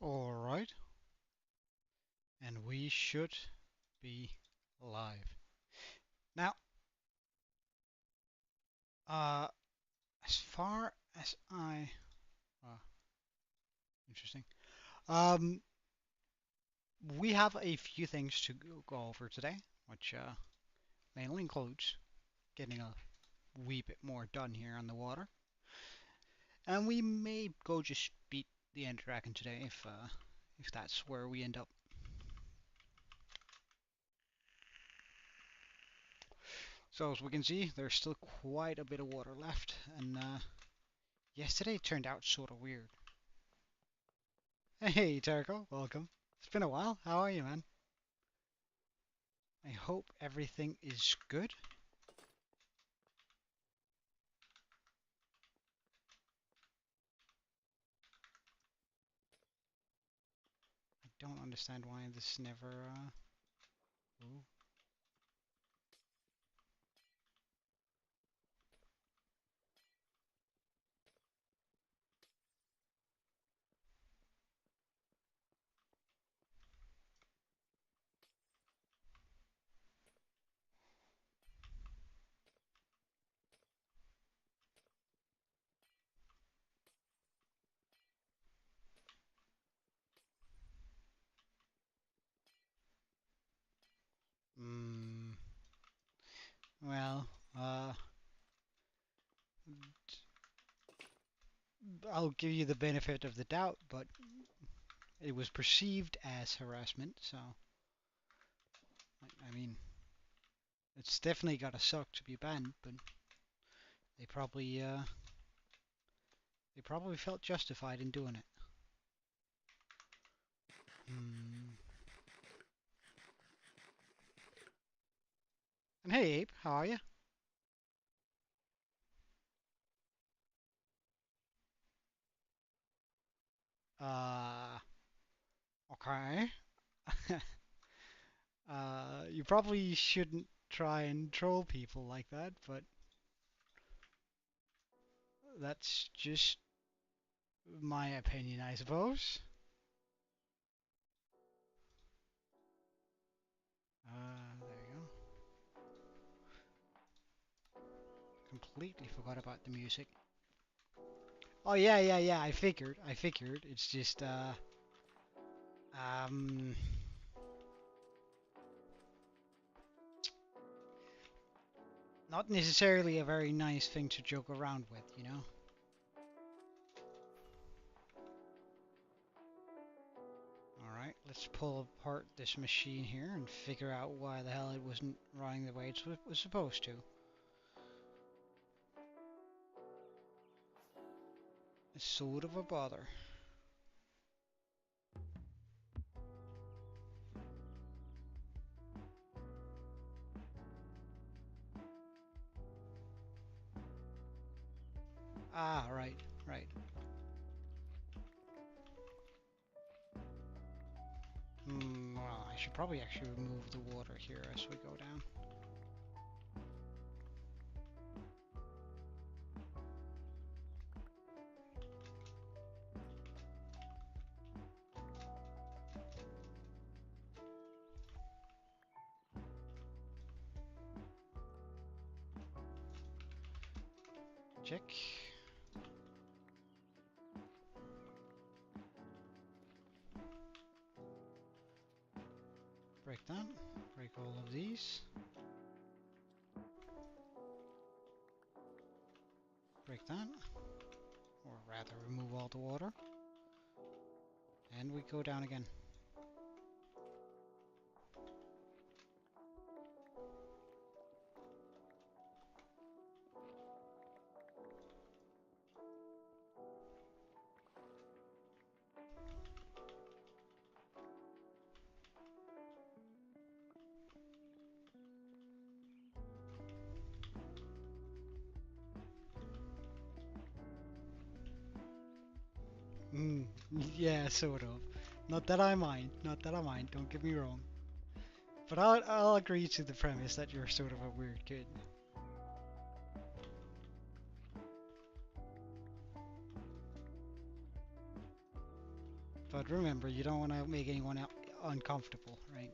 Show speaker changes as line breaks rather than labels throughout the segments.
Alright, and we should be live. Now, uh, as far as interesting. Um, we have a few things to go over today, which mainly includes getting a wee bit more done here on the water. And we may go just beat the Ender Dragon today if that's where we end up. So as we can see, there's still quite a bit of water left, and yesterday turned out sort of weird. Hey, Terco, welcome. It's been a while. How are you, man? I hope everything is good. I don't understand why this never. Ooh. Mm, well, I'll give you the benefit of the doubt, but it was perceived as harassment, so I mean, it's definitely gotta suck to be banned, but they probably uh, they probably felt justified in doing it. Hmm. And hey, Abe, how are you? Uh, okay. You probably shouldn't try and troll people like that, but that's just my opinion, I suppose. There you go. Completely forgot about the music. Oh yeah. I figured. It's just um, not necessarily a very nice thing to joke around with, you know. All right, let's pull apart this machine here and figure out why the hell it wasn't running the way it was supposed to. It's sort of a bother. Ah, right. Well, I should probably actually remove the water here as we go down. Check. Break that. Break all of these. Break that. Or rather, remove all the water. And we go down again. Mm, yeah, sort of. Not that I mind. Not that I mind. Don't get me wrong. But I'll agree to the premise that you're sort of a weird kid. But remember, you don't want to make anyone uncomfortable, right?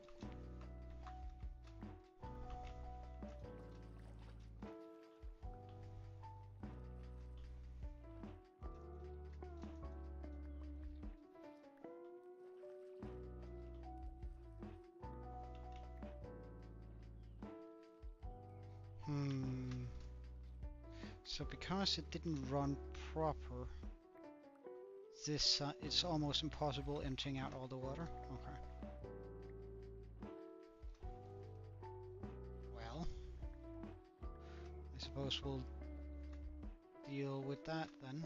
So because it didn't run proper, this it's almost impossible emptying out all the water. Okay. Well, I suppose we'll deal with that then.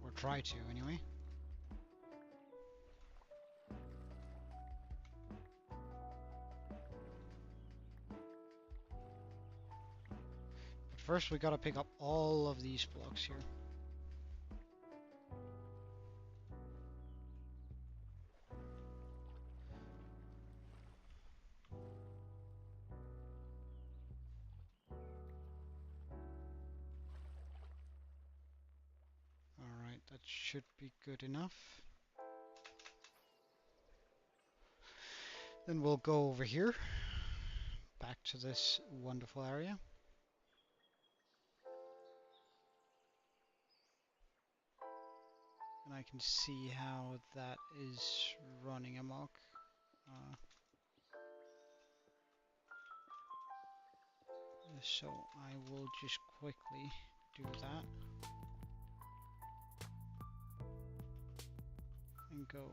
Or try to, anyway. But first we gotta pick up all of these blocks here. Alright, that should be good enough. Then we'll go over here, back to this wonderful area. And I can see how that is running amok. So I will just quickly do that. And go.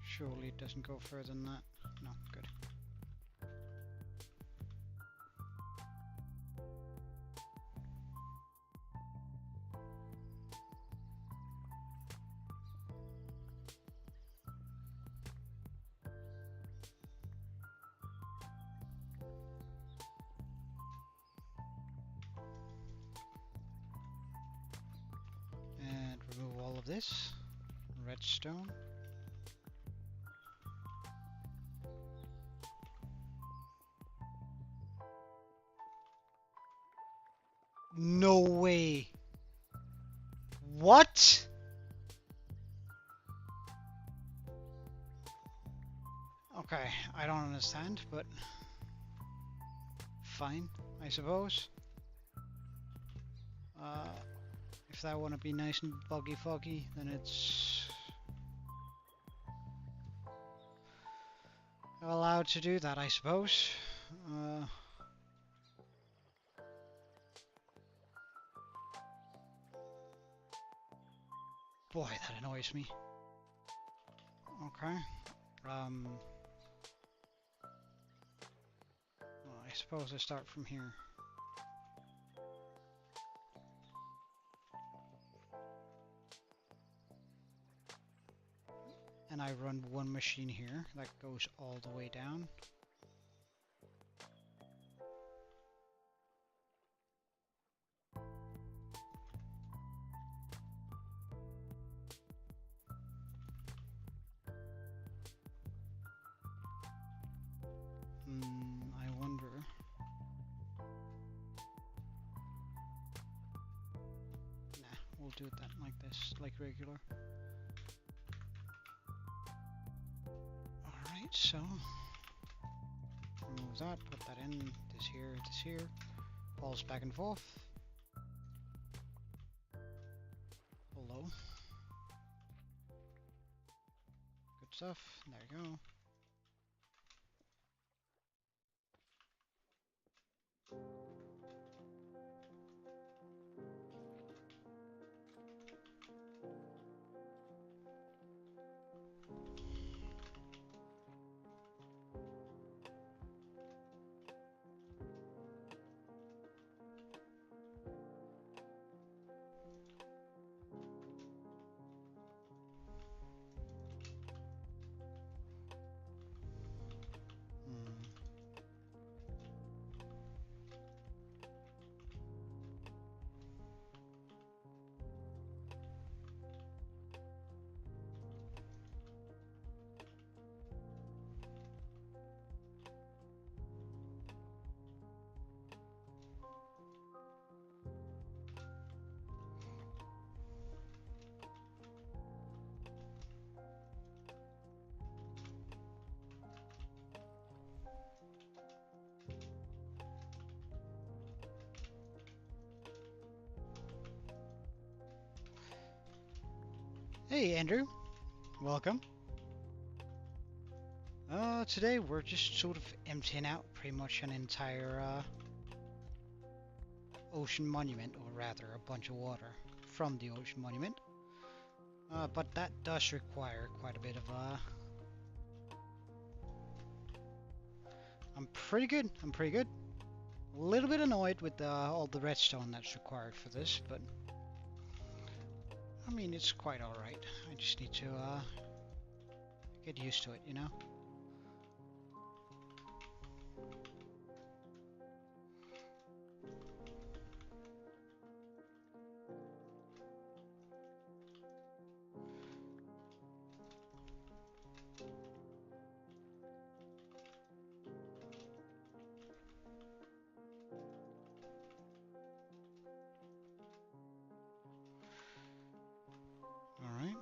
Surely it doesn't go further than that. No, good. And remove all of this. Redstone. No way. What? Okay, I don't understand, but fine, I suppose. If that want to be nice and buggy foggy, then it's allowed to do that, I suppose. Boy, that annoys me. Okay. Well, I suppose I start from here. And I run one machine here that goes all the way down. I wonder. Nah, we'll do that like this, like regular. Alright, so remove that, put that in, this here, pulse back and forth. Hello. Good stuff, there you go. Hey Andrew, welcome. Today we're just sort of emptying out pretty much an entire ocean monument, or rather a bunch of water from the ocean monument. But that does require quite a bit of I'm pretty good. A little bit annoyed with all the redstone that's required for this, but I mean it's quite alright. I just need to get used to it, you know? Alright,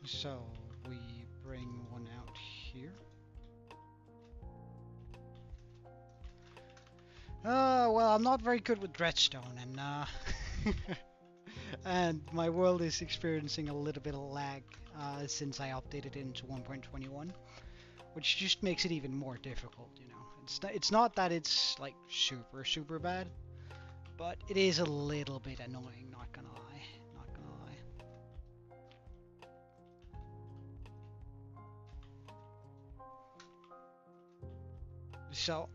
so we bring one out here. Well, I'm not very good with redstone, and and my world is experiencing a little bit of lag since I updated it into 1.21, which just makes it even more difficult, you know. It's not that it's like super bad, but it is a little bit annoying, not gonna lie. Not gonna lie. So,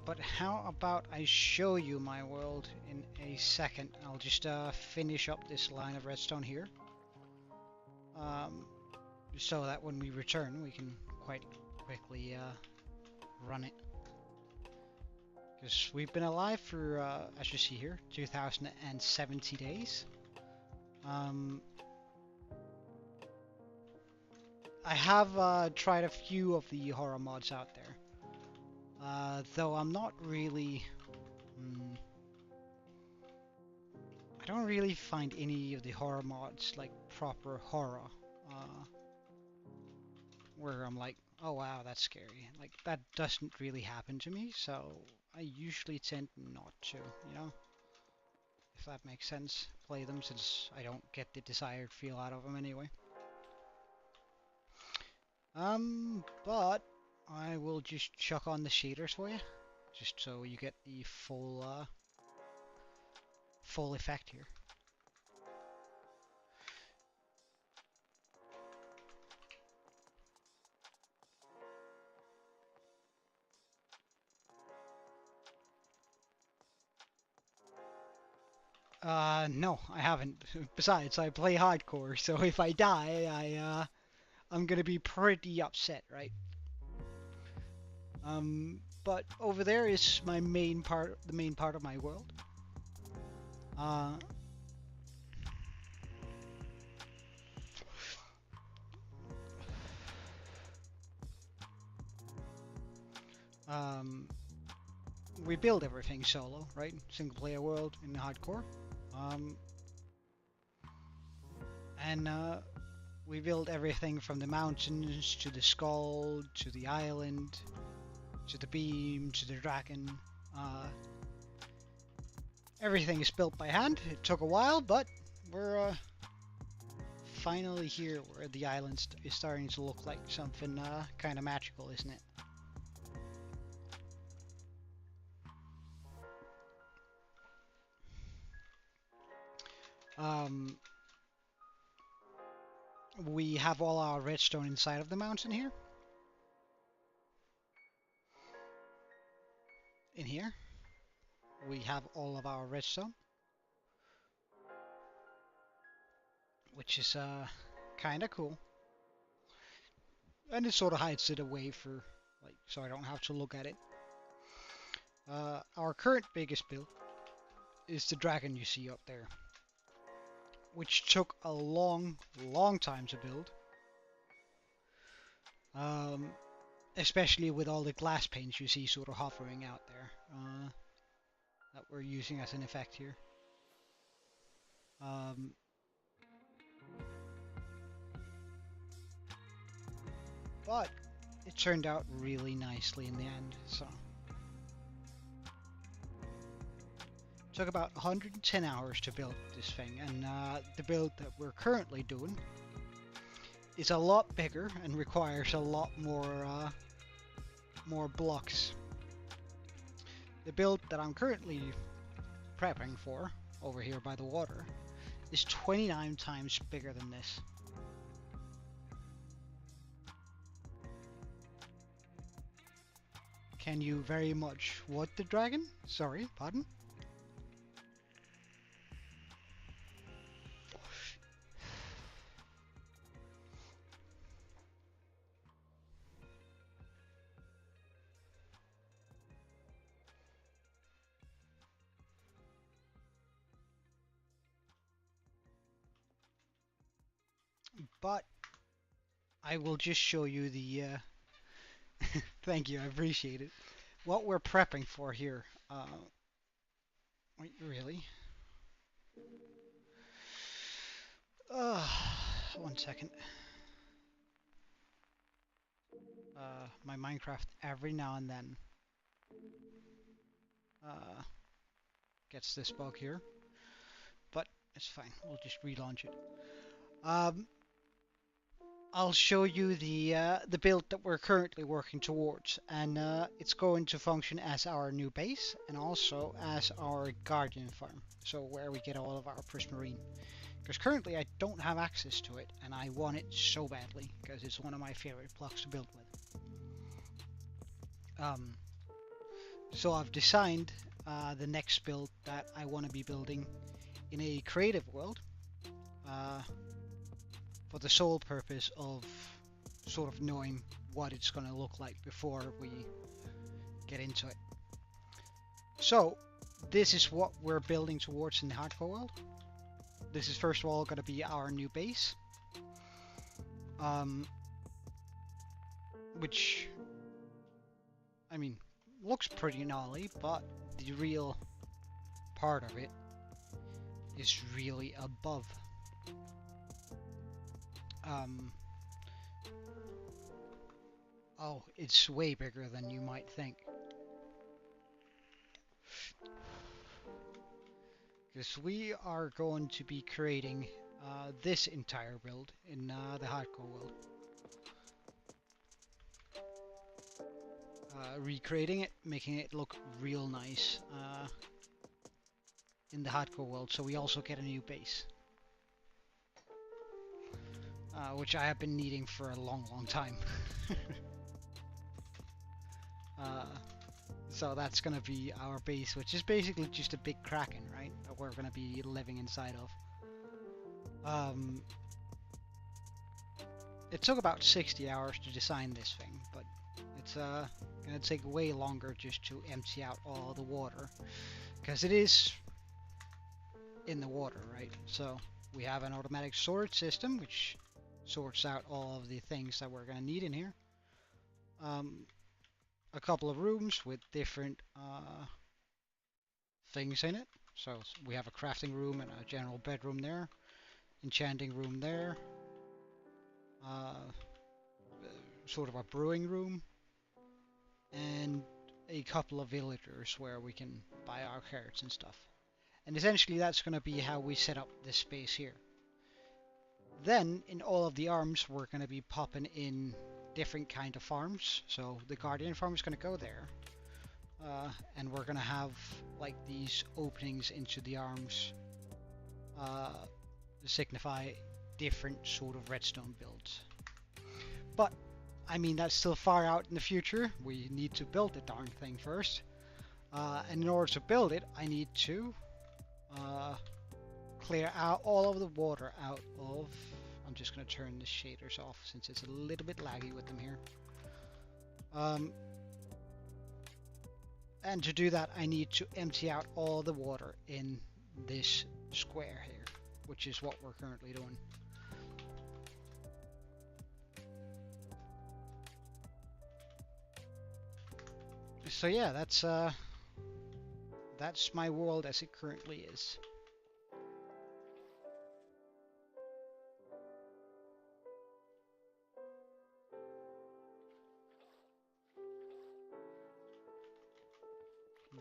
but how about I show you my world in a second? I'll just finish up this line of redstone here, so that when we return, we can quite quickly run it. Because we've been alive for, as you see here, 2070 days. I have tried a few of the horror mods out there, though I'm not really... I don't really find any of the horror mods like proper horror, where I'm like, oh wow, that's scary. Like, that doesn't really happen to me, so I usually tend not to, you know? If that makes sense, play them since I don't get the desired feel out of them anyway. But I will just chuck on the shaders for you, just so you get the full effect here. No, I haven't. Besides, I play hardcore, so if I die, I'm gonna be pretty upset, right? But over there is my main part, the main part of my world. Uh, we build everything solo, right? Single player world in hardcore. And we build everything from the mountains to the skull to the island to the beam to the dragon. Everything is built by hand. It took a while, but we're finally here where the island is starting to look like something kind of magical, isn't it? We have all our redstone inside of the mountain here. In here, we have all of our redstone, which is kind of cool. And it sort of hides it away for, like, so I don't have to look at it. Our current biggest build is the dragon you see up there, which took a long time to build. Especially with all the glass panes you see sort of hovering out there, that we're using as an effect here. But it turned out really nicely in the end, so. It took about 110 hours to build this thing, and the build that we're currently doing is a lot bigger and requires a lot more blocks. The build that I'm currently prepping for over here by the water is 29 times bigger than this. Can you very much what the dragon? Sorry, pardon? But I will just show you the thank you, I appreciate it. What we're prepping for here. Wait, really? Uh, one second. My Minecraft every now and then gets this bug here, but it's fine. We'll just relaunch it. I'll show you the build that we're currently working towards, and it's going to function as our new base and also as our guardian farm, so where we get all of our prismarine. Because currently I don't have access to it, and I want it so badly because it's one of my favorite blocks to build with. So I've designed the next build that I want to be building in a creative world. For the sole purpose of sort of knowing what it's going to look like before we get into it. So this is what we're building towards in the hardcore world. This is first of all going to be our new base, which, I mean, looks pretty gnarly, but the real part of it is really above. Oh, it's way bigger than you might think. Because we are going to be creating this entire build in the hardcore world. Recreating it, making it look real nice in the hardcore world, so we also get a new base. Which I have been needing for a long time. So that's gonna be our base, which is basically just a big kraken, right? That we're gonna be living inside of. It took about 60 hours to design this thing, but it's gonna take way longer just to empty out all the water, because it is in the water, right? So we have an automatic storage system which sorts out all of the things that we're gonna need in here. A couple of rooms with different things in it. So we have a crafting room and a general bedroom there, enchanting room there, sort of a brewing room, and a couple of villagers where we can buy our carrots and stuff. And essentially that's going to be how we set up this space here. Then in all of the arms we're going to be popping in different kind of farms. So the guardian farm is going to go there, and we're going to have like these openings into the arms to signify different sort of redstone builds. But I mean, that's still far out in the future. We need to build the darn thing first, and in order to build it I need to clear out all of the water out of... I'm just going to turn the shaders off since it's a little bit laggy with them here. And to do that I need to empty out all the water in this square here, which is what we're currently doing. So yeah, that's my world as it currently is.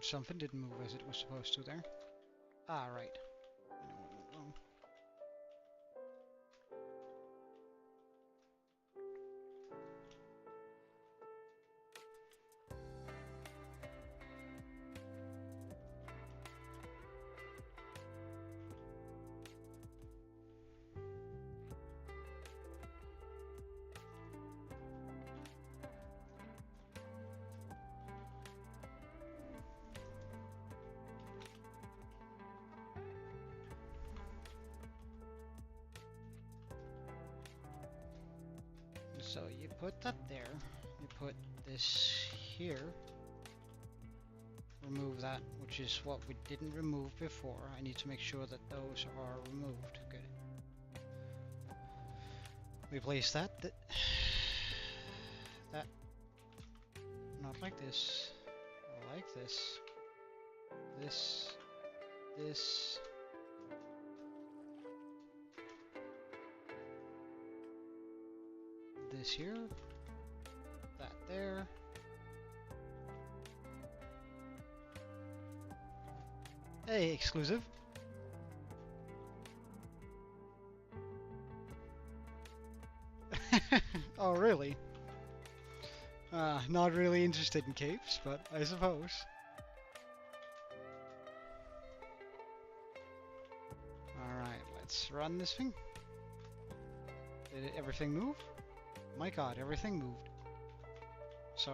Something didn't move as it was supposed to there. Ah, right. I know what went wrong. So you put that there, you put this here, remove that, which is what we didn't remove before. I need to make sure that those are removed. Good. We place that, that, not like this, like this, this, this here, that there. Hey, exclusive. Oh, really? Not really interested in capes, but I suppose. Alright, let's run this thing. Did everything move? My god, everything moved. So,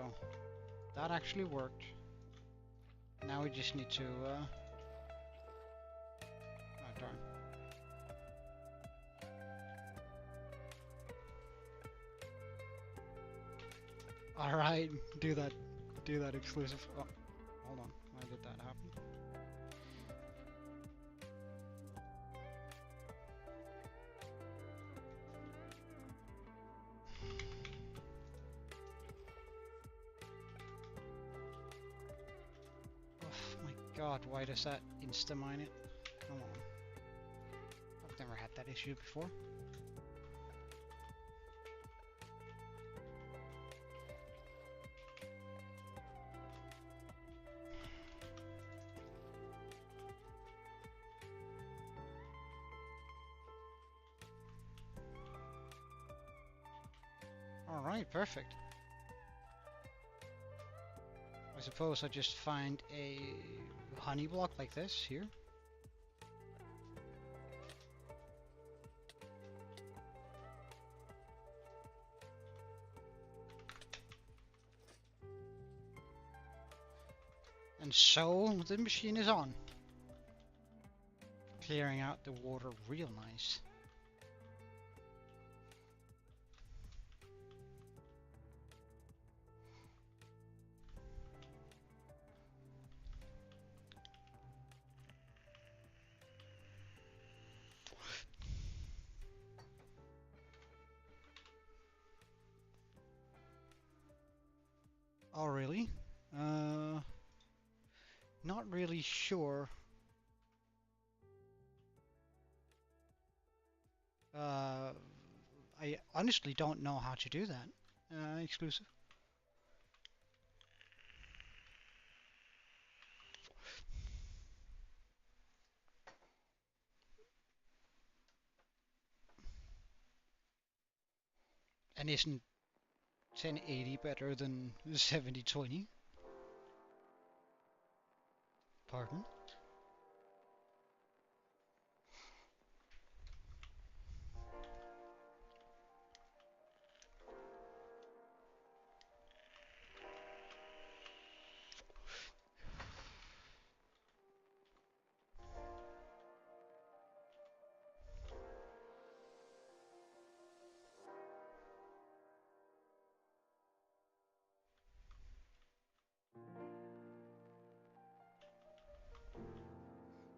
that actually worked. Now we just need to, oh darn. Alright, do that exclusive. Oh, hold on, why did that happen? Oh my god, why does that insta-mine it? Come on. I've never had that issue before. Alright, perfect. I suppose I just find a honey block like this here. And so the machine is on. Clearing out the water real nice. Oh, really? Not really sure. I honestly don't know how to do that. Exclusive. And isn't 1080 better than 7020? Pardon?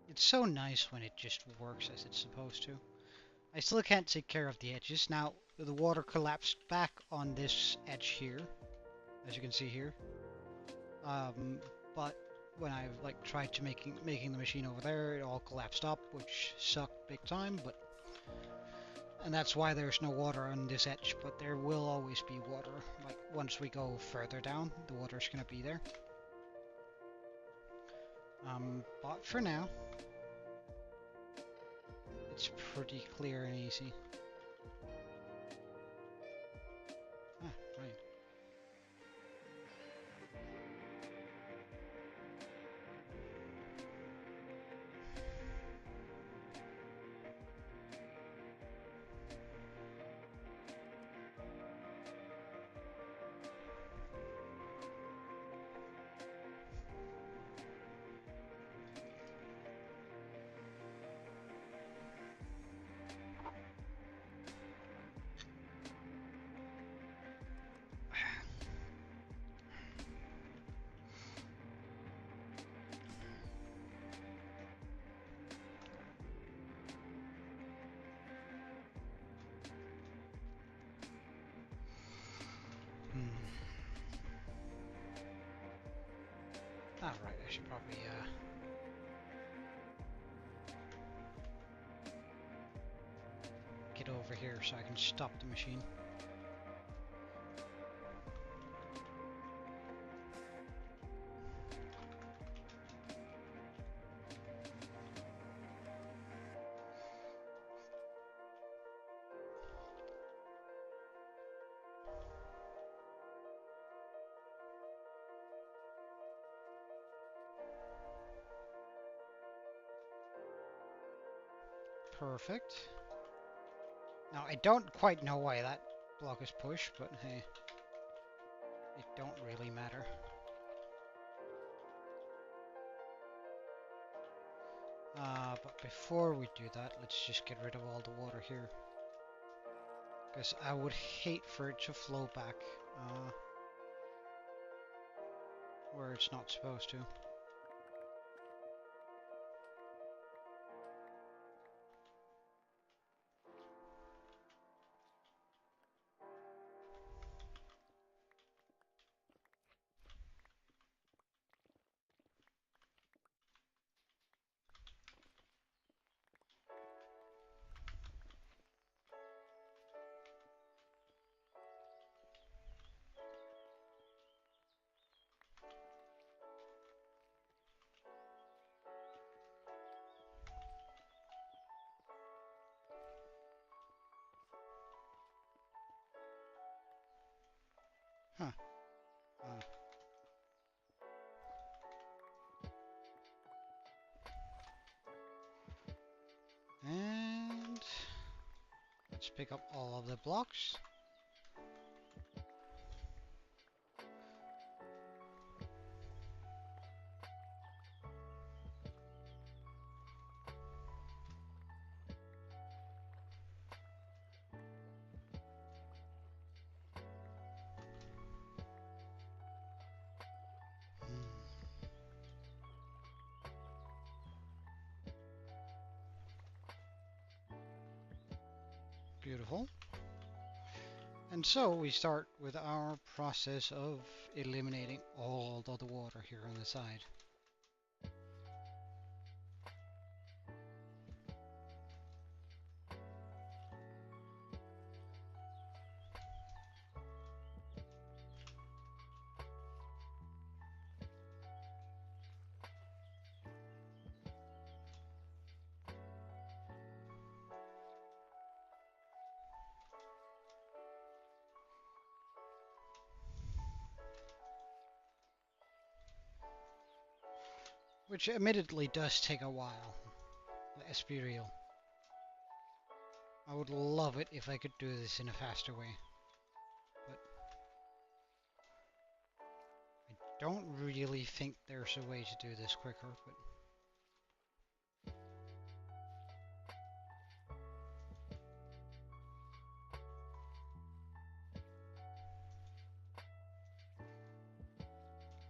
It's so nice when it just works as it's supposed to. I still can't take care of the edges. Now, the water collapsed back on this edge here, as you can see here. But when I like tried to making the machine over there, it all collapsed up, which sucked big time. And that's why there's no water on this edge. But there will always be water. Like once we go further down, the water's gonna be there. But for now, it's pretty clear and easy. Ah, right. Ah, right, I should probably get over here so I can stop the machine. Perfect. Now, I don't quite know why that block is pushed, but hey, it don't really matter. But before we do that, let's just get rid of all the water here. Because I would hate for it to flow back where it's not supposed to. Huh. And let's pick up all of the blocks. Beautiful. And so we start with our process of eliminating all of the water here on the side. Which admittedly does take a while. Let's be real. I would love it if I could do this in a faster way. But I don't really think there's a way to do this quicker, but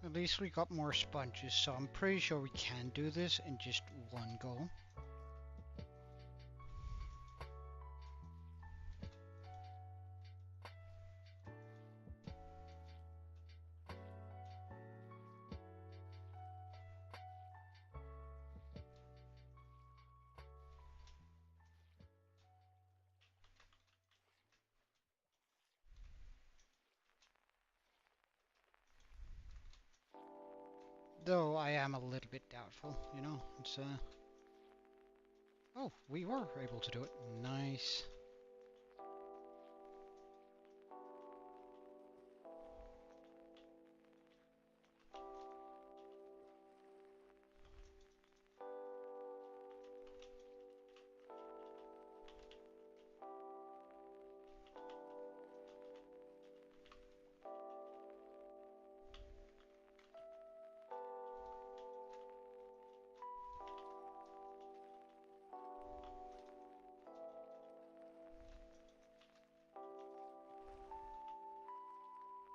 at least we got more sponges, so I'm pretty sure we can do this in just one go. Though I am a little bit doubtful, you know, it's oh, we were able to do it. Nice.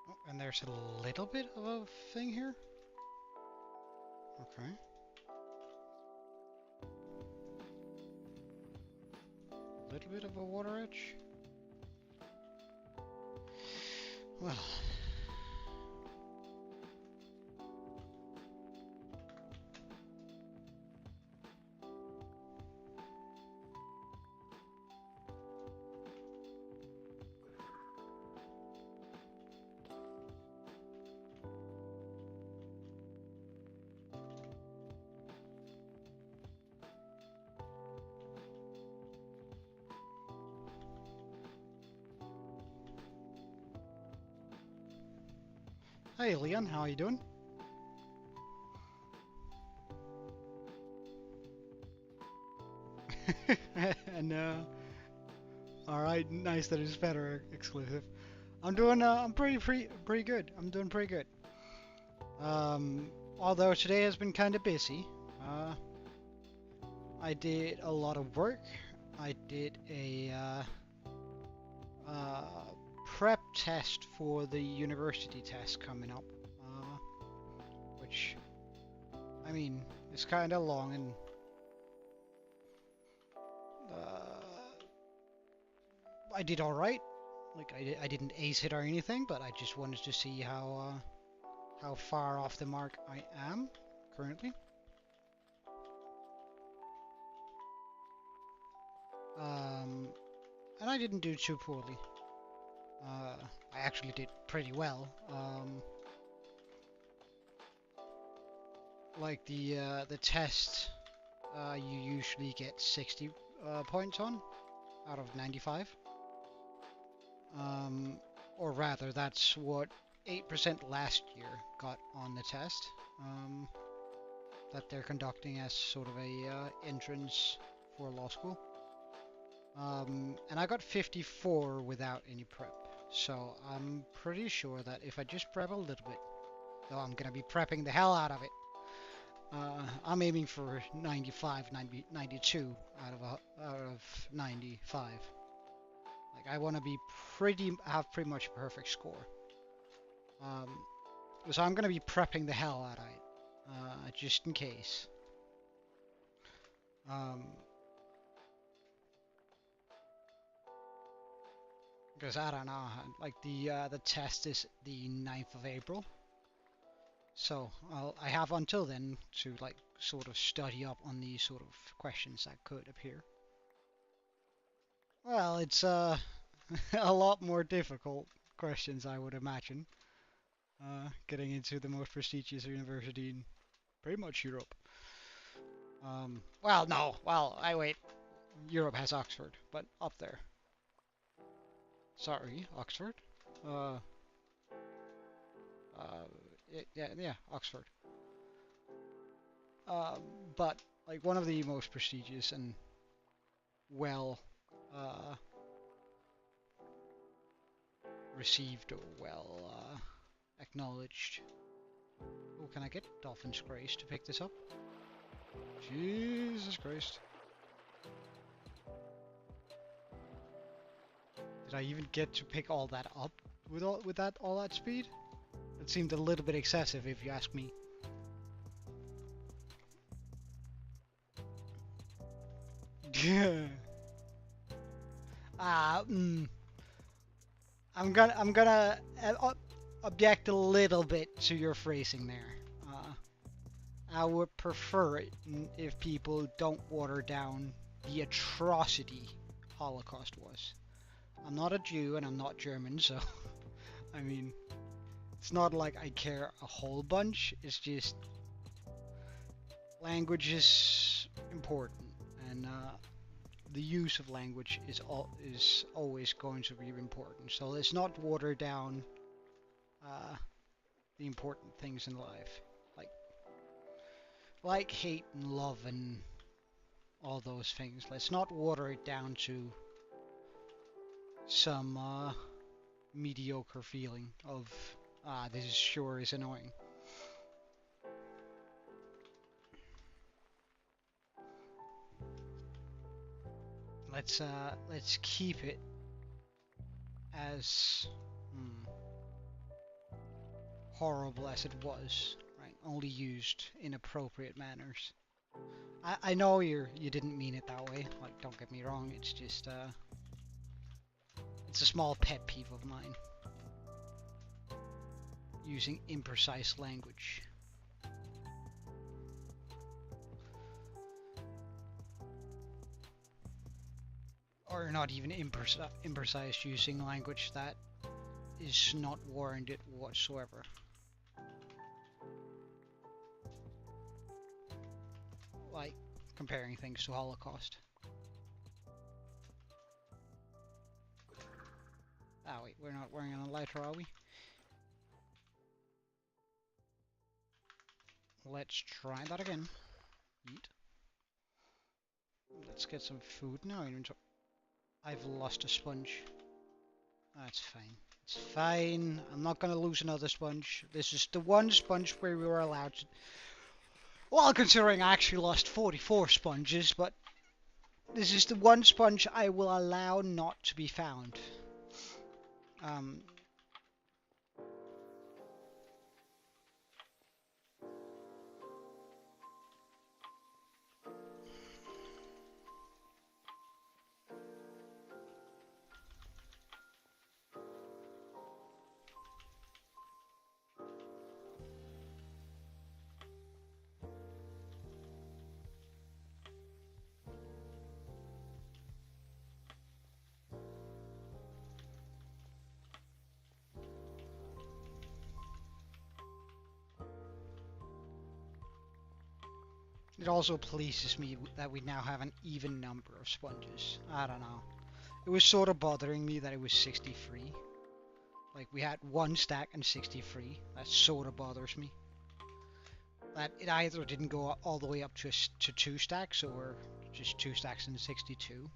Oh, and there's a little bit of a thing here. Okay. A little bit of a water edge. Well. Hey Leon, how are you doing? And alright, nice that it's better exclusive. I'm doing I'm pretty good. I'm doing pretty good. Um, Although today has been kind of busy. Uh, I did a lot of work. I did a uh, prep test for the university test coming up, which I mean is kind of long and I did all right. Like I didn't ace it or anything, but I just wanted to see how far off the mark I am currently. Um, and I didn't do too poorly. I actually did pretty well. Like the test, you usually get 60 points on out of 95. Um, or rather, that's what 8% last year got on the test. That they're conducting as sort of a entrance for law school. And I got 54 without any prep. So I'm pretty sure that if I just prep a little bit, though I'm gonna be prepping the hell out of it. I'm aiming for 95, 90, 92 out of 95. Like I want to be have pretty much a perfect score. Um, so I'm gonna be prepping the hell out of it, just in case. Um, because I don't know, like the test is the 9th of April. So I have until then to like sort of study up on these sort of questions that could appear. Well, it's a lot more difficult questions, I would imagine. Getting into the most prestigious university in pretty much Europe. Well, no. Well, I wait. Europe has Oxford, but up there. Sorry, Oxford. Uh, uh, yeah, Oxford. Um, but like one of the most prestigious and well uh, received or well acknowledged. Oh, can I get Dolphin's Grace to pick this up? Jesus Christ. Did I even get to pick all that up with all that speed? It seemed a little bit excessive if you ask me. Ah, I'm gonna object a little bit to your phrasing there. I would prefer it if people don't water down the atrocity Holocaust was. I'm not a Jew and I'm not German, so I mean, it's not like I care a whole bunch. It's just language is important, and the use of language is always going to be important. So let's not water down the important things in life, like hate and love and all those things. Let's not water it down to some mediocre feeling of this sure is annoying. Let's keep it as horrible as it was, right? Only used in appropriate manners. I know you didn't mean it that way. Like, don't get me wrong. It's just it's a small pet peeve of mine. Using imprecise language. Or not even imprecise, using language that is not warranted whatsoever. Like comparing things to Holocaust. Ah wait, we're not wearing a lighter, are we? let's try that again. Eat. Let's get some food now. I've lost a sponge. That's fine. It's fine. I'm not gonna lose another sponge. This is the one sponge where we were allowed to... Well, considering I actually lost 44 sponges, but this is the one sponge I will allow not to be found. Um, It also pleases me that we now have an even number of sponges. I don't know. It was sort of bothering me that it was 63. Like, we had one stack and 63. That sort of bothers me. That it either didn't go all the way up to 2 stacks or just 2 stacks and 62.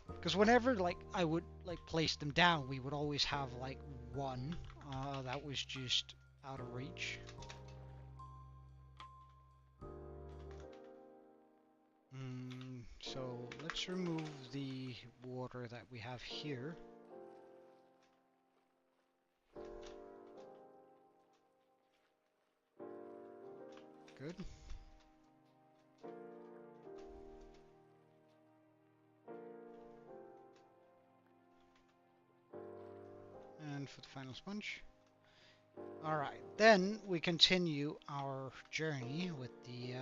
Because whenever, like, I would, like, place them down, we would always have, like, one that was just out of reach. So let's remove the water that we have here. Good. And for the final sponge. Alright, then we continue our journey with the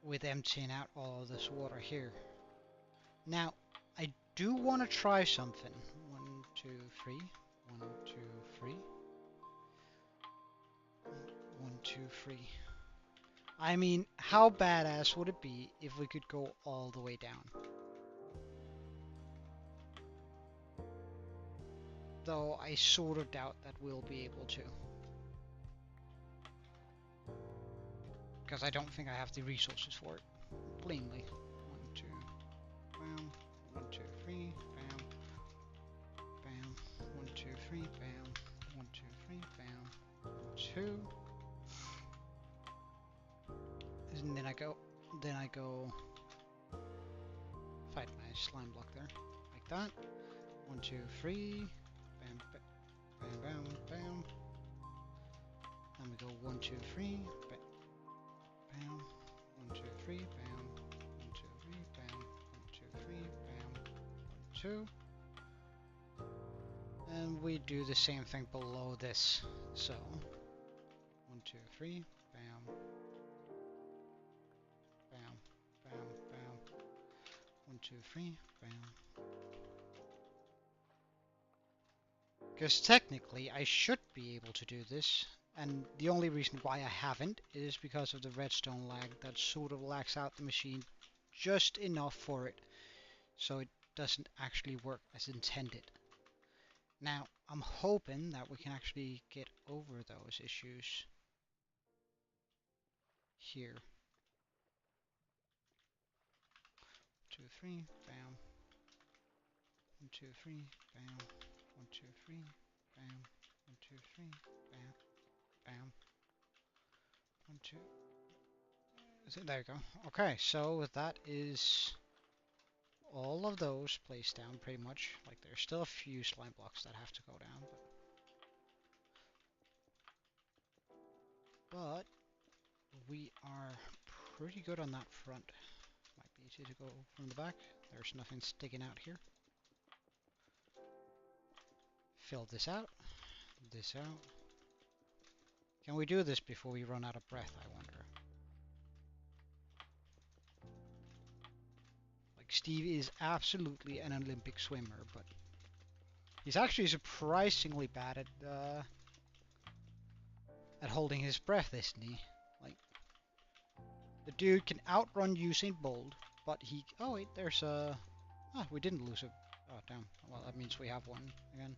with emptying out all of this water here. Now, I do want to try something. 1, 2, 3. 1, 2, 3. 1, 2, 3. I mean, how badass would it be if we could go all the way down? Though I sort of doubt that we'll be able to. Because I don't think I have the resources for it. Plainly. 1, 2, bam. 1, 2, 3, bam. Bam. 1, 2, 3, bam. 1, 2, 3, bam. 2. And then I go fight my slime block there. Like that. 1, 2, 3. Bam, bam, bam, bam. And we go 1, 2, 3. Bam. Bam. 1, 2, 3. Bam. 1, 2, 3. Bam. 1, 2, 3. Bam. 1, 2. And we do the same thing below this. So 1, 2, 3. Bam. Bam. Bam. Bam. 1, 2, 3. Bam. Because technically I should be able to do this, and the only reason why I haven't is because of the redstone lag that sort of lags out the machine just enough for it, so it doesn't actually work as intended. Now, I'm hoping that we can actually get over those issues here. 2, 3, bam. 1, 2, 3, bam. 1, 2, 3, bam. 1, 2, 3, bam. Bam. 1, 2. There you go. Okay, so that is all of those placed down pretty much. Like, there's still a few slime blocks that have to go down, but we are pretty good on that front. Might be easy to go from the back. There's nothing sticking out here. Fill this out. This out. Can we do this before we run out of breath, I wonder? Like, Steve is absolutely an Olympic swimmer, but he's actually surprisingly bad at holding his breath, isn't he? Like, the dude can outrun Usain Bolt, but he... Oh wait, there's a... Ah, we didn't lose Oh, damn. Well, that means we have one again.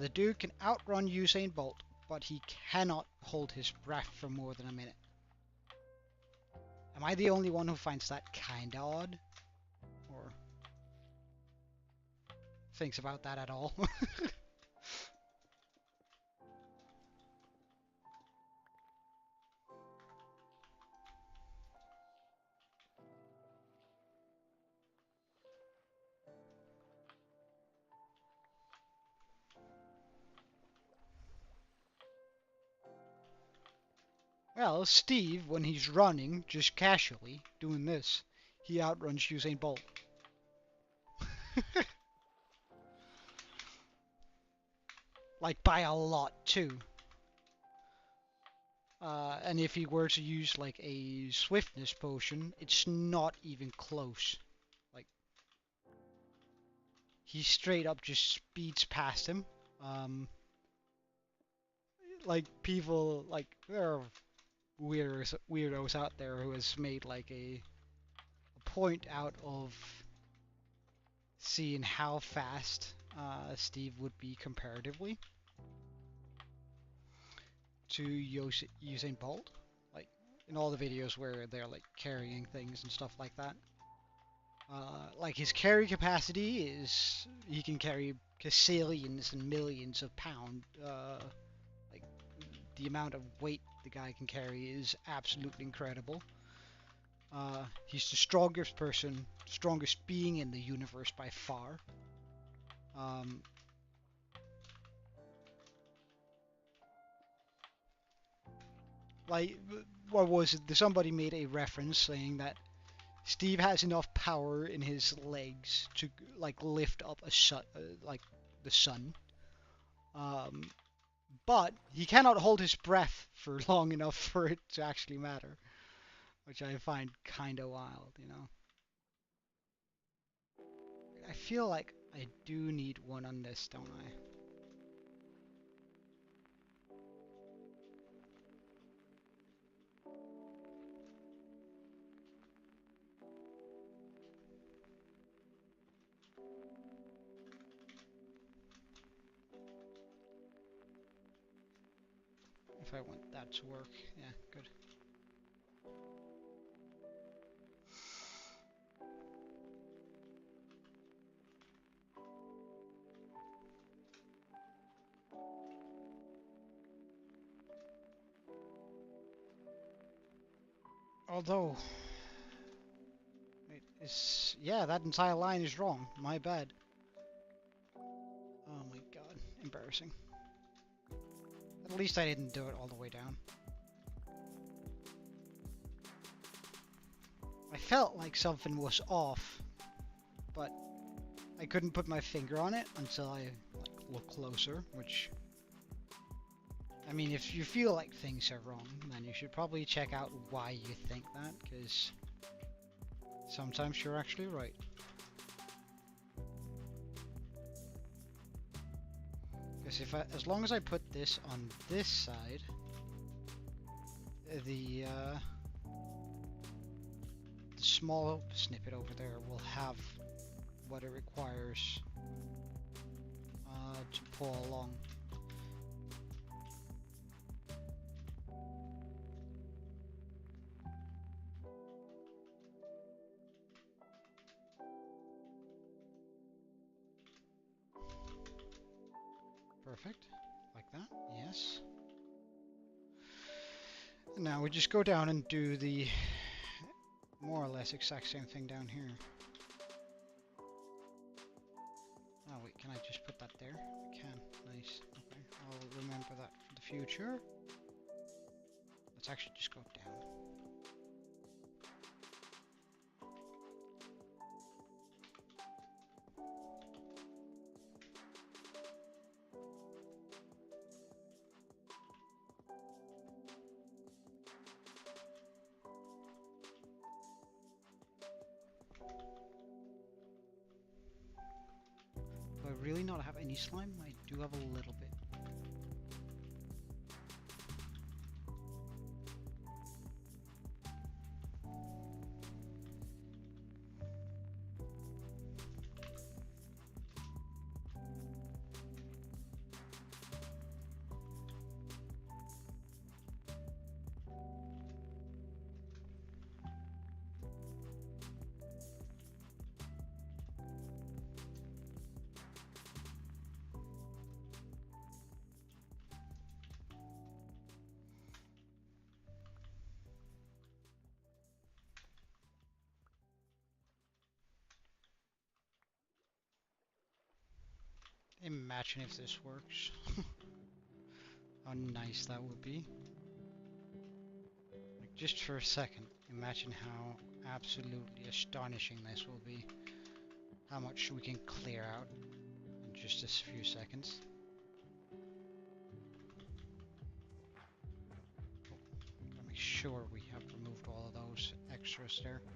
The dude can outrun Usain Bolt, but he cannot hold his breath for more than a minute. Am I the only one who finds that kinda odd? Or thinks about that at all? Well, Steve, when he's running, just casually, doing this, he outruns Usain Bolt. Like, by a lot, too. And if he were to use, like, a swiftness potion, it's not even close. Like, he straight up just speeds past him. Like, people, like, there are weirdos out there who has made, like, a point out of seeing how fast Steve would be comparatively to Usain Bolt, like in all the videos where they're like carrying things and stuff like that. Like his carry capacity is he can carry gazillions and millions of pounds. Like the amount of weight the guy can carry is absolutely incredible. He's the strongest being in the universe by far. Like, what was it? Somebody made a reference saying that Steve has enough power in his legs to like lift up like the sun. But he cannot hold his breath for long enough for it to actually matter, which I find kind of wild, you know. I feel like I do need one on this, don't I? If I want that to work, yeah, good. Although, yeah, that entire line is wrong. My bad. Oh my god, embarrassing. At least I didn't do it all the way down. I felt like something was off, but I couldn't put my finger on it until I like looked closer, which I mean, if you feel like things are wrong, then you should probably check out why you think that, because sometimes you're actually right. Because as long as I put this on this side, the small snippet over there will have what it requires to pull along. Perfect, like that, yes. And now we just go down and do the more or less exact same thing down here. Oh wait, can I just put that there? I can, nice. Okay, I'll remember that for the future. Let's actually just go down. Do I really not have any slime? I do have a little bit. Imagine if this works. How nice that would be. Like, just for a second, imagine how absolutely astonishing this will be. How much we can clear out in just a few seconds. Gotta make sure we have removed all of those extras there. Good.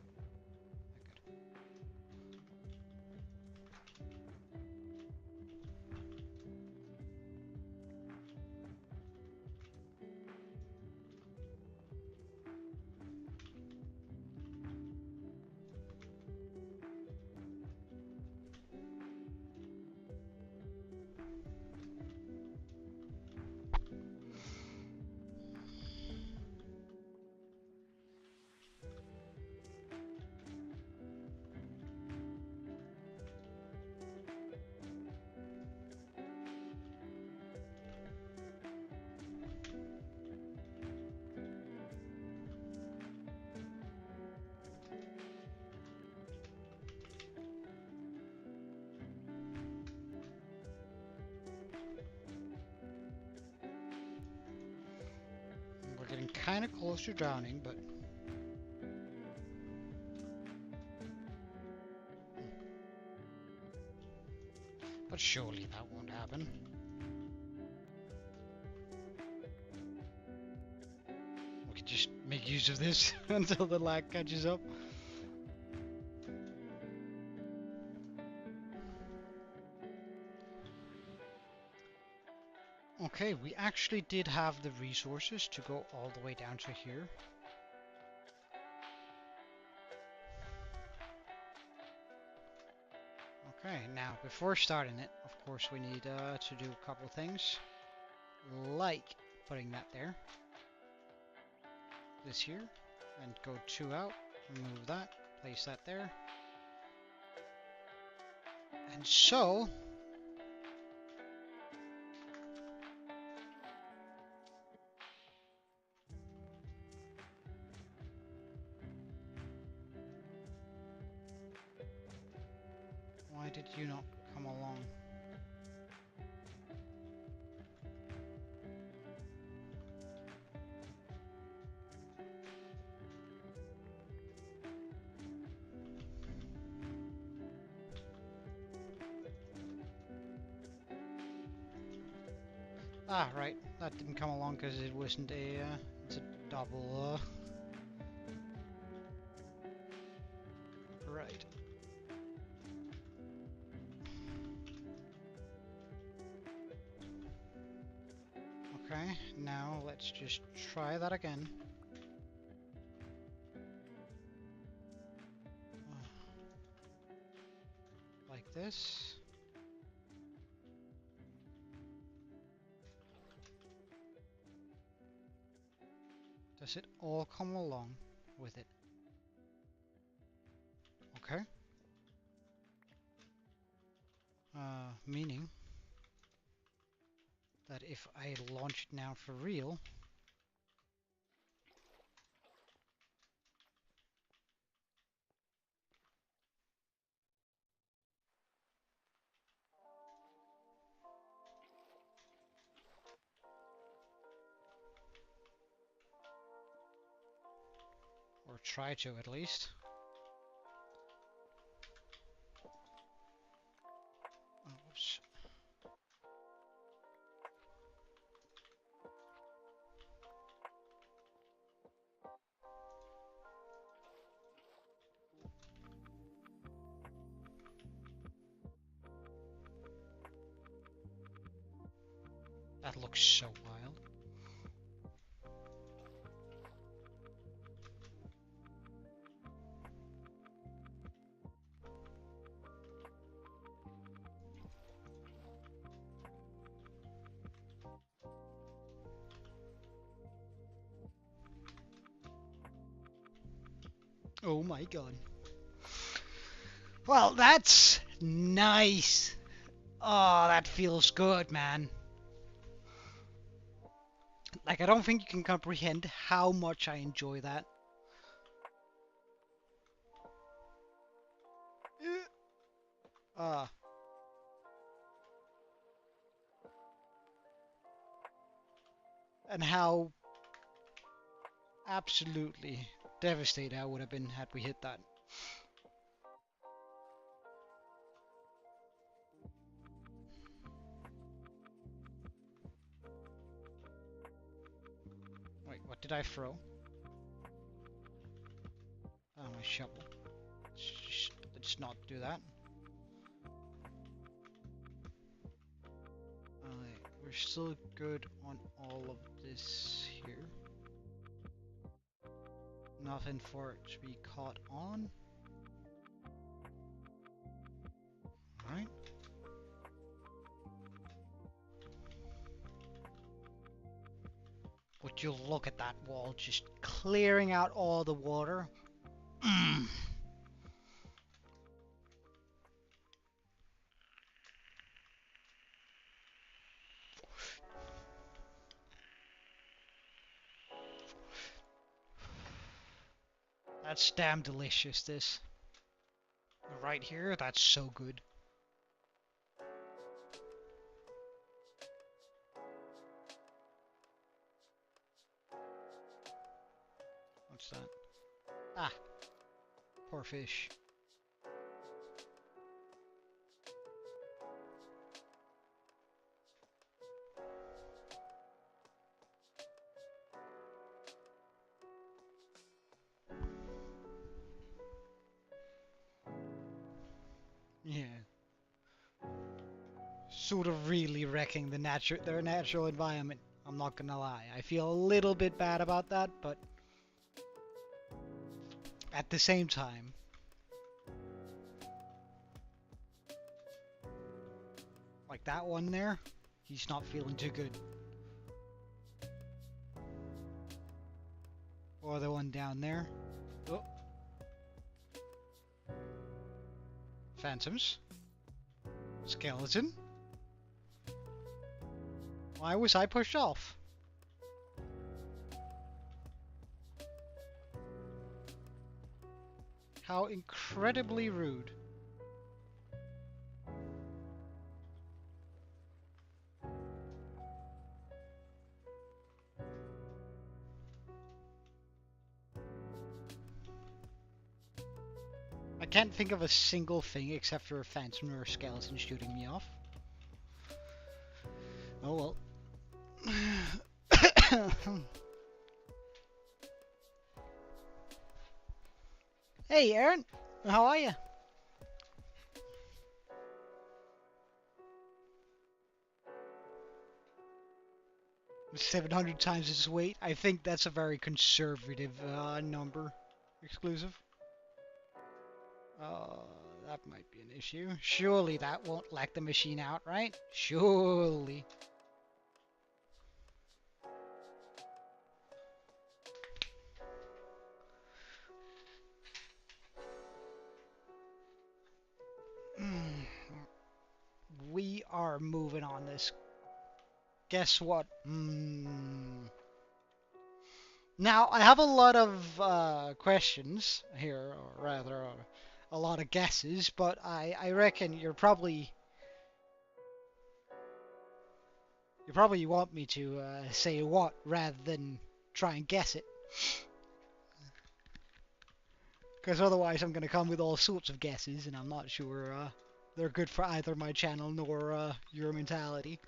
We're getting kind of close to drowning, but surely that won't happen. We could just make use of this until the lag catches up. Okay, we actually did have the resources to go all the way down to here. Okay, now before starting it, of course we need to do a couple of things, like putting that there, this here, and go 2 out, remove that, place that there, and so why did you not come along? Ah, right. That didn't come along because it wasn't a, it's a double, right. Okay, now let's just try that again. Like this. Does it all come along with it? Okay. Meaning that if I launch it now for real, or try to at least. Oh, whoops. That looks so wild. Oh my god. Well, that's nice. Oh, that feels good, man. Like, I don't think you can comprehend how much I enjoy that. and how absolutely devastated I would have been had we hit that. Wait, what did I throw? Oh, my shovel. Let's not do that. Alright, we're still good on all of this here. Nothing for it to be caught on. Alright. Would you look at that wall just clearing out all the water? That's damn delicious, this. Right here, that's so good. What's that? Ah, poor fish. Yeah. Sort of really wrecking their natural environment. I'm not gonna lie. I feel a little bit bad about that, but at the same time, like that one there, he's not feeling too good. Or the one down there. Oh. Phantoms. Skeleton. Why was I pushed off? How incredibly rude. I can't think of a single thing except for a phantom or a skeleton shooting me off. Oh well. Hey Aaron, how are you? 700 times its weight. I think that's a very conservative number. Exclusive. That might be an issue. Surely that won't lag the machine out, right? Surely. We are moving on this. Guess what? Now, I have a lot of questions here, or rather, a lot of guesses, but I reckon you probably want me to say what rather than try and guess it. Because otherwise I'm going to come with all sorts of guesses, and I'm not sure they're good for either my channel nor your mentality.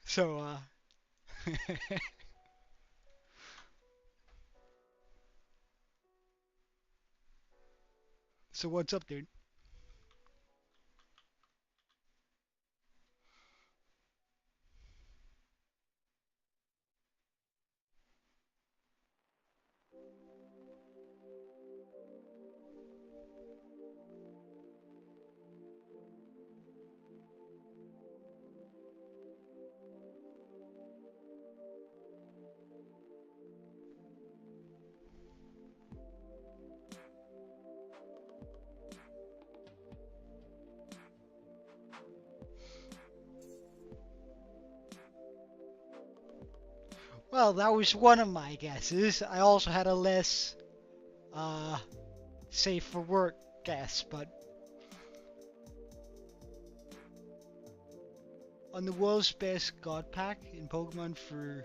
So, so what's up, dude? Well, that was one of my guesses. I also had a less safe for work guess, but on the world's best god pack in Pokemon for...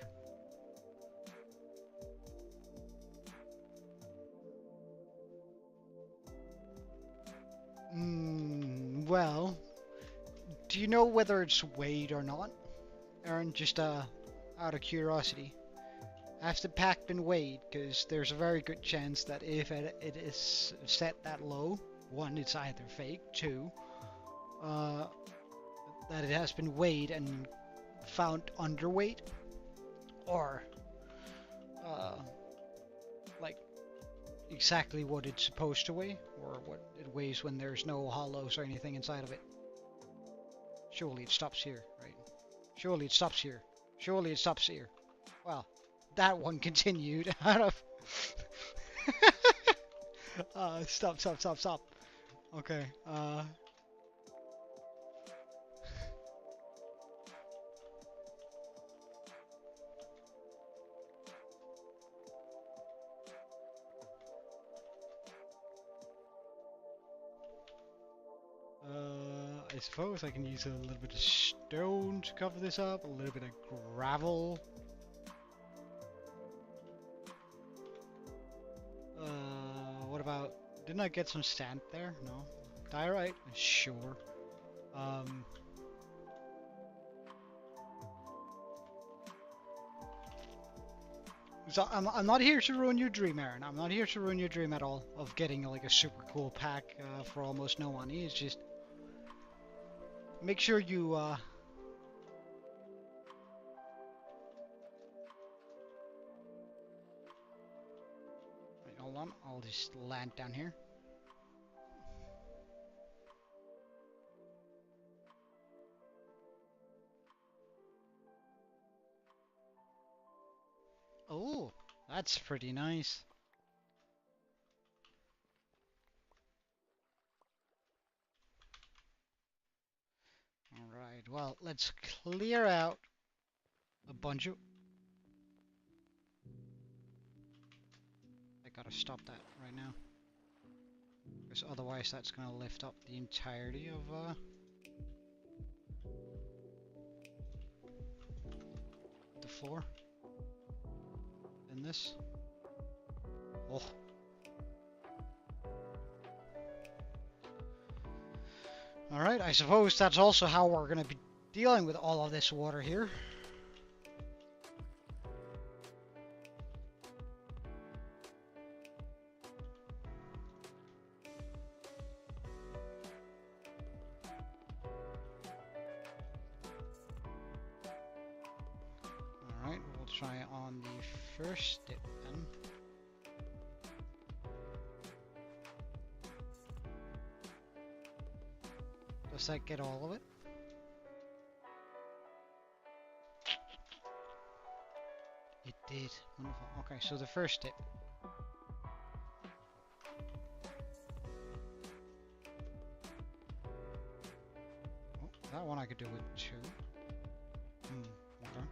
well, do you know whether it's weighed or not? Aaron, just out of curiosity. Has the pack been weighed? Because there's a very good chance that if it is set that low, one, it's either fake, two, that it has been weighed and found underweight, or like exactly what it's supposed to weigh, or what it weighs when there's no hollows or anything inside of it. Surely it stops here, right? Surely it stops here. Surely it stops here. Well, that one continued out of... Stop. Okay, I suppose I can use a little bit of stone to cover this up, a little bit of gravel. What about... Didn't I get some sand there? No. Diorite? Sure. So I'm not here to ruin your dream, Aaron. I'm not here to ruin your dream at all of getting like a super cool pack for almost no money. It's just... make sure you wait, hold on, I'll just land down here. Oh, that's pretty nice. Alright, well, let's clear out a bunch of... I gotta stop that right now. Because otherwise that's gonna lift up the entirety of the floor. In this. Oh. Alright, I suppose that's also how we're gonna be dealing with all of this water here. Alright, we'll try on the first dip then. Does that get all of it? It did. Wonderful. Okay, so the first dip. Oh, that one I could do with two. Okay.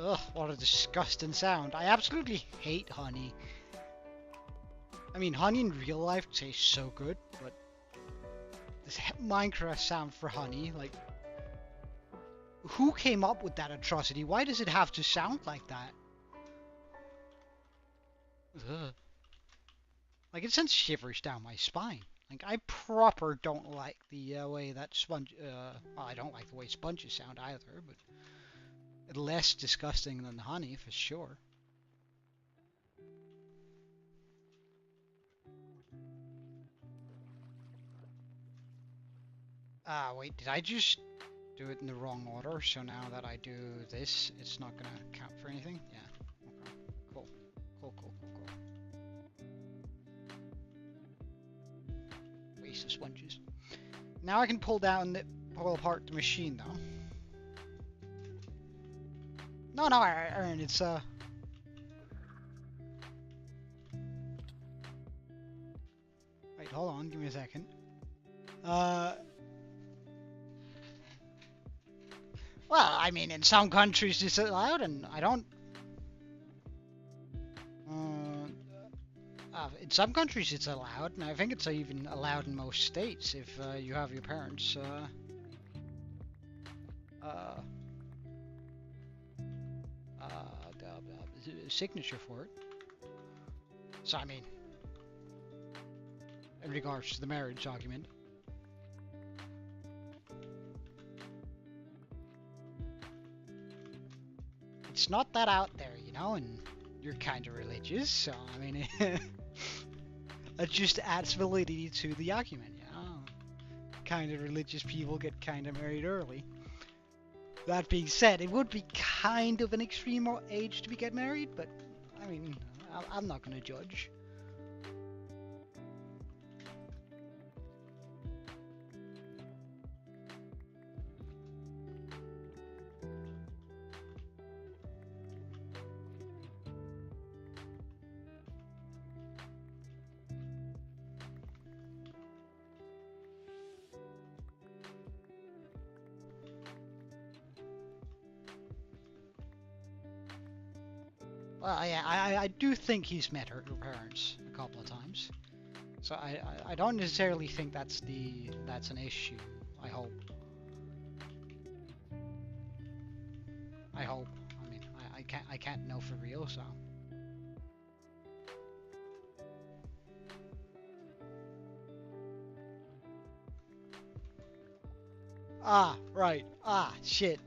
Ugh, what a disgusting sound. I absolutely hate honey. I mean, honey in real life tastes so good, but this Minecraft sound for honey, like... who came up with that atrocity? Why does it have to sound like that? Ugh. Like, it sends shivers down my spine. Like, I proper don't like the way that sponge... well, I don't like the way sponges sound either, but... less disgusting than the honey, for sure. Ah, wait, did I just do it in the wrong order? So now that I do this, it's not gonna count for anything? Yeah. Okay. Cool. Cool. Waste of sponges. Now I can pull apart the machine, though. No, Aaron, it's, Wait, hold on, give me a second. Uh, well, I mean, in some countries it's allowed, and I don't. In some countries it's allowed, and I think it's even allowed in most states if you have your parents' uh, signature for it. So I mean, in regards to the marriage argument. It's not that out there, you know, and you're kind of religious, so I mean, it just adds validity to the argument, you know. Kind of religious people get kind of married early. That being said, it would be kind of an extreme age to get married, but I mean, I'm not going to judge. Well, yeah, I do think he's met her parents a couple of times, so I don't necessarily think that's an issue. I hope. I hope. I mean, I can't know for real, so. Ah, right. Ah, shit.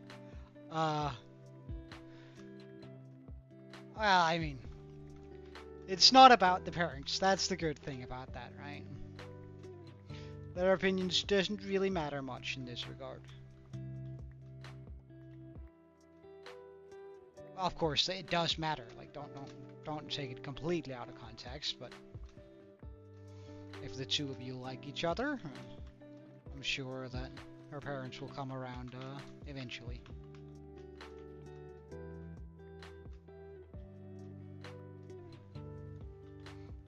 Well, I mean, it's not about the parents. That's the good thing about that, right? Their opinions doesn't really matter much in this regard. Of course, it does matter. Like, don't take it completely out of context, but if the two of you like each other, I'm sure that her parents will come around eventually.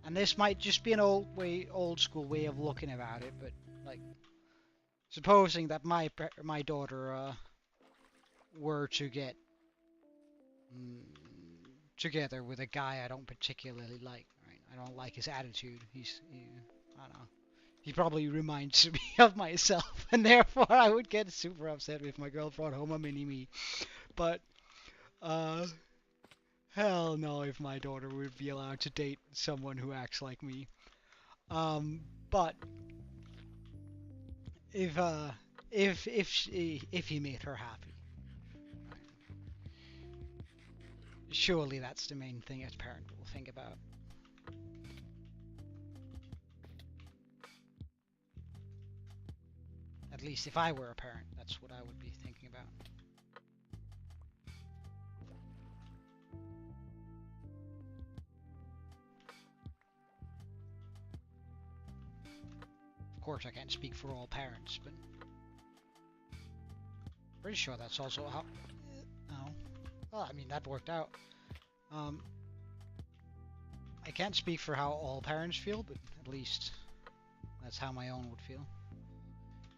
And this might just be an old school way of looking about it, but like, supposing that my daughter were to get together with a guy I don't particularly like, right? I don't like his attitude. I don't know. He probably reminds me of myself, and therefore I would get super upset if my girl brought home a mini-me. But, hell no if my daughter would be allowed to date someone who acts like me. But if he made her happy, right? Surely that's the main thing a parent will think about. At least if I were a parent, that's what I would be thinking about. Of course, I can't speak for all parents, but pretty sure that's also how. Oh, well, I mean that worked out. I can't speak for how all parents feel, but at least that's how my own would feel.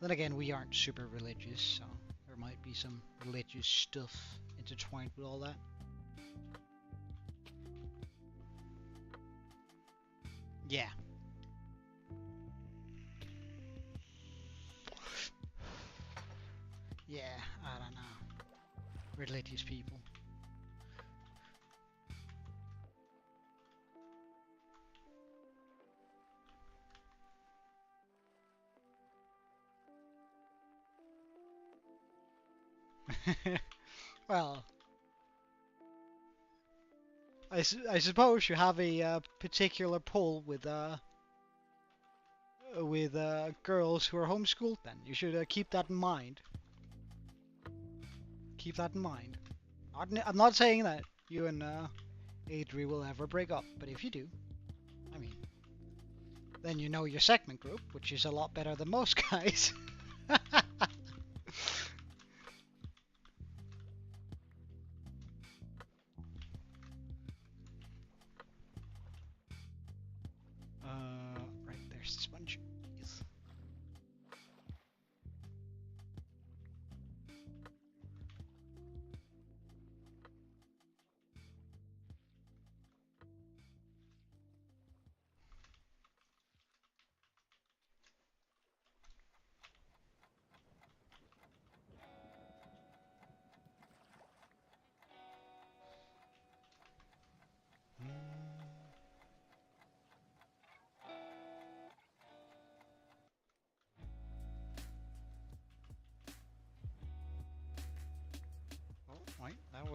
Then again, we aren't super religious, so there might be some religious stuff intertwined with all that. Yeah. Yeah, I don't know. Religious people. Well, I suppose you have a particular pull with girls who are homeschooled. Then you should keep that in mind. Keep that in mind. I'm not saying that you and Adri will ever break up, but if you do, I mean, then you know your segment group, which is a lot better than most guys. Right, there's the sponge.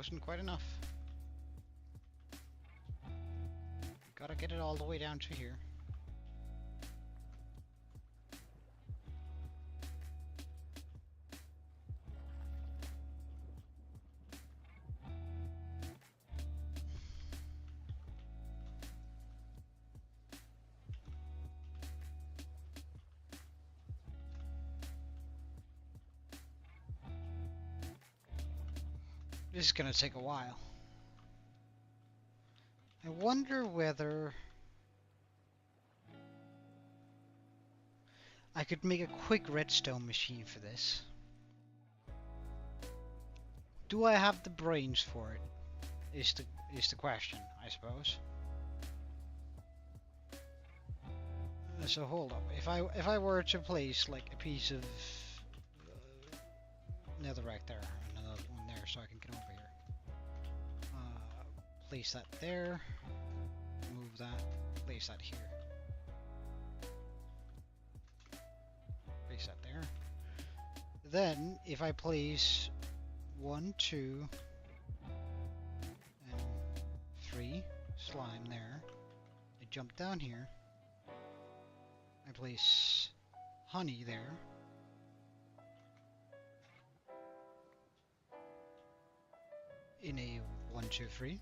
wasn't quite enough. Gotta get it all the way down to here. This is gonna take a while. I wonder whether I could make a quick redstone machine for this. Do I have the brains for it? Is the question, I suppose. So hold up. If I were to place like a piece of netherrack there, another one there, so I can get over here. Place that there. Move that. Place that here. Place that there. Then, if I place 1, 2, and 3 slime there, I jump down here. I place honey there. In a 1, 2, 3,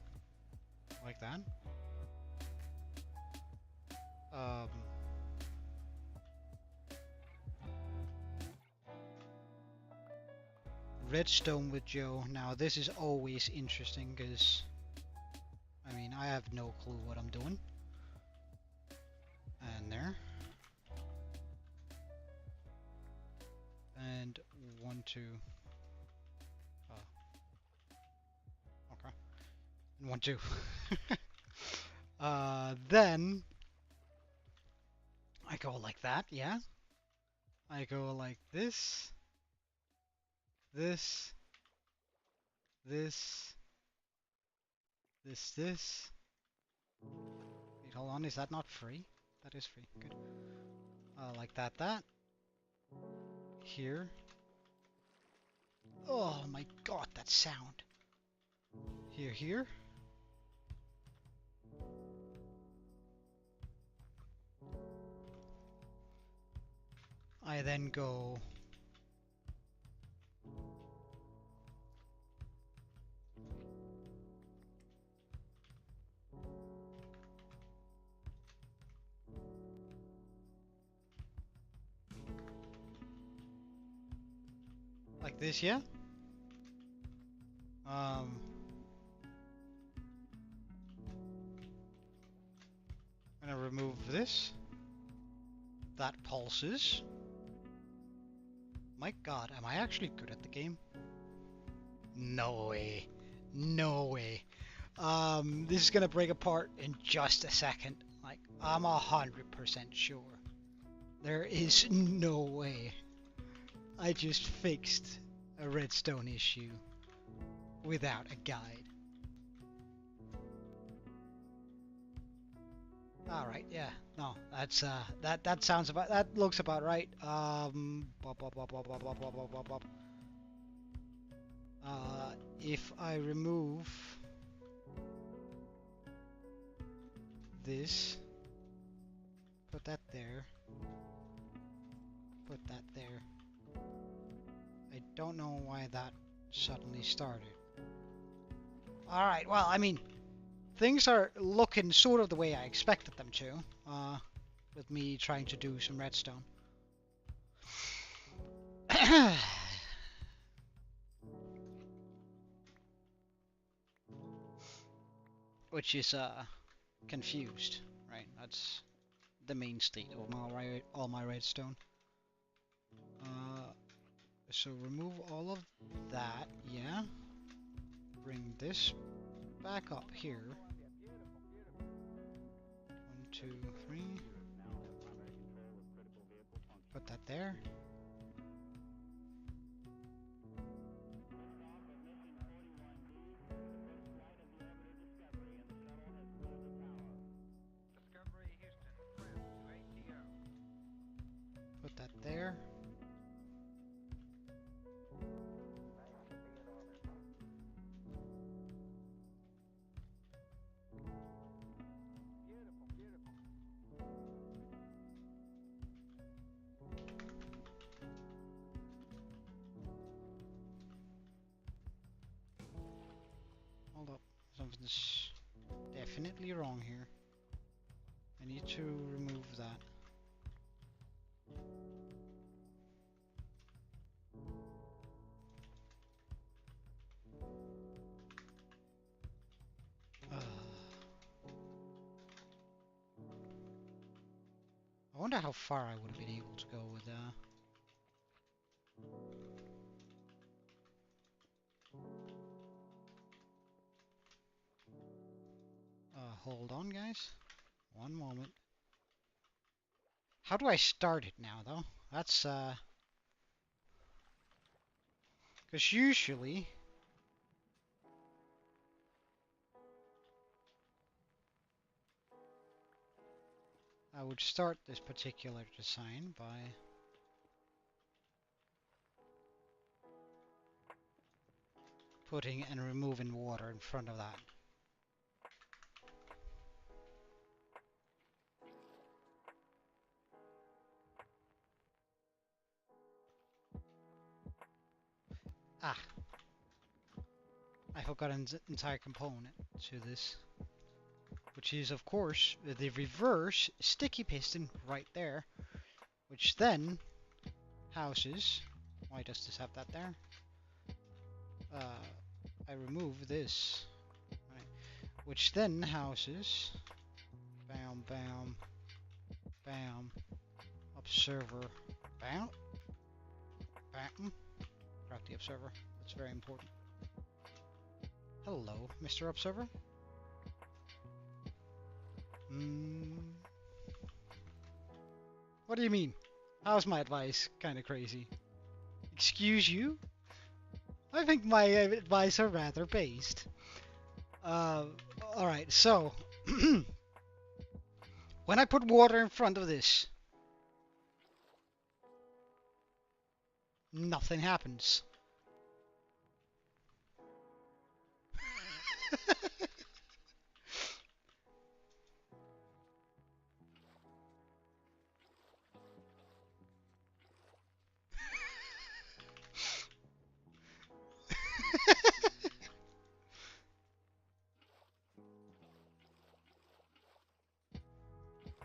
like that. Redstone with Joe. Now this is always interesting because I mean I have no clue what I'm doing. And there. And 1, 2. Okay. And 1, 2. Then I go like that, yeah. I go like this. This. Wait, hold on, is that not free? That is free, good. Like that. Here. Oh my god, that sound. Here. I then go like this, yeah? I'm gonna remove this. That pulses. My god, am I actually good at the game? No way. No way. This is gonna break apart in just a second. Like, I'm 100% sure. There is no way. I just fixed a redstone issue without a guide. Alright, yeah. No, that's that sounds about, that looks about right. If I remove this, put that there, put that there. I don't know why that suddenly started. Alright, well, I mean, things are looking sort of the way I expected them to, with me trying to do some redstone. Which is, confused, right? That's the main state of all my redstone. So remove all of that, yeah. Bring this back up here. 1, 2, 3. Put that there. Put that there. Hold up. Something's definitely wrong here. I need to remove that. I wonder how far I would have been able to go with hold on, guys. One moment. How do I start it now, though? That's, because usually... I would start this particular design by... putting and removing water in front of that. Ah! I forgot an entire component to this. Which is, of course, the reverse sticky piston right there. Which then houses... Why does this have that there? I remove this. Right. Which then houses... Bam, bam, bam. Observer. Bam. Bam. Grab the observer. That's very important. Hello, Mr. Observer. What do you mean? How's my advice? Kinda crazy. Excuse you? I think my advice are rather based. Alright, so... when I put water in front of this... nothing happens.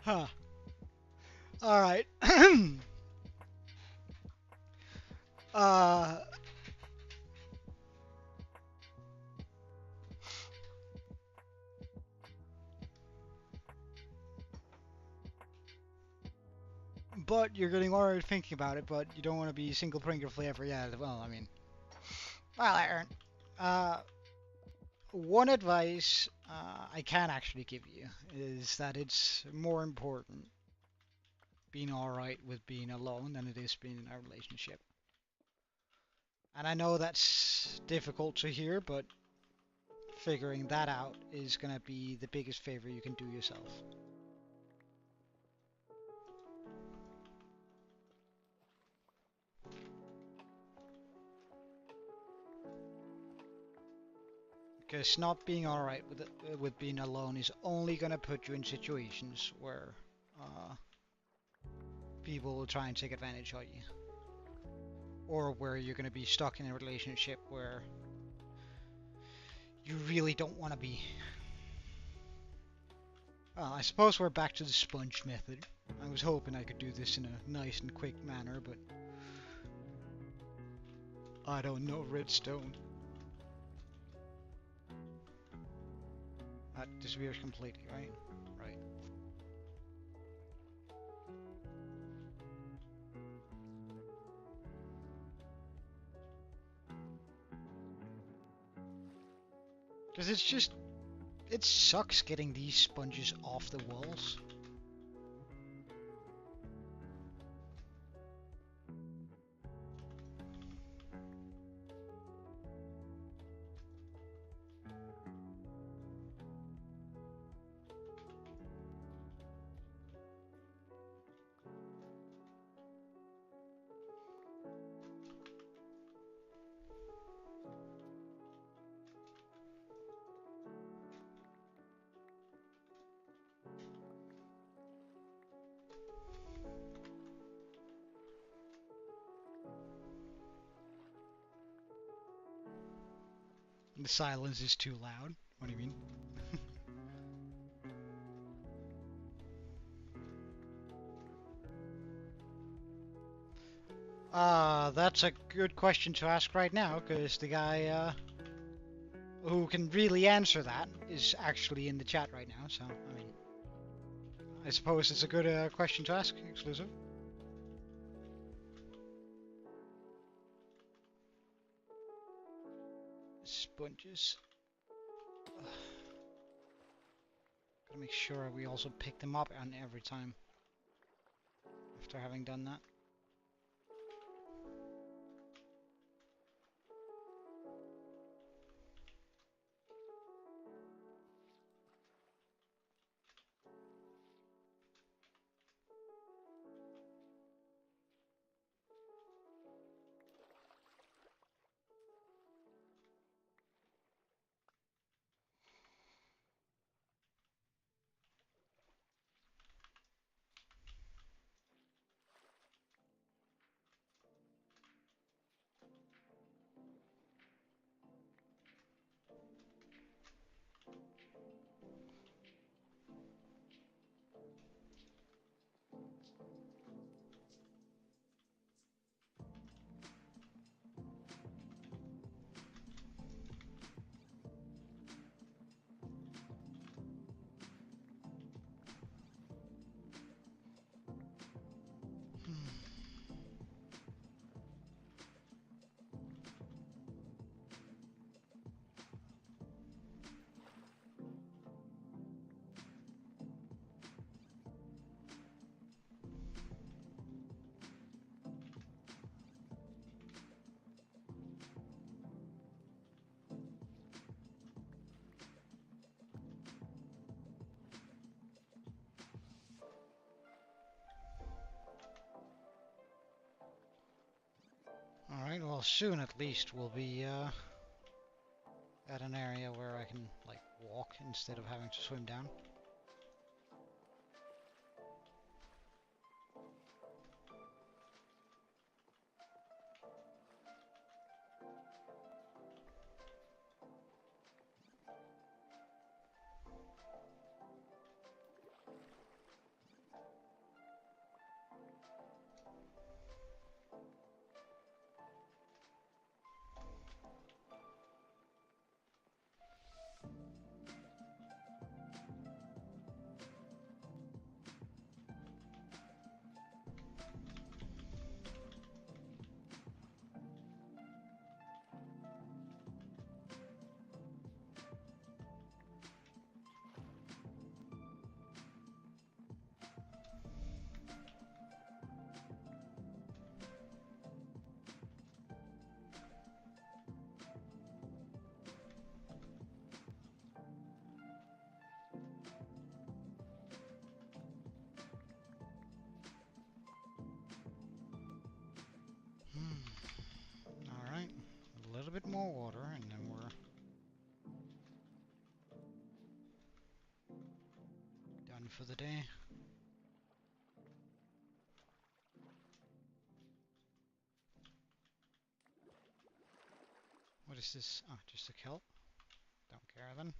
Huh. Alright. But you're getting already thinking about it, but you don't want to be single Pringle flavor. Yeah, well, I mean... Well, Aaron. One advice I can actually give you is that it's more important being alright with being alone than it is being in a relationship. And I know that's difficult to hear, but figuring that out is going to be the biggest favor you can do yourself. Because not being alright with being alone is only going to put you in situations where people will try and take advantage of you. Or where you're going to be stuck in a relationship where you really don't want to be. Well, I suppose we're back to the sponge method. I was hoping I could do this in a nice and quick manner, but I don't know redstone. That disappears completely, right? Right. Because it's just... it sucks getting these sponges off the walls. The silence is too loud. What do you mean? That's a good question to ask right now, because the guy who can really answer that is actually in the chat right now. So, I mean, I suppose it's a good question to ask, exclusive. Sponges. Gotta make sure we also pick them up on every time after having done that. Alright, well soon at least we'll be at an area where I can like walk instead of having to swim down. Alright, a little bit more water and then we're done for the day. What is this? Oh, just a kelp. Don't care then.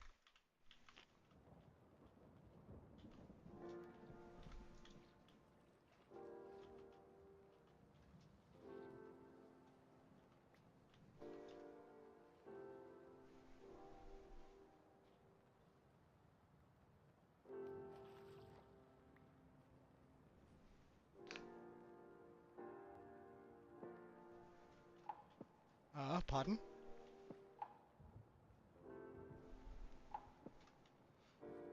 Pardon?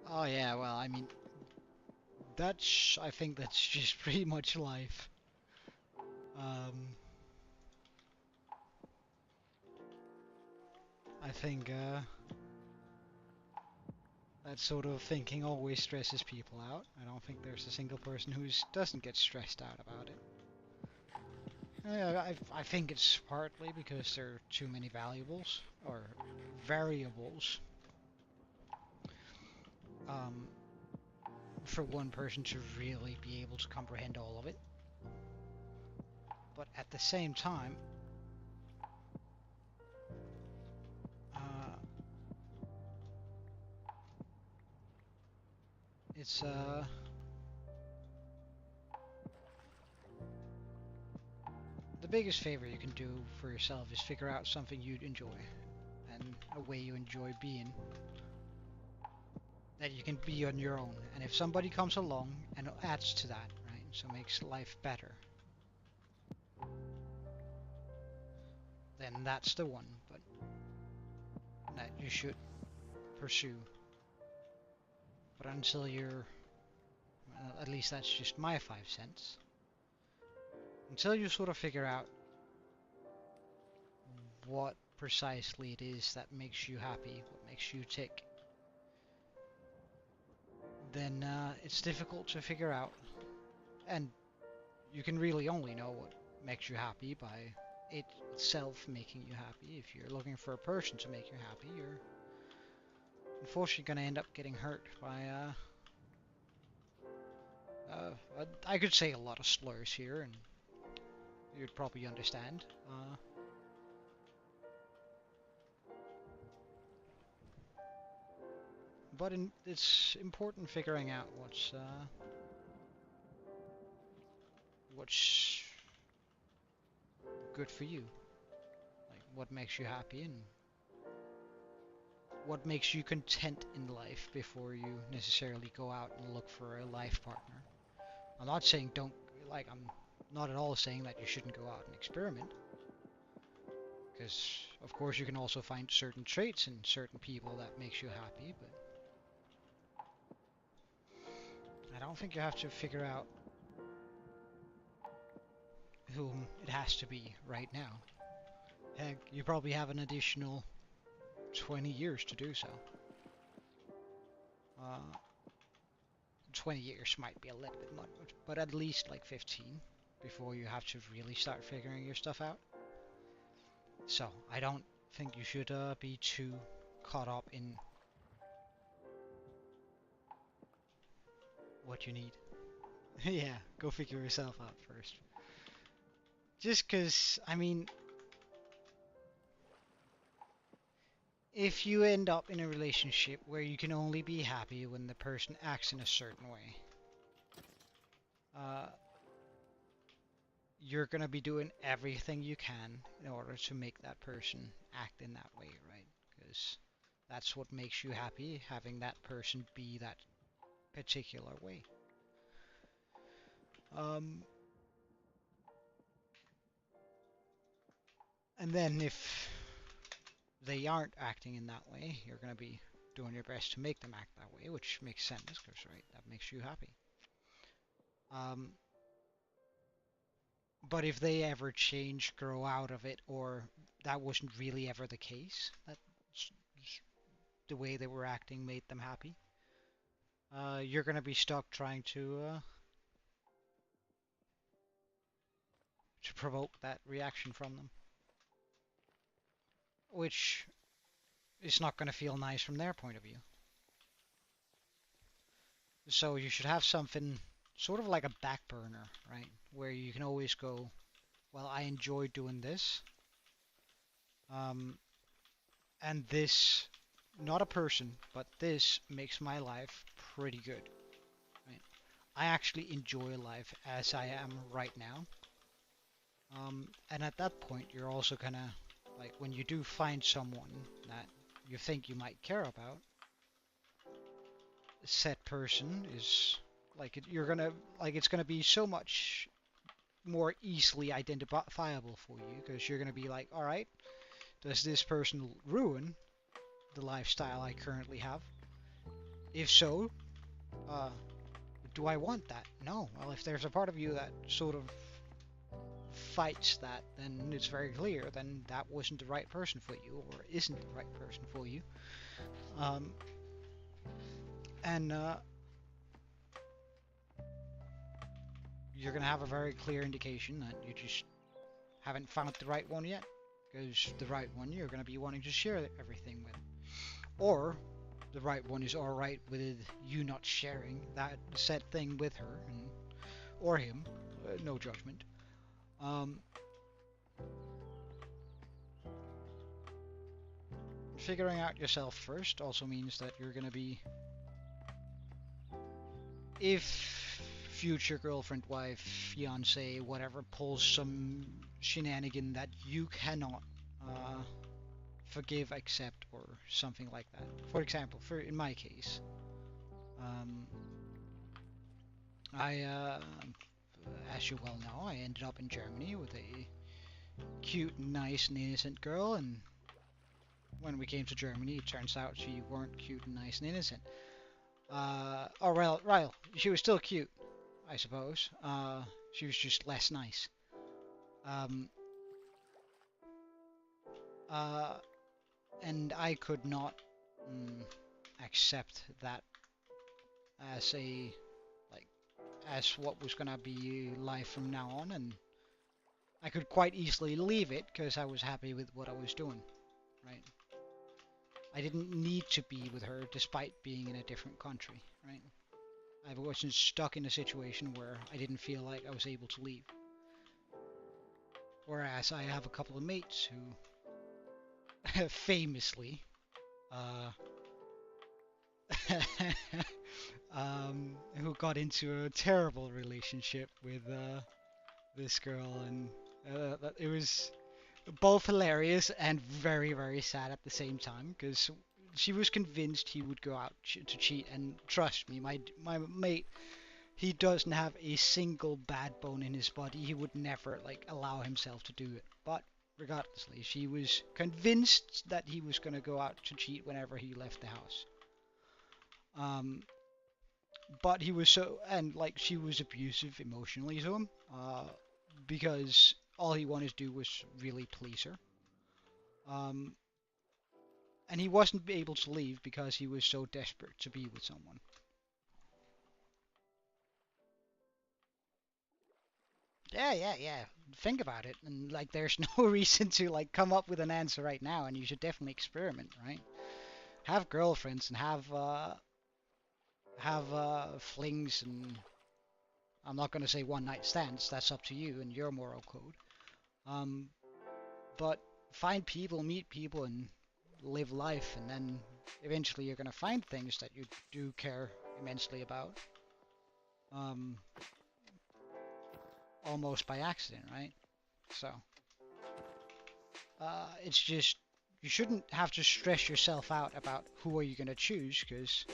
Oh yeah, well, I mean, I think that's just pretty much life. I think, that sort of thinking always stresses people out. I don't think there's a single person who doesn't get stressed out about it. I think it's partly because there are too many valuables, or variables, for one person to really be able to comprehend all of it. But at the same time, It's the biggest favor you can do for yourself is figure out something you'd enjoy and a way you enjoy being that you can be on your own. And if somebody comes along and adds to that, right, so makes life better, then that's the one. But that you should pursue. But until you're, well, at least that's just my 5 cents. Until you sort of figure out what precisely it is that makes you happy, what makes you tick, then it's difficult to figure out. And you can really only know what makes you happy by it itself making you happy. If you're looking for a person to make you happy, you're unfortunately going to end up getting hurt by I could say a lot of slurs here, and you'd probably understand. But it's important figuring out what's good for you, like what makes you happy and what makes you content in life before you necessarily go out and look for a life partner. I'm not saying don't, like, I'm not at all saying that you shouldn't go out and experiment, because of course you can also find certain traits in certain people that makes you happy, but I don't think you have to figure out whom it has to be right now. Heck, you probably have an additional 20 years to do so. 20 years might be a little bit much, but at least like 15 before you have to really start figuring your stuff out. So I don't think you should be too caught up in what you need. Yeah, go figure yourself out first. Just because, I mean, if you end up in a relationship where you can only be happy when the person acts in a certain way, you're gonna be doing everything you can in order to make that person act in that way, right? Because that's what makes you happy, having that person be that particular way. And then if they aren't acting in that way, you're gonna be doing your best to make them act that way, which makes sense, because right, that makes you happy. But if they ever change, grow out of it, or that wasn't really ever the case, that the way they were acting made them happy, you're gonna be stuck trying to provoke that reaction from them, which is not gonna feel nice from their point of view. So you should have something sort of like a back burner, right? Where you can always go, well, I enjoy doing this. And this, not a person, but this makes my life pretty good, right? I actually enjoy life as I am right now. And at that point, you're also gonna, like, when you do find someone that you think you might care about, said person is like you're gonna like it's gonna be so much more easily identifiable for you, because you're gonna be like, all right, does this person ruin the lifestyle I currently have? If so, uh, do I want that? No. Well, if there's a part of you that sort of fights that, then it's very clear then that wasn't the right person for you, or isn't the right person for you. And you're gonna have a very clear indication that you just haven't found the right one yet, because the right one you're gonna be wanting to share everything with, or the right one is alright with you not sharing that said thing with her or him. No judgment. Figuring out yourself first also means that you're gonna be if future girlfriend, wife, fiance, whatever pulls some shenanigan that you cannot forgive, accept, or something like that. For example, in my case, um, as you well know, I ended up in Germany with a cute, nice, and innocent girl, and when we came to Germany, it turns out she weren't cute and nice and innocent. Well, she was still cute, I suppose. She was just less nice. Um, uh, and I could not accept that as a like as what was gonna be life from now on, and I could quite easily leave it because I was happy with what I was doing, right? I didn't need to be with her despite being in a different country, right? I wasn't stuck in a situation where I didn't feel like I was able to leave. Whereas I have a couple of mates who famously uh, who got into a terrible relationship with this girl, and it was both hilarious and very, very sad at the same time because she was convinced he would go out to cheat, and trust me, my mate, he doesn't have a single bad bone in his body. He would never like allow himself to do it. But regardlessly, she was convinced that he was going to go out to cheat whenever he left the house. Um, but he was so, and like she was abusive emotionally to him, because all he wanted to do was really please her. Um, and he wasn't able to leave because he was so desperate to be with someone. Yeah, yeah, yeah. Think about it, and like, there's no reason to like come up with an answer right now, and you should definitely experiment, right? Have girlfriends and have flings, and I'm not gonna say one night stands. That's up to you and your moral code. Um, but find people, meet people, and live life, and then eventually you're gonna find things that you do care immensely about. Um, almost by accident, right? So, it's just you shouldn't have to stress yourself out about who are you going to choose, because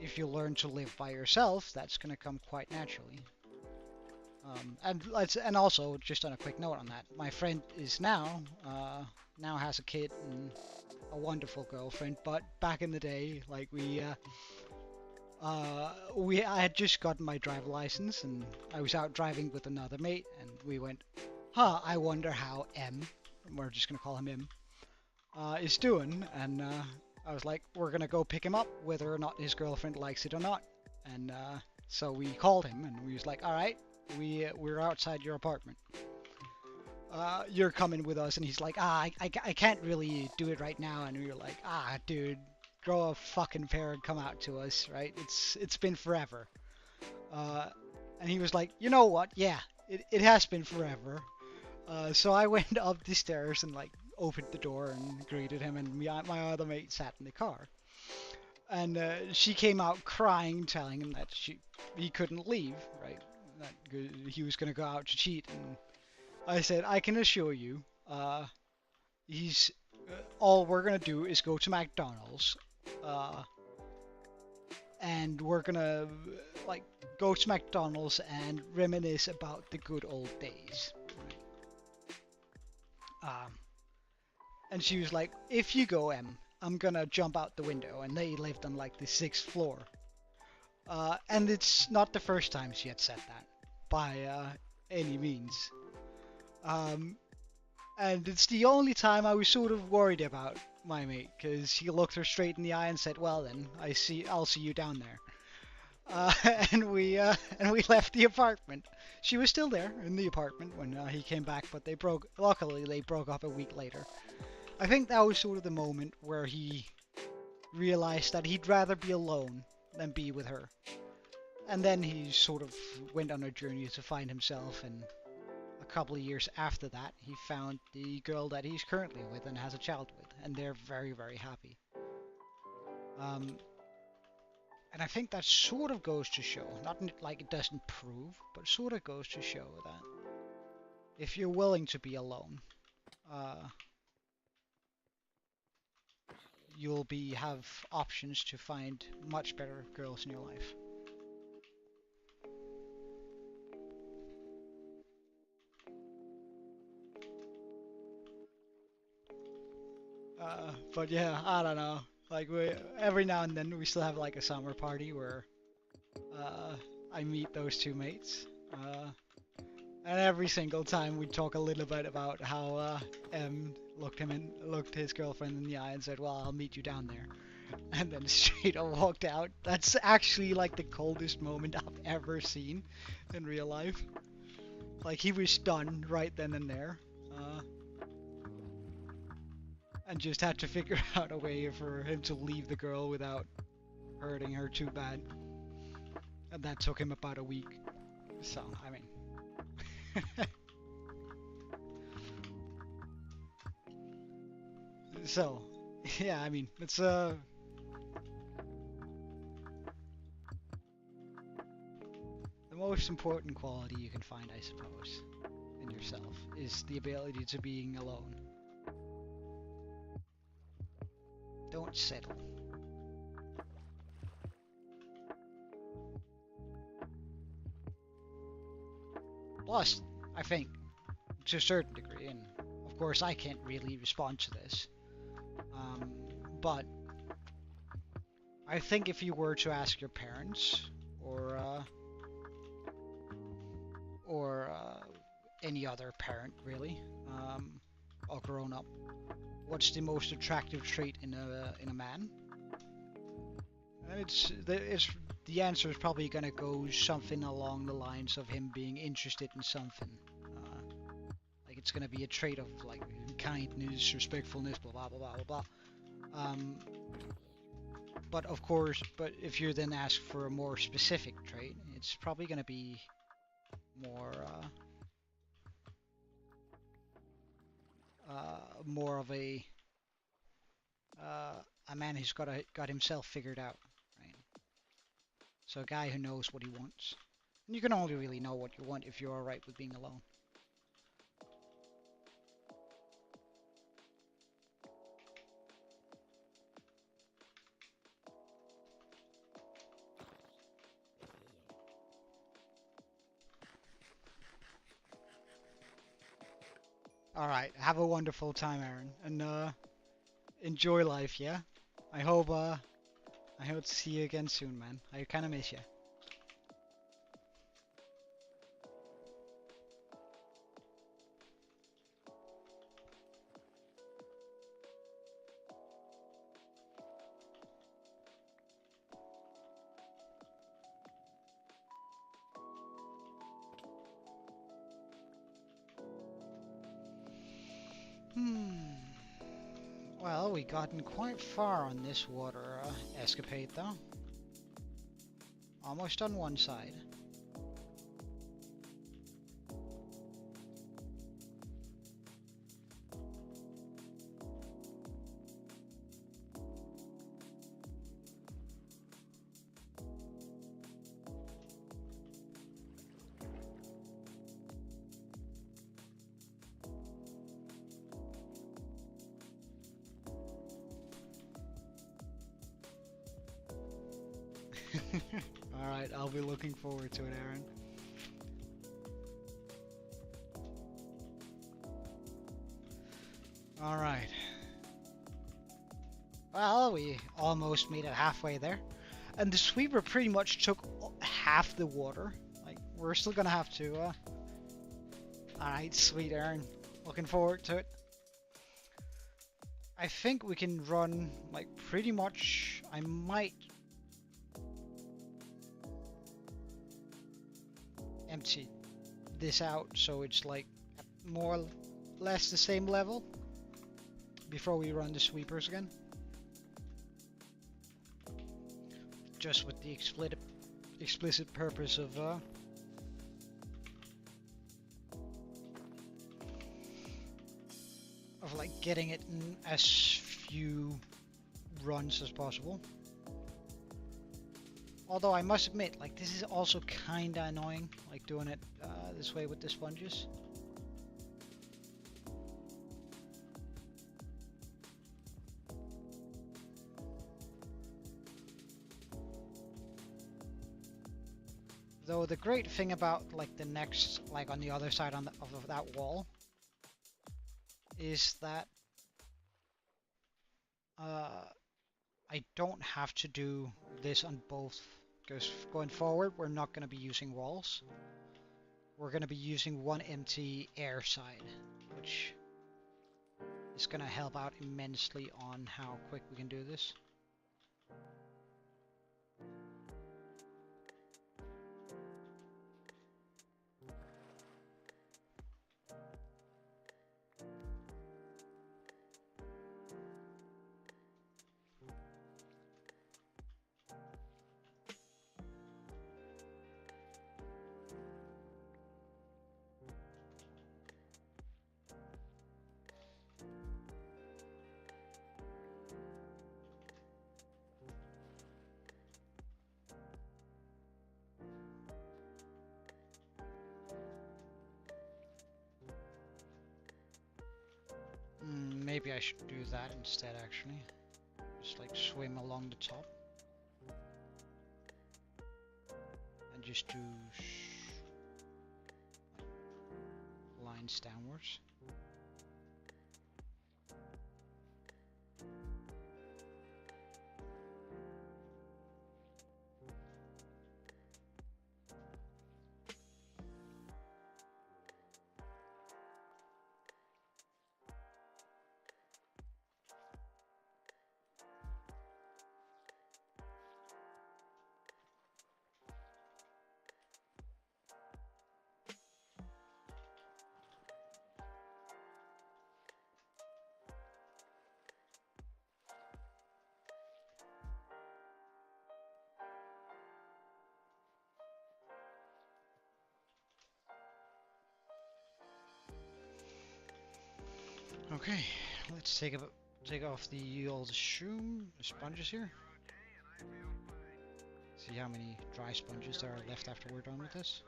if you learn to live by yourself, that's going to come quite naturally. And also, just on a quick note on that, my friend is now has a kid and a wonderful girlfriend. But back in the day, like I had just gotten my driver license, and I was out driving with another mate, and we went, huh, I wonder how M, we're just gonna call him M, is doing, and I was like, we're gonna go pick him up, whether or not his girlfriend likes it or not. And so we called him, and we was like, all right, we're outside your apartment. You're coming with us, and he's like, I can't really do it right now, and we were like, dude, grow a fucking pair and come out to us, right? It's been forever. Uh, and he was like, you know what? Yeah, it has been forever. So I went up the stairs and like opened the door and greeted him, and my other mate sat in the car. And she came out crying, telling him that he couldn't leave, right? That he was gonna go out to cheat. And I said, I can assure you, he's all we're gonna do is go to McDonald's, uh, and we're gonna like go to McDonald's and reminisce about the good old days. Um, and she was like, "If you go, I'm gonna jump out the window." And they lived on like the sixth floor. And it's not the first time she had said that, by any means. Um, and it's the only time I was sort of worried about my mate, because he looked her straight in the eye and said, "Well then, I'll see you down there." Uh, and we left the apartment. She was still there in the apartment when he came back, but they broke. Luckily, they broke up a week later. I think that was sort of the moment where he realized that he'd rather be alone than be with her. And then he sort of went on a journey to find himself, and a couple of years after that, he found the girl that he's currently with and has a child with, and they're very, very happy. Um, And I think that sort of goes to show, not like it doesn't prove, but sort of goes to show that if you're willing to be alone, you'll have options to find much better girls in your life. But yeah, I don't know. Like every now and then we still have like a summer party where I meet those two mates. And every single time we talk a little bit about how M looked his girlfriend in the eye and said, "Well, I'll meet you down there," and then straight up walked out. That's actually like the coldest moment I've ever seen in real life. Like he was done right then and there. And just had to figure out a way for him to leave the girl without hurting her too bad. And that took him about a week. So, I mean... So, yeah, I mean, it's the most important quality you can find, I suppose, in yourself, is the ability to being alone. Don't settle. Plus, I think, to a certain degree, and of course I can't really respond to this, but I think if you were to ask your parents, or any other parent really, or grown up, what's the most attractive trait in a man? And the answer is probably gonna go something along the lines of him being interested in something. Like it's gonna be a trait of like kindness, respectfulness, blah blah blah blah blah. But of course, if you then ask for a more specific trait, it's probably gonna be more of a man who's got himself figured out, right? So a guy who knows what he wants. And you can only really know what you want if you're alright with being alone. Alright, have a wonderful time, Aaron, and enjoy life, yeah? I hope to see you again soon, man. I kinda miss you. Well, we gotten quite far on this water escapade, though. Almost on one side. Alright, I'll be looking forward to it, Aaron. Alright. Well, we almost made it halfway there. And the sweeper pretty much took half the water. Like, we're still gonna have to, Alright, sweet, Aaron. Looking forward to it. I think we can run, like, pretty much... I might... empty this out so it's like more or less the same level before we run the sweepers again, just with the explicit purpose of like getting it in as few runs as possible. Although I must admit, like this is also kinda annoying, like doing it this way with the sponges. Though the great thing about like the next, like on the other side of that wall, is that I don't have to do this on both, because going forward we're not going to be using walls. We're going to be using one empty air side, which is going to help out immensely on how quick we can do this. Maybe I should do that instead, actually. Just like swim along the top. And just do lines downwards. Okay, let's take off the old sponges here. See how many dry sponges there are left after we're done with this.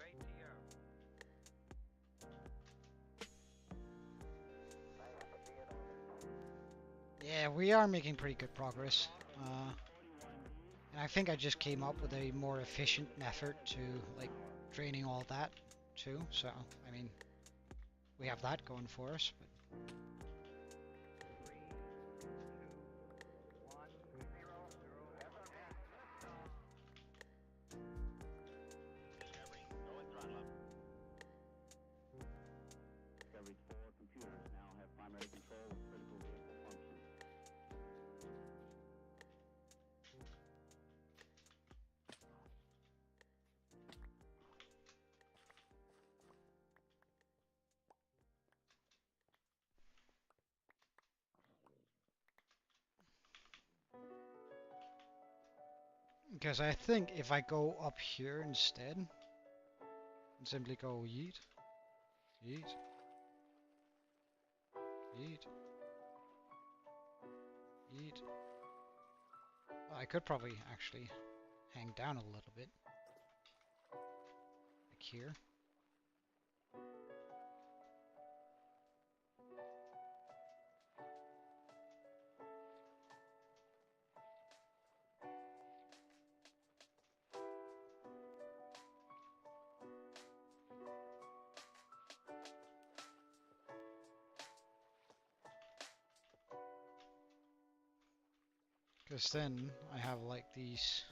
Yeah, we are making pretty good progress. And I think I just came up with a more efficient method to like draining all that too. So, I mean, we have that going for us. But because I think if I go up here instead and simply go yeet, yeet, yeet, yeet. Well, I could probably actually hang down a little bit, like here. Because then I have like these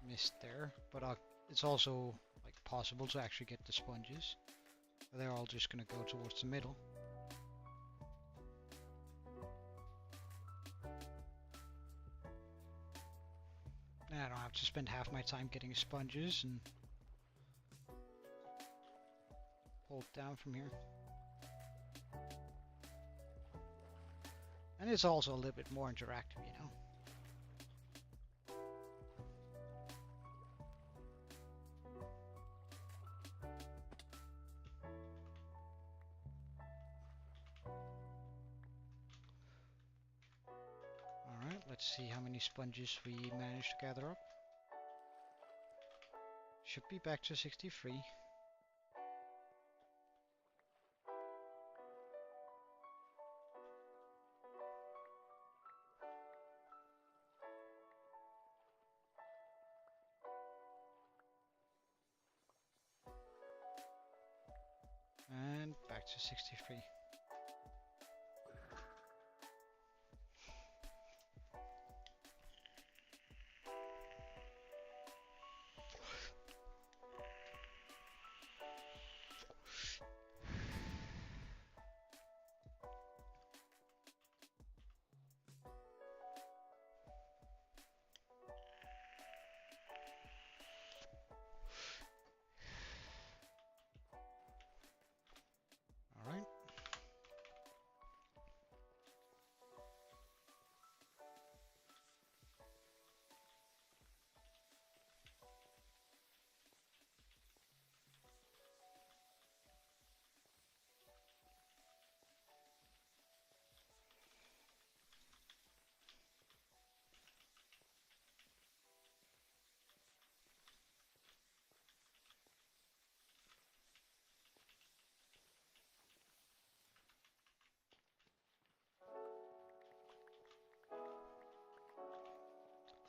missed there, but it's also like possible to actually get the sponges. They're all just gonna go towards the middle. And I don't have to spend half my time getting sponges and pull it down from here. And it's also a little bit more interactive, you know. Let's see how many sponges we managed to gather up. Should be back to 63. And back to 63. Alright.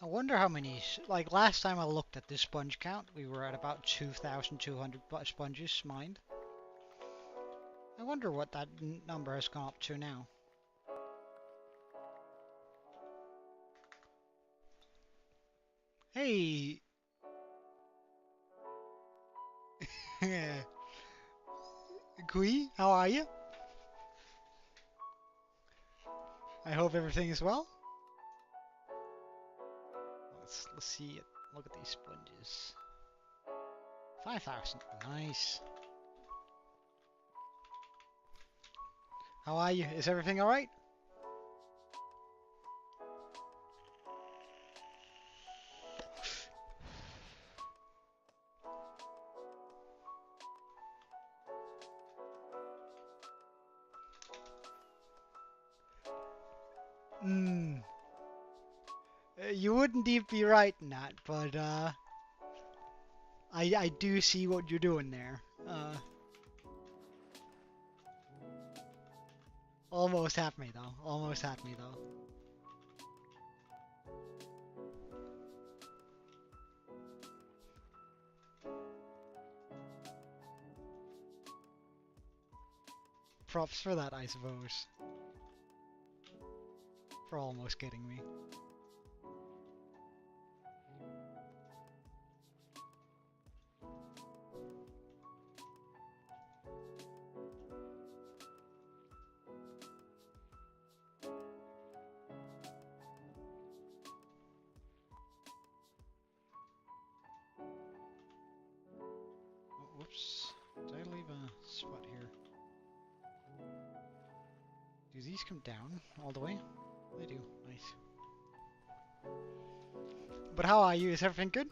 I wonder how many, like last time I looked at this sponge count, we were at about 2,200 sponges mined. I wonder what that number has gone up to now. Hey! Kui, how are you? I hope everything is well. Let's see it. Look at these sponges. 5,000. Nice. How are you? Is everything alright? You wouldn't even be right in that, but I do see what you're doing there. Almost had me though. Almost had me though. Props for that, I suppose. For almost getting me. Oh, whoops. Did I leave a spot here? Do these come down all the way? They do. Nice. But how are you? Is everything good?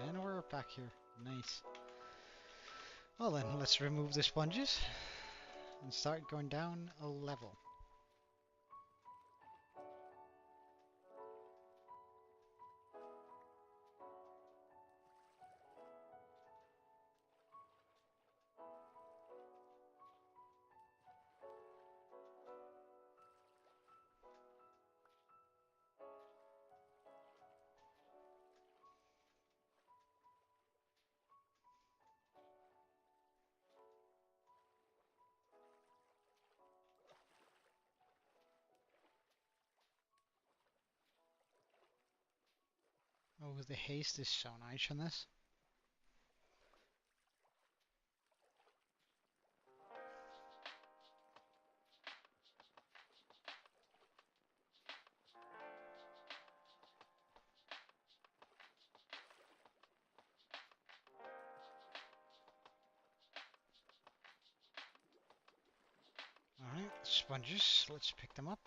And we're back here. Nice. Well then, let's remove the sponges and start going down a level. Oh, the haste is so nice on this. Alright, sponges, let's pick them up.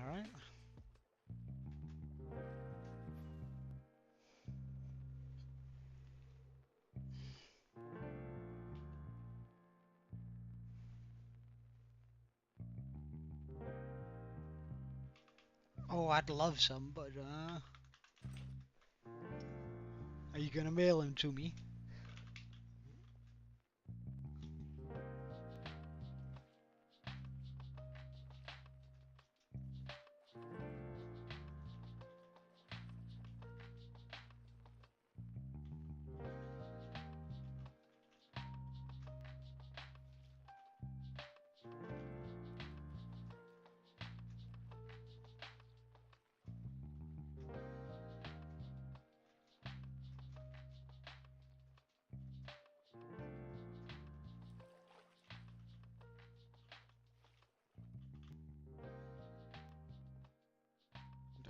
Alright. Oh, I'd love some, but are you gonna mail them to me?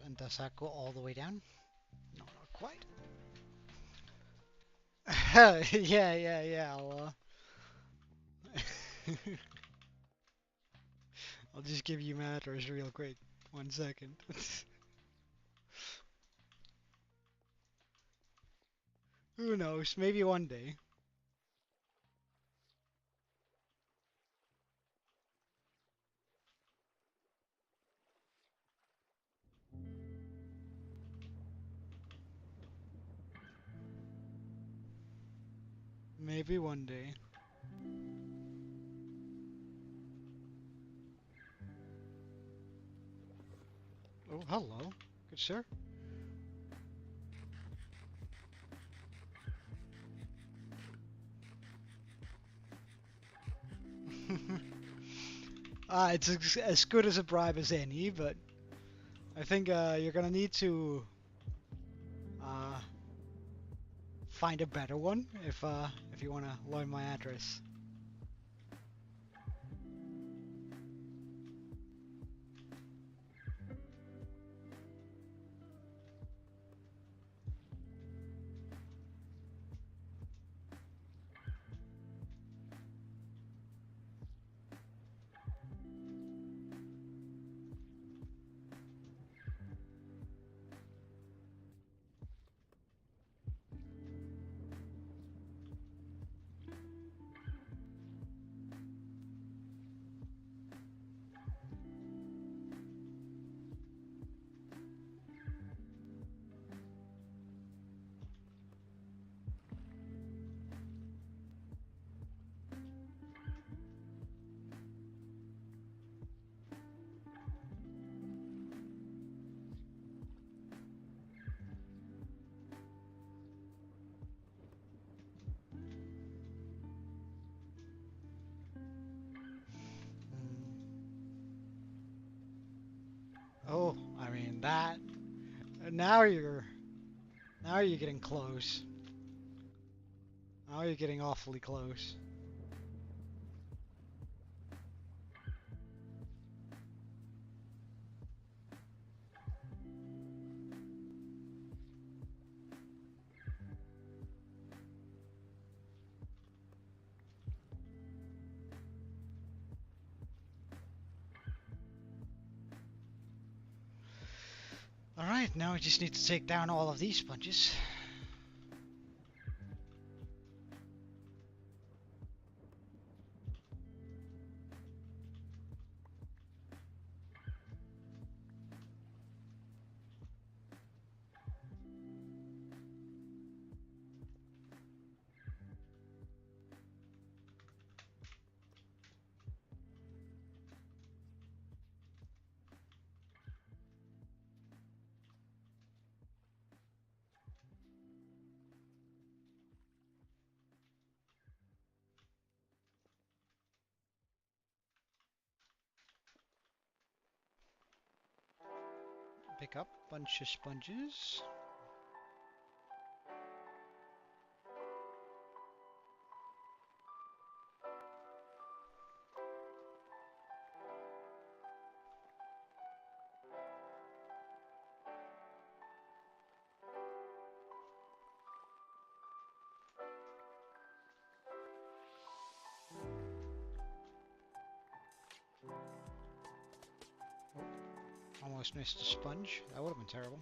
And does that go all the way down? No, not quite. Yeah. I'll just give you my address real quick. 1 second. Who knows? Maybe one day. Maybe one day. Oh, hello. Good sir. It's as good as a bribe as any, but I think you're gonna need to uh, find a better one if you wanna learn my address. Oh, I mean that. Now you're now you're getting close. Now you're getting awfully close. Alright, now I just need to take down all of these sponges. Pick up a bunch of sponges. Almost missed a sponge. That would have been terrible.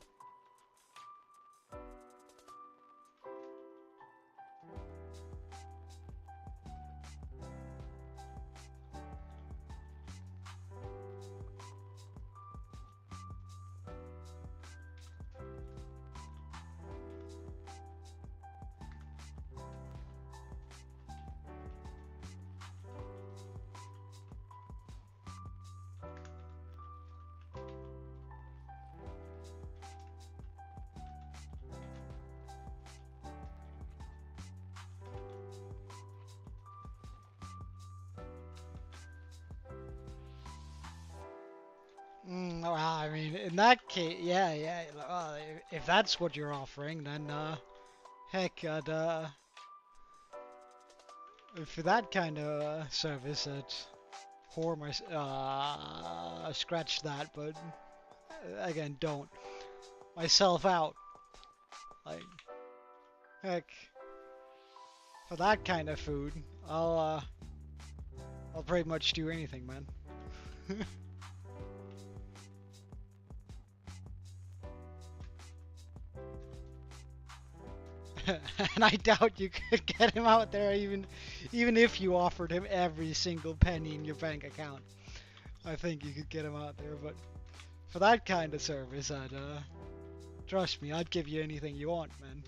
Well, I mean, in that case, yeah. If that's what you're offering, then heck, for that kind of service, scratch that. But again, don't myself out. Like, heck, for that kind of food, I'll pretty much do anything, man. And I doubt you could get him out there even if you offered him every single penny in your bank account. I think you could get him out there, but for that kind of service, trust me, I'd give you anything you want, man.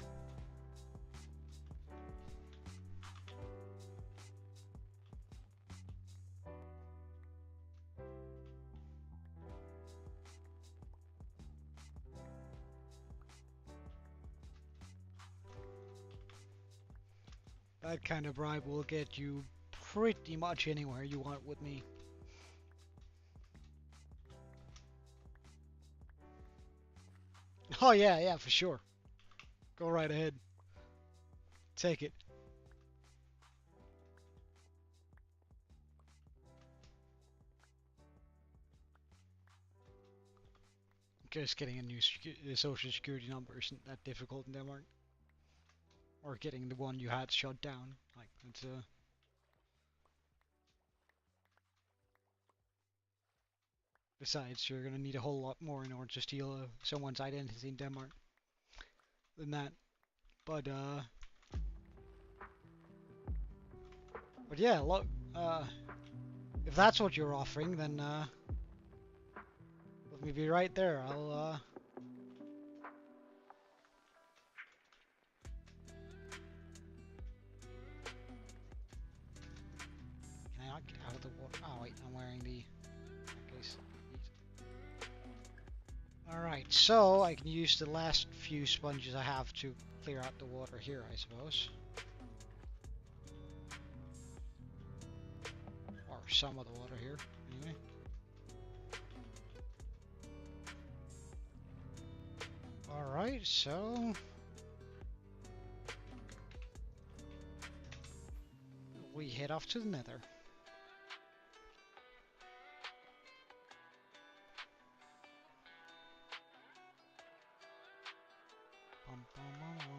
That kind of bribe will get you pretty much anywhere you want with me. Oh yeah, for sure. Go right ahead. Take it. Just getting a new social security number isn't that difficult in Denmark. Or getting the one you had shut down. Like, it's Besides, you're gonna need a whole lot more in order to steal someone's identity in Denmark than that. But yeah, look, if that's what you're offering, then let me be right there. Can I not get out of the water? Oh wait, I'm wearing the. Case. Alright, so I can use the last few sponges I have to clear out the water here, I suppose. Or some of the water here, anyway. Alright, so we head off to the nether. Bum, bum, bum, bum.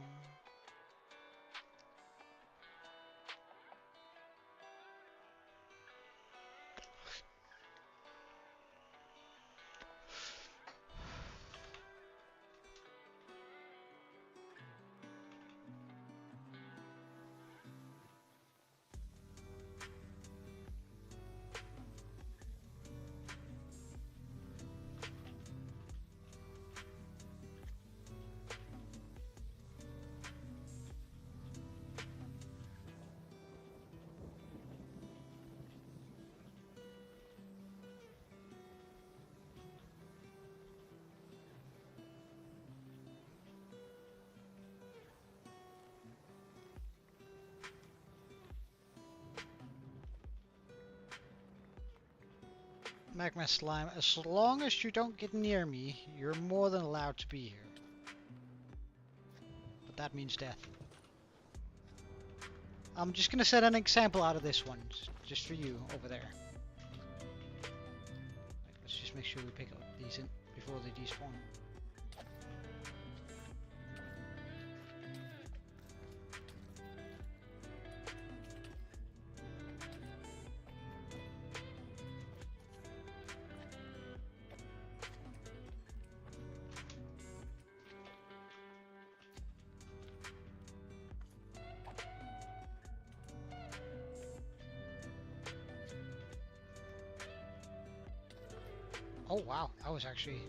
Magma slime, as long as you don't get near me, you're more than allowed to be here. But that means death. I'm just gonna set an example out of this one, just for you over there. Right, let's just make sure we pick up these in before they despawn. Oh wow, that was actually...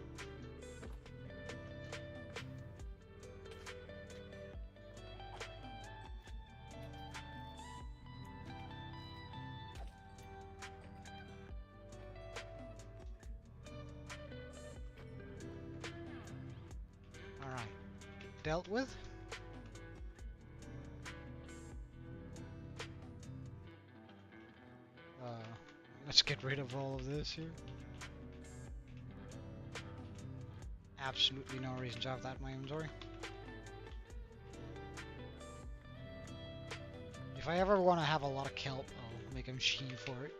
Alright, dealt with. Let's get rid of all of this here. Absolutely no reason to have that in my inventory. If I ever want to have a lot of kelp, I'll make a machine for it.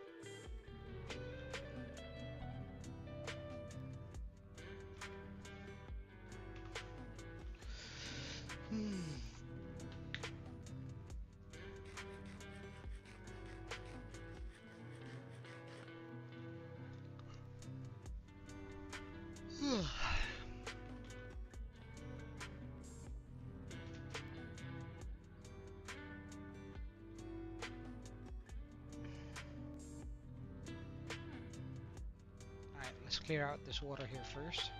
Let's clear out this water here first.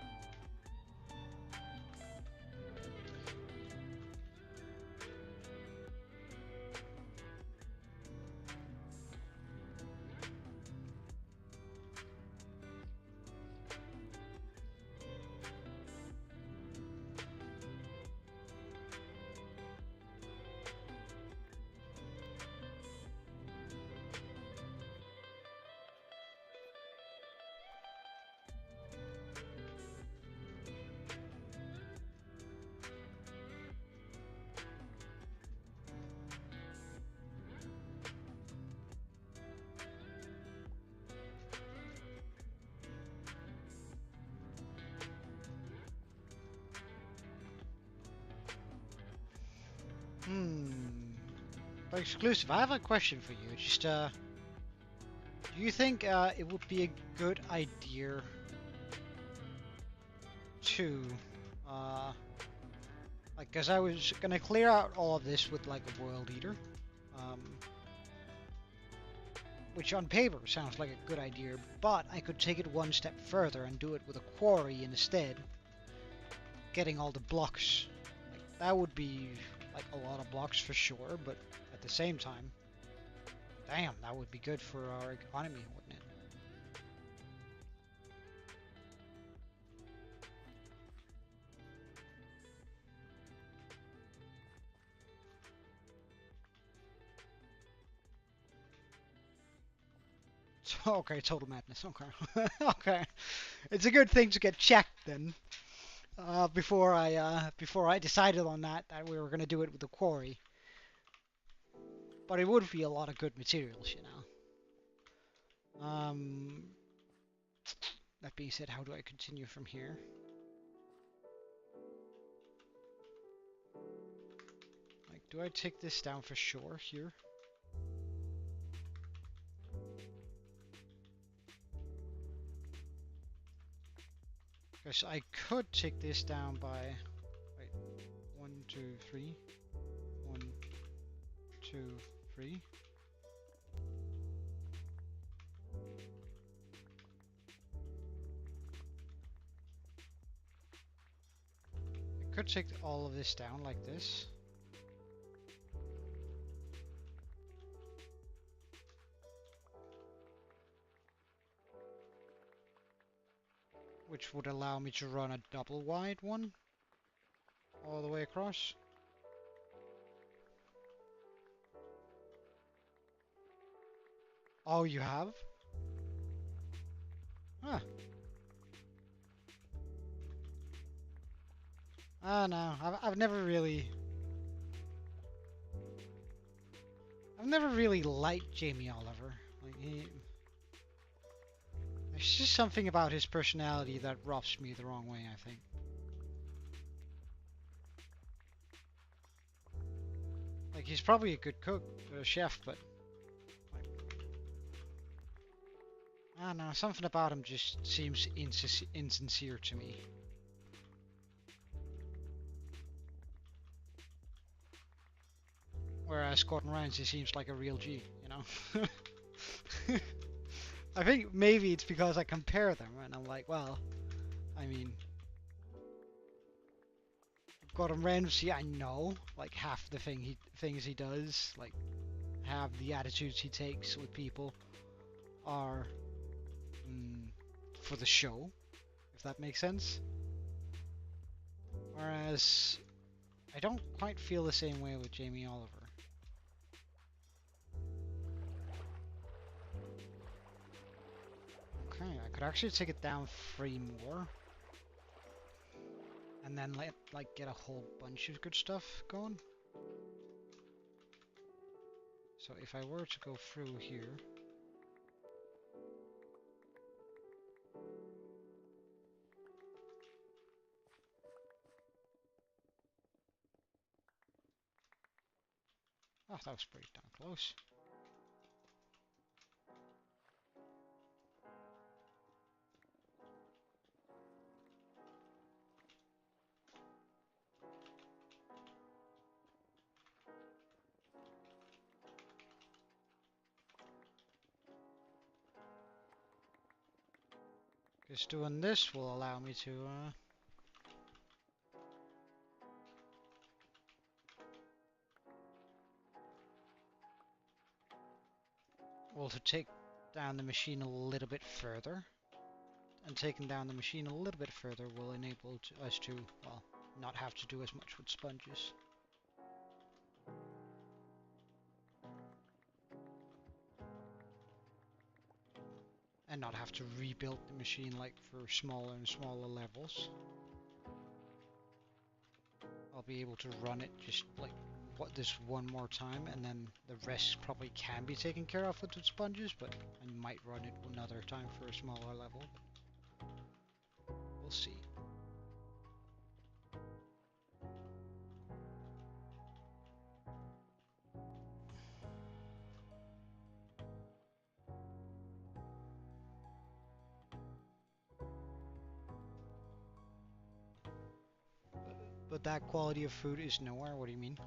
But exclusive, I have a question for you. Just, do you think it would be a good idea to, like, cause I was gonna clear out all of this with like a world eater, which on paper sounds like a good idea, but I could take it one step further and do it with a quarry instead, getting all the blocks. Like, that would be like a lot of blocks for sure, but at the same time, damn, that would be good for our economy, wouldn't it? Okay, total madness. Okay, okay, it's a good thing to get checked then. Before I decided on that we were gonna do it with the quarry. But it would be a lot of good materials, you know. That being said, how do I continue from here? Like, do I take this down for sure here? Because I could take this down by, wait, 1, 2, 3, 1, 2, 3. I could take all of this down like this. Which would allow me to run a double wide one all the way across. Oh, you have? Huh. I don't know. I've never really liked Jamie Oliver. Like there's just something about his personality that rubs me the wrong way, I think. Like he's probably a good cook, chef, but like, I don't know. Something about him just seems insincere to me. Whereas Gordon Ramsay seems like a real G, you know? I think maybe it's because I compare them and I'm like, well, I mean, Gordon Ramsay, I know, like half the things he does, like half the attitudes he takes with people are for the show, if that makes sense. Whereas I don't quite feel the same way with Jamie Oliver. Okay, I could actually take it down 3 more. And then like get a whole bunch of good stuff going. So if I were to go through here, oh, that was pretty damn close. Because doing this will allow me to well, to take down the machine a little bit further. And taking down the machine a little bit further will enable us to, well, not have to do as much with sponges. And not have to rebuild the machine like for smaller and smaller levels. I'll be able to run it just like this one more time, and then the rest probably can be taken care of with the sponges, but I might run it another time for a smaller level. We'll see. But that quality of food is nowhere. What do you mean?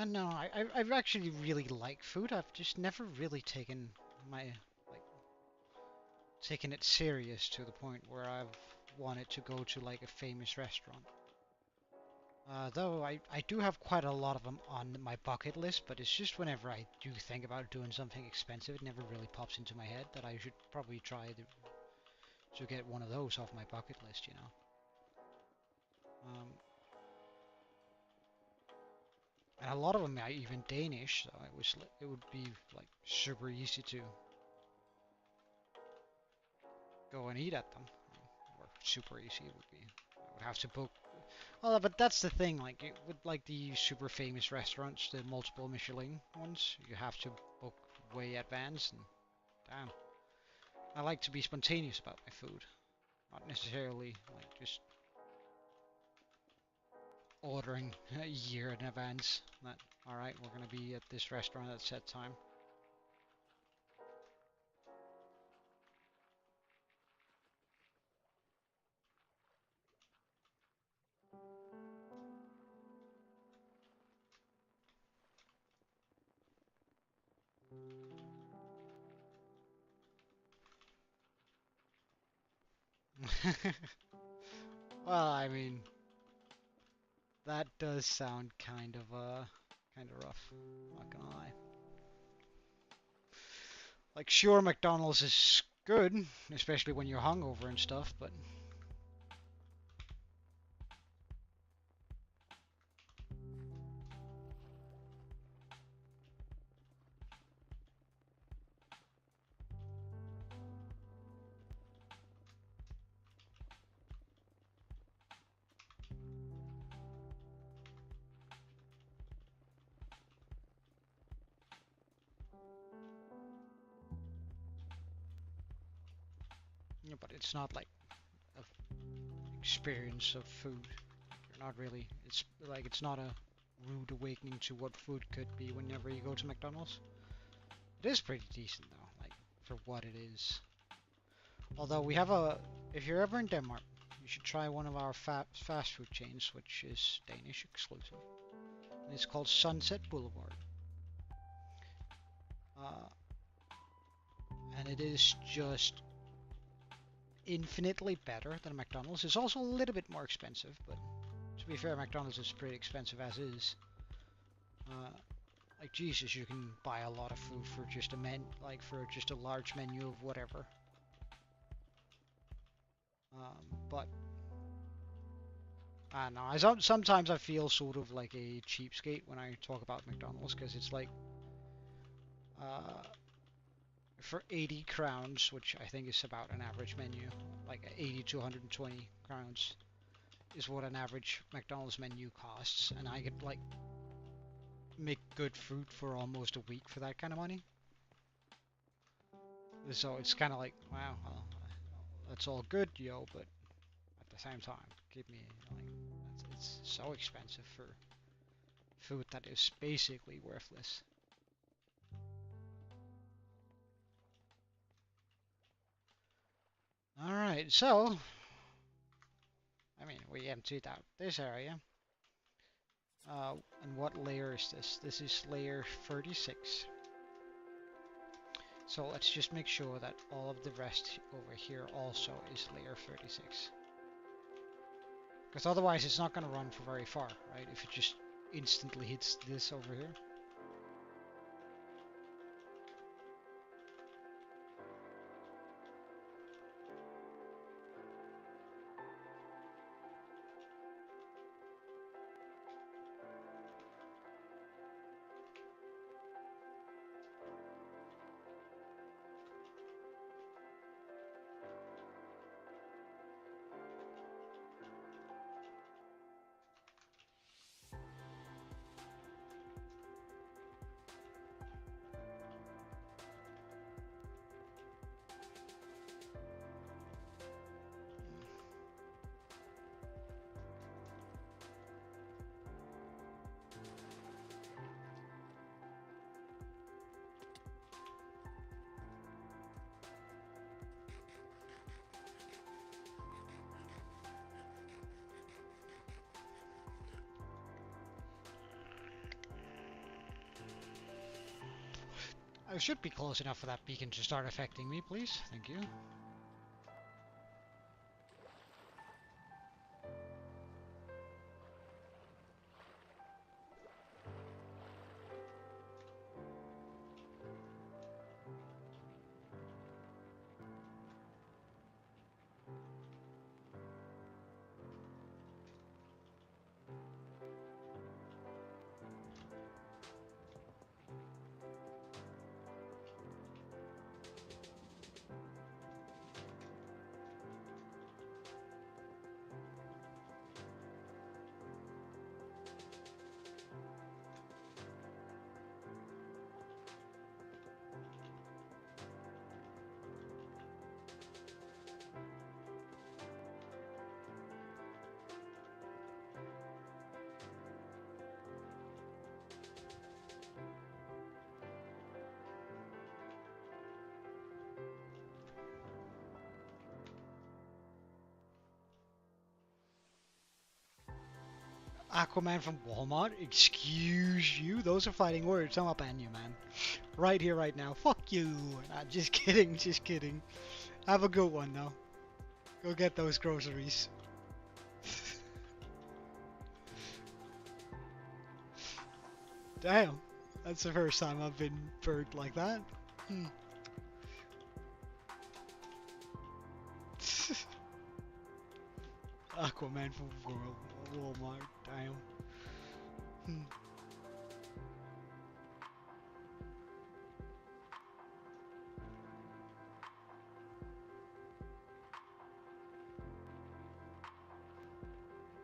No, I've actually really liked food. I've just never really taken taken it serious to the point where I've wanted to go to like a famous restaurant. Though I do have quite a lot of them on my bucket list, but it's just whenever I do think about doing something expensive, it never really pops into my head that I should probably try to get one of those off my bucket list, you know. And a lot of them are even Danish, so it would be like super easy to go and eat at them. Or super easy it would be. I would have to book. Well, but that's the thing, like with like the super famous restaurants, the multiple Michelin ones, you have to book way advance, and damn. I like to be spontaneous about my food, not necessarily like just ordering a year in advance. That alright, we're gonna be at this restaurant at set time. Well, I mean, that does sound kind of rough. Not gonna lie. Like, sure, McDonald's is good, especially when you're hungover and stuff, but yeah, but it's not like a experience of food. You're not really. It's like it's not a rude awakening to what food could be whenever you go to McDonald's. It is pretty decent though, like for what it is. Although we have a, if you're ever in Denmark, you should try one of our fast food chains, which is Danish exclusive. And it's called Sunset Boulevard. Uh, and it is just infinitely better than McDonald's. It's also a little bit more expensive, but to be fair, McDonald's is pretty expensive as is. Like Jesus, you can buy a lot of food for just like for just a large menu of whatever. But I don't know. Sometimes I feel sort of like a cheapskate when I talk about McDonald's because it's like uh, for 80 crowns, which I think is about an average menu, like 80 to 120 crowns is what an average McDonald's menu costs, and I get like make good food for almost a week for that kind of money. So it's kind of like, wow, well, that's all good, yo, but at the same time, give me like it's so expensive for food that is basically worthless. All right, so I mean, we emptied out this area. And what layer is this? This is layer 36. So let's just make sure that all of the rest over here also is layer 36. Because otherwise it's not going to run for very far, right? If it just instantly hits this over here. I should be close enough for that beacon to start affecting me, please. Thank you. Aquaman from Walmart? Excuse you? Those are fighting words. I'm up on you, man. Right here, right now. Fuck you. Nah, just kidding, just kidding. Have a good one, though. Go get those groceries. Damn. That's the first time I've been bird like that. Aquaman from Walmart. Damn.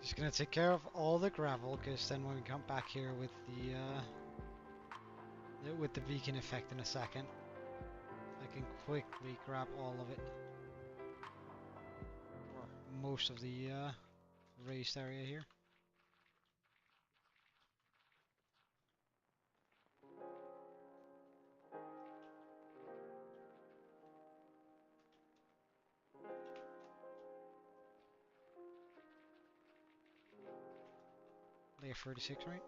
Just gonna take care of all the gravel, because then when we come back here with the beacon effect in a second, I can quickly grab all of it, or most of the raised area here. Layer 36, right?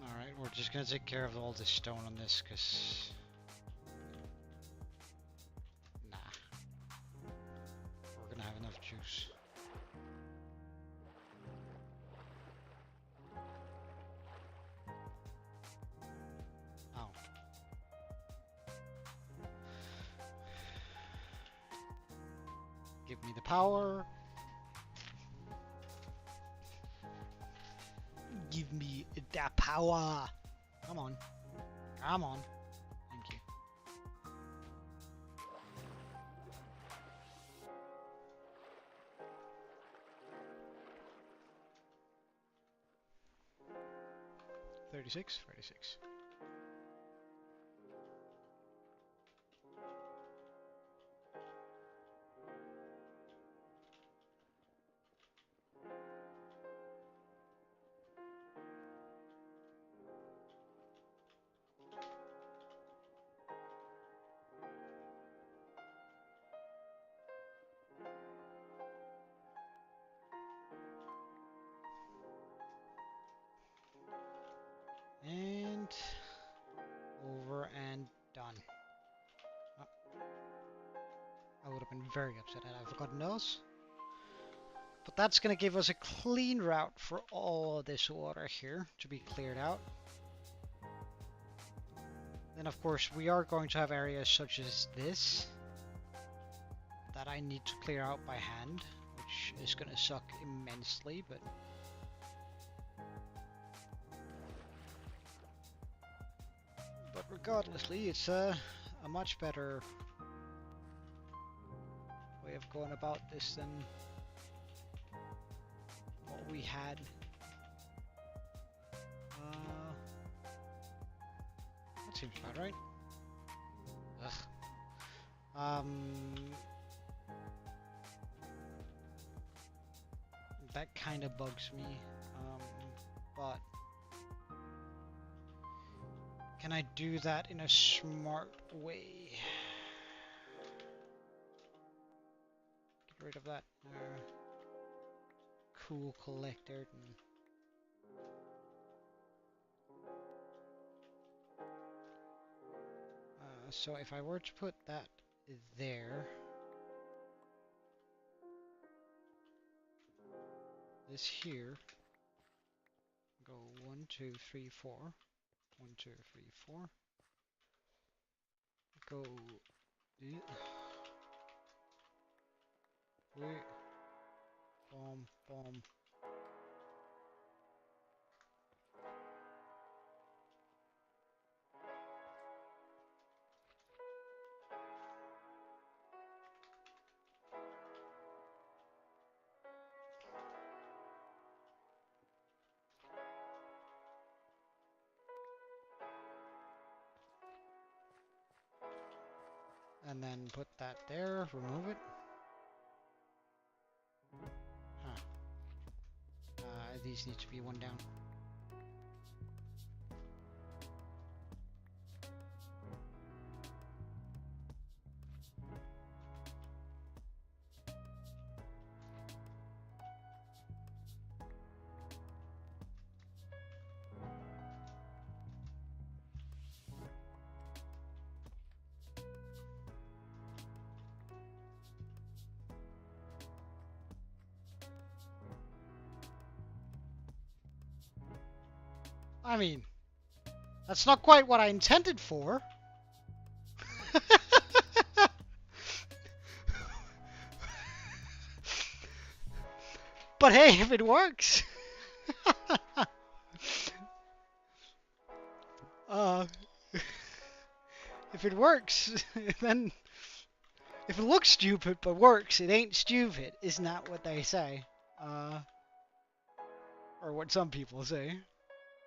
Alright, we're just gonna take care of all this stone on this, because... Nah. We're gonna have enough juice. Oh. Give me the power. Give me the power. Come on. Come on. Thank you. $36. And over and done. Oh. I would have been very upset had I forgotten those. But that's going to give us a clean route for all of this water here to be cleared out. Then of course we are going to have areas such as this that I need to clear out by hand, which is going to suck immensely, but regardlessly, it's a much better way of going about this than what we had. That seems about right. Ugh. That kind of bugs me, but can I do that in a smart way? Get rid of that cool collector. So if I were to put that there, this here, go 1, 2, 3, 4, 1, 2, 3, 4, go, wait, bomb, bomb. And then put that there, remove it. Huh. These need to be one down. I mean, that's not quite what I intended for. But hey, if it works. uh, if it works, then if it looks stupid but works, it ain't stupid. Isn't that what they say? Or what some people say.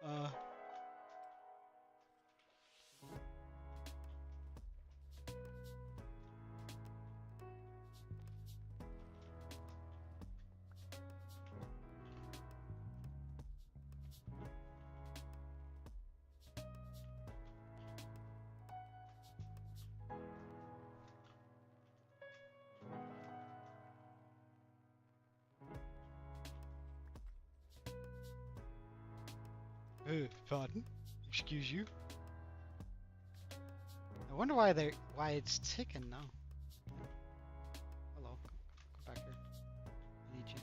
Uh, pardon? Excuse you? I wonder why it's ticking now. Hello, come back here. I need you.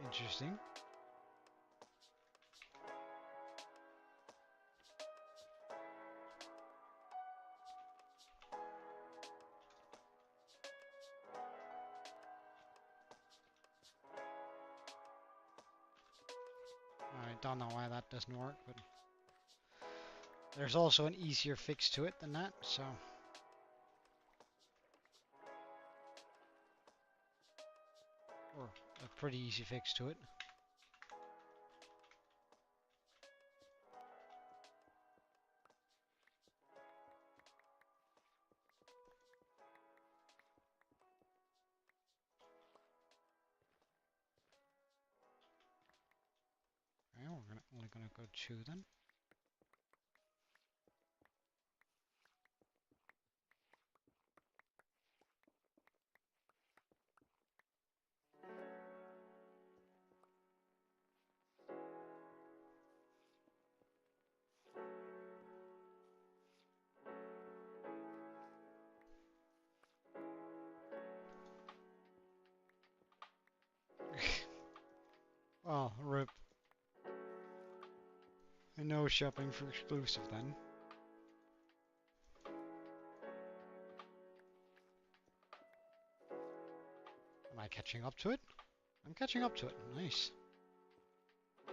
Interesting. I don't know why that doesn't work, but there's also an easier fix to it than that, so. Or a pretty easy fix to it. Okay, we're only gonna go 2 then. Oh, rip. And no shopping for exclusive then. Am I catching up to it? I'm catching up to it. Nice. Oh,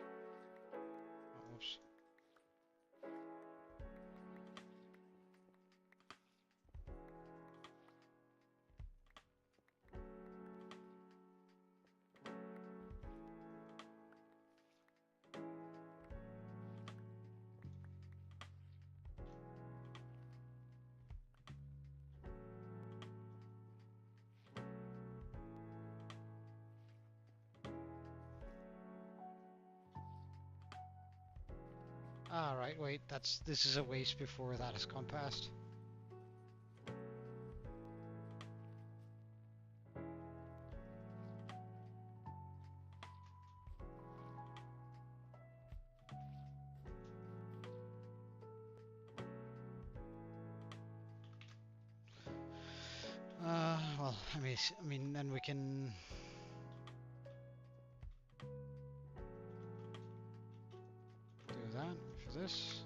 whoops. Alright, wait, this is a waste before that has gone past. Well, I mean, then we can this.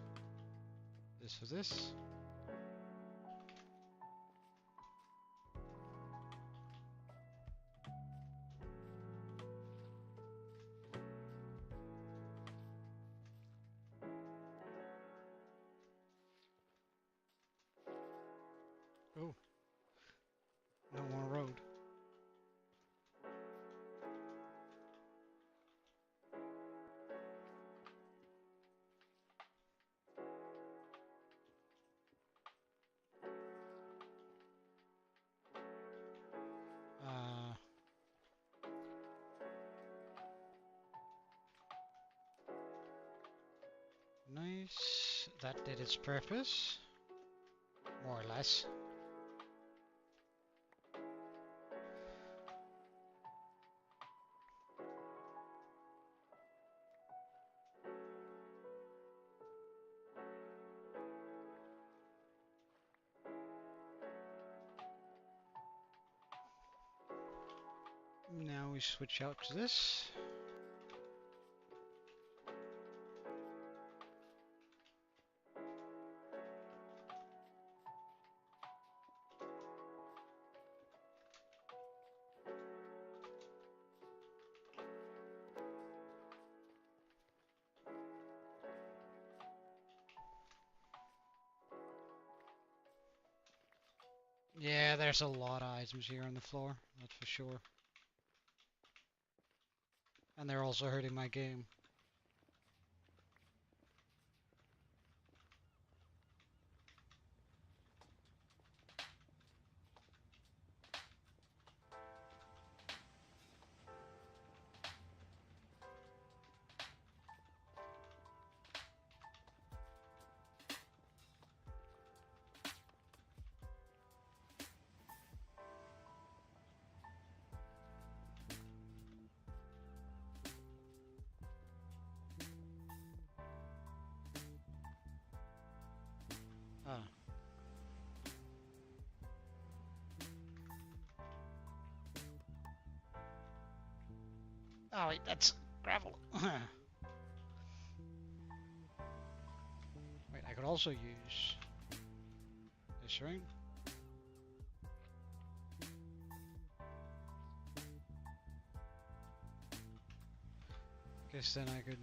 This for this. Oh, no more road. Nice. That did its purpose, more or less. Now we switch out to this. Yeah, there's a lot of items here on the floor, that's for sure. And they're also hurting my game. Ah. Oh wait, that's gravel. Wait, I could also use this, right? Guess then I could.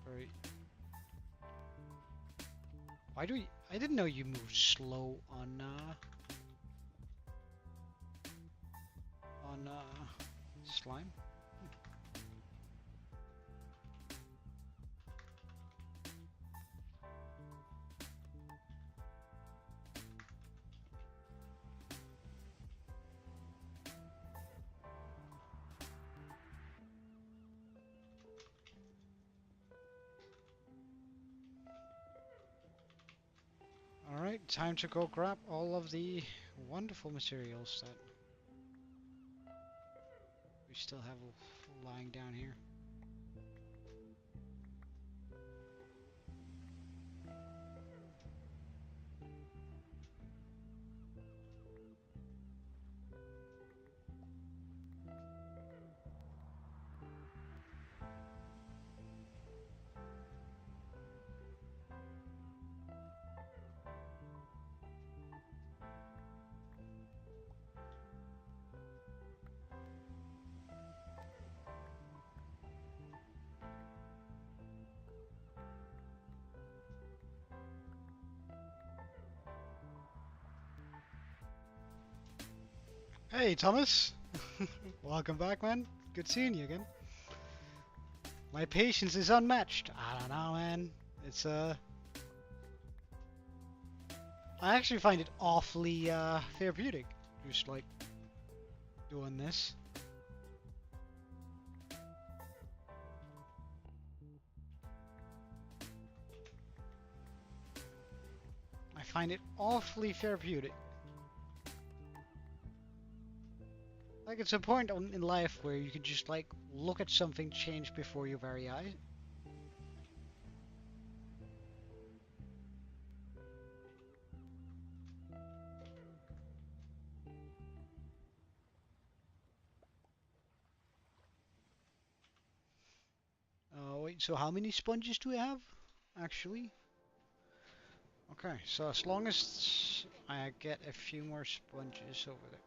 Right. Why do we? I didn't know you moved slow on slime. Alright, time to go grab all of the wonderful materials that we still have lying down here. Hey, Thomas! Welcome back, man. Good seeing you again. My patience is unmatched. I don't know, man. It's, I actually find it awfully, therapeutic. Just, like, doing this. I find it awfully therapeutic. Like, it's a point in life where you can just, like, look at something change before your very eyes. Wait, so how many sponges do we have? actually. Okay, so as long as I get a few more sponges over there.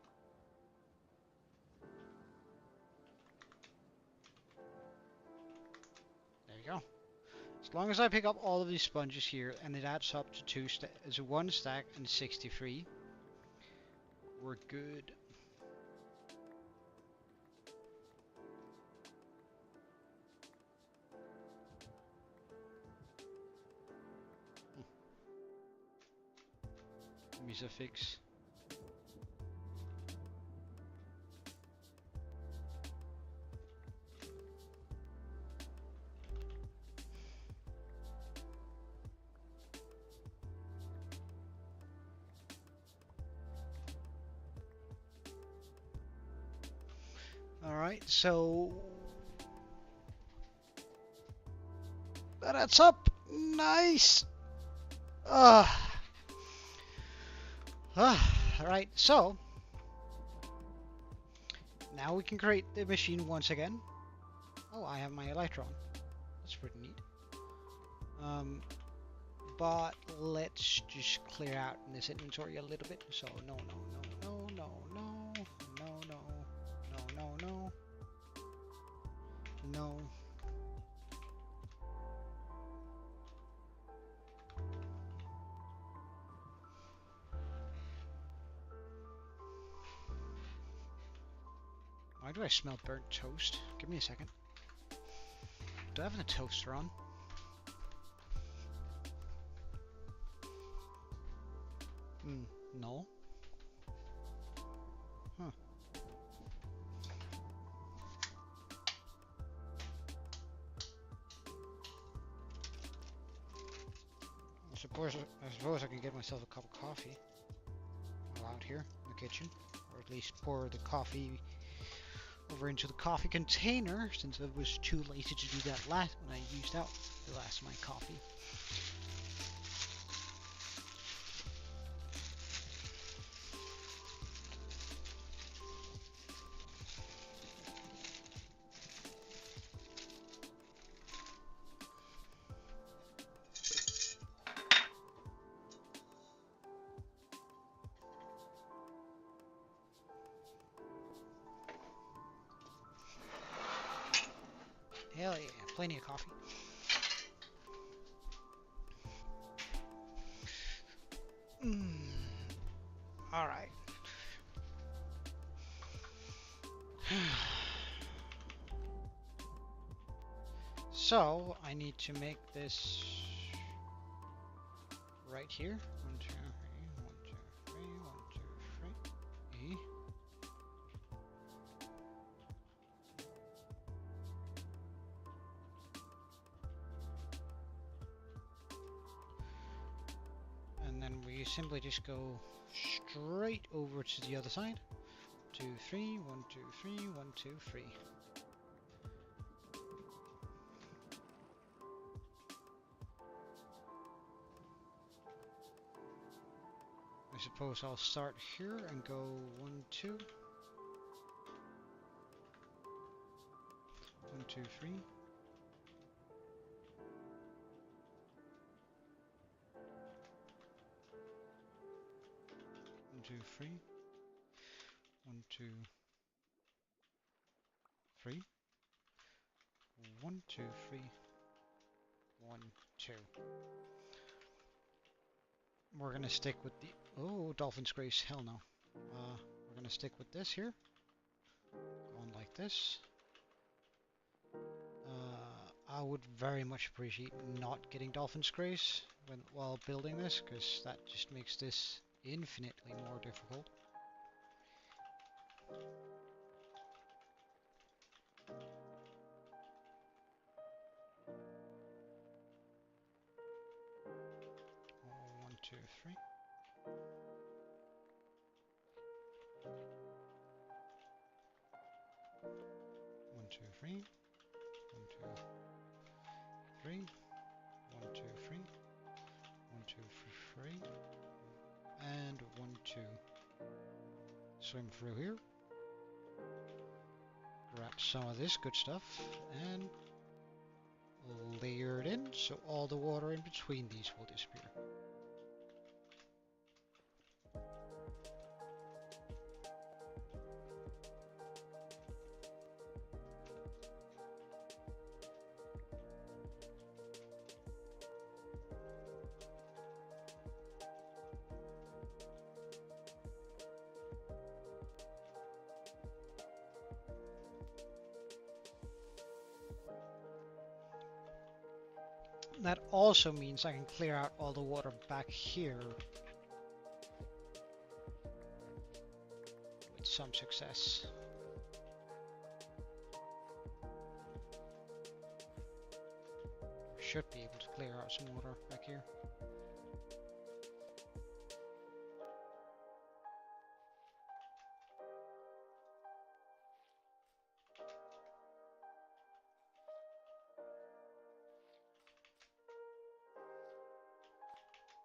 There you go. As long as I pick up all of these sponges here and it adds up to one stack and 63, we're good. Fix. Alright, so that adds up. Nice. Alright, so now we can create the machine once again. Oh, I have my Electron. That's pretty neat. But let's just clear out in this inventory a little bit. So no. Why do I smell burnt toast? Give me a second. Do I have a toaster on? No. Huh. I suppose I can get myself a cup of coffee while out here in the kitchen, or at least pour the coffee over into the coffee container, since I was too lazy to do that last when I used out the last of my coffee. Hell yeah, plenty of coffee. Alright. So, I need to make this right here. 1, 2, 3, 1, 2, 3, 1, 2, 3. E. And then we simply just go straight over to the other side. 2, 3, 1, 2, 3, 1, 2, 3. I suppose I'll start here and go 1, 2. 1, 2, 3. 1, 2, 3. 1, 2, 3. 1, 2, 3. 1, 2. We're gonna stick with the Dolphin's Grace. Hell no. We're gonna stick with this here. Going like this. I would very much appreciate not getting Dolphin's Grace while building this, because that just makes this infinitely more difficult. One, two, three. 1, 2, 3. 1, 2, 3. 1, 2, 3. 1, 2, 3. And 1, 2. Swim through here. Grab some of this good stuff and layer it in So all the water in between these will disappear. That also means I can clear out all the water back here with some success. Should be able to clear out some water back here.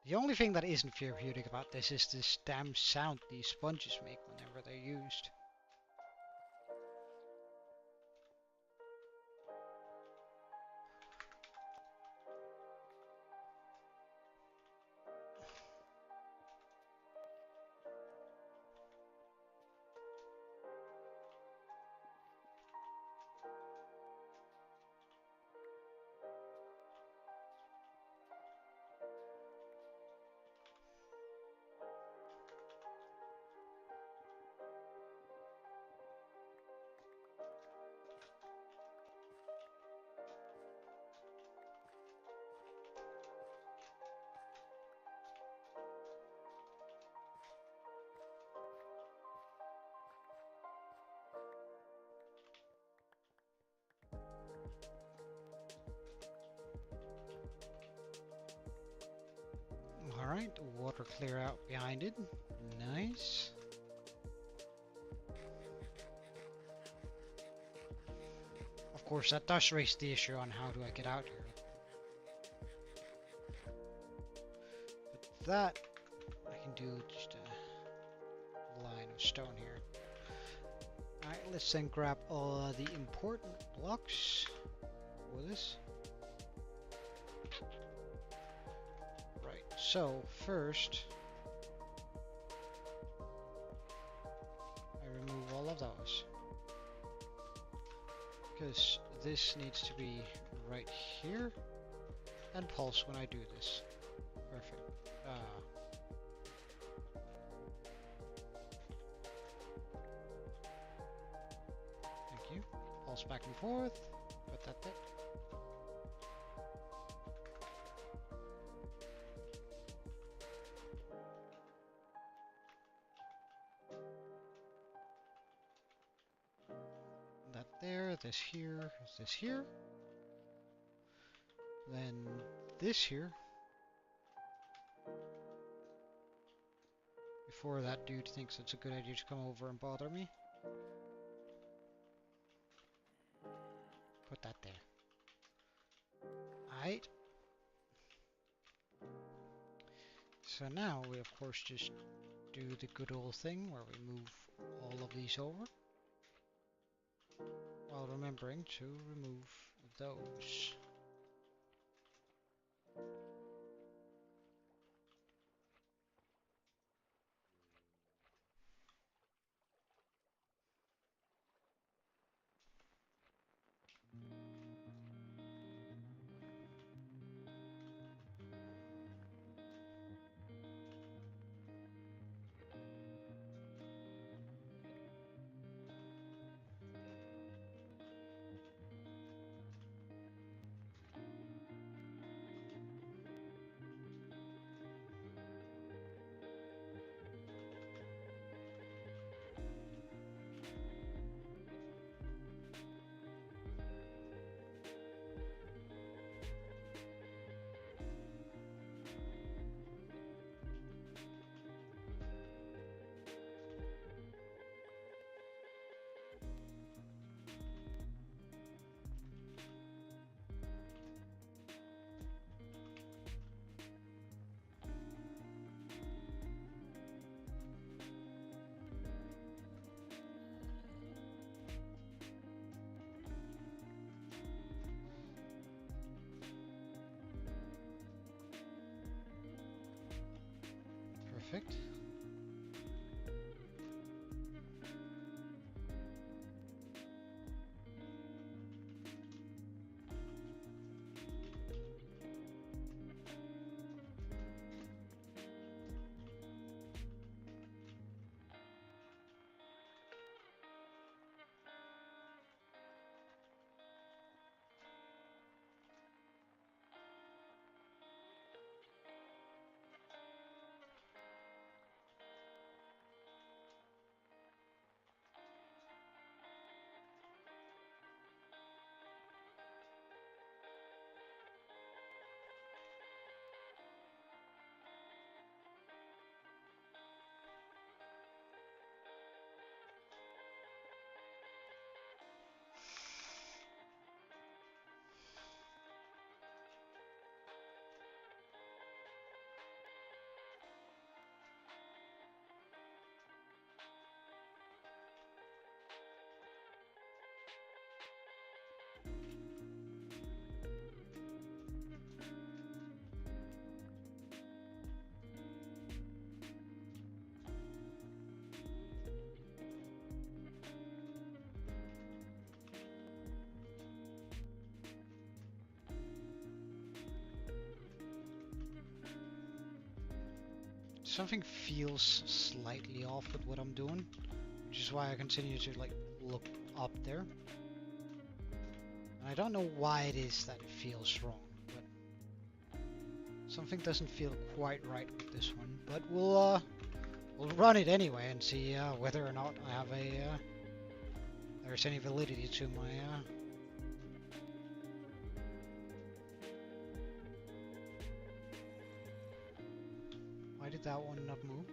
The only thing that isn't therapeutic about this is this damn sound these sponges make whenever they're used. Alright, water clear out behind it. Nice. Of course, that does raise the issue on how do I get out here. But that I can do just a line of stone here. Alright, let's then grab all the important blocks with us. Right, so first I remove all of those. Because this needs to be right here and pulse when I do this. Perfect. Thank you. Pulse back and forth. Put that there. That there, this here, this here. Then this here. Before that dude thinks it's a good idea to come over and bother me. Put that there. Alright. So now we of course just do the good old thing where we move all of these over. While remembering to remove those. Perfect. Something feels slightly off with what I'm doing, which is why I continue to like look up there. And I don't know why it is that it feels wrong, but something doesn't feel quite right with this one. But we'll run it anyway and see whether or not I have there's any validity to my Why did that one not move?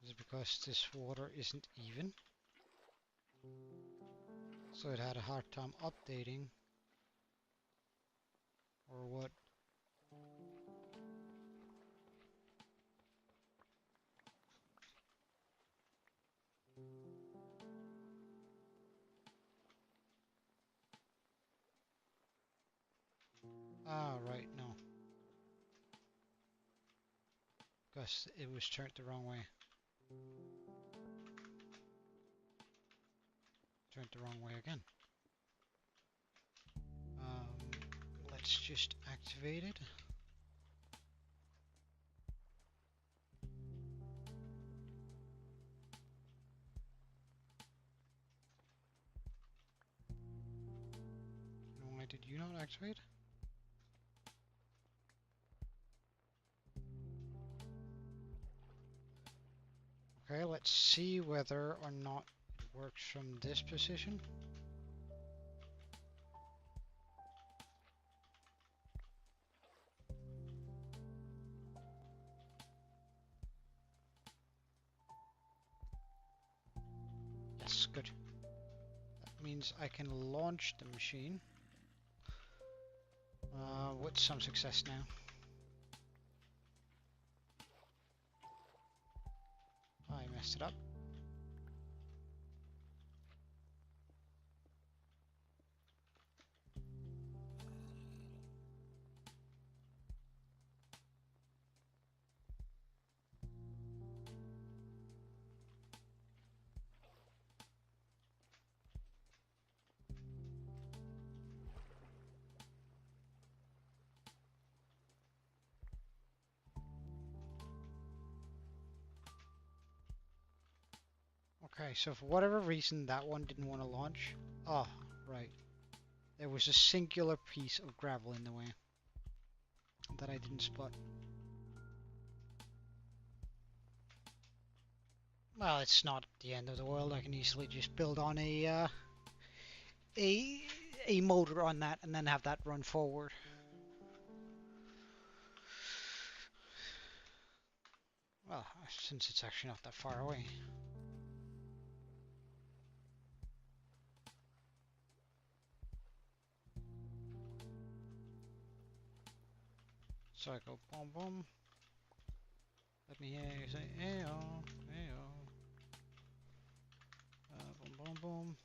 Is it because this water isn't even? So it had a hard time updating? Or what? Ah, right, no. Because it was turned the wrong way. Turned the wrong way again. Let's just activate it. Why did you not activate? Okay, let's see whether or not it works from this position. Yes, good. That means I can launch the machine with some success now. I messed it up. Okay, so for whatever reason that one didn't want to launch. Oh, right. There was a singular piece of gravel in the way that I didn't spot. Well, it's not the end of the world. I can easily just build on a a motor on that and then have that run forward. Well, since it's actually not that far away. So I go boom boom. Let me hear you say ayo, ayo. Boom boom boom.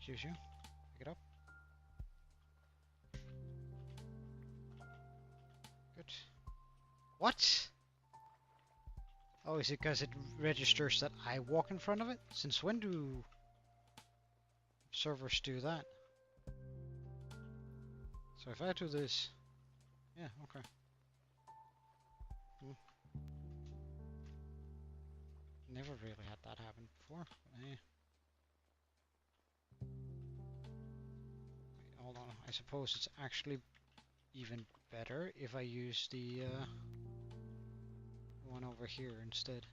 Excuse you. Pick it up. Good. What? Oh, is it because it registers that I walk in front of it? Since when do servers do that? So if I do this... Yeah, okay. Never really had that happen before. But hey. Wait, hold on. I suppose it's actually even better if I use the one over here instead.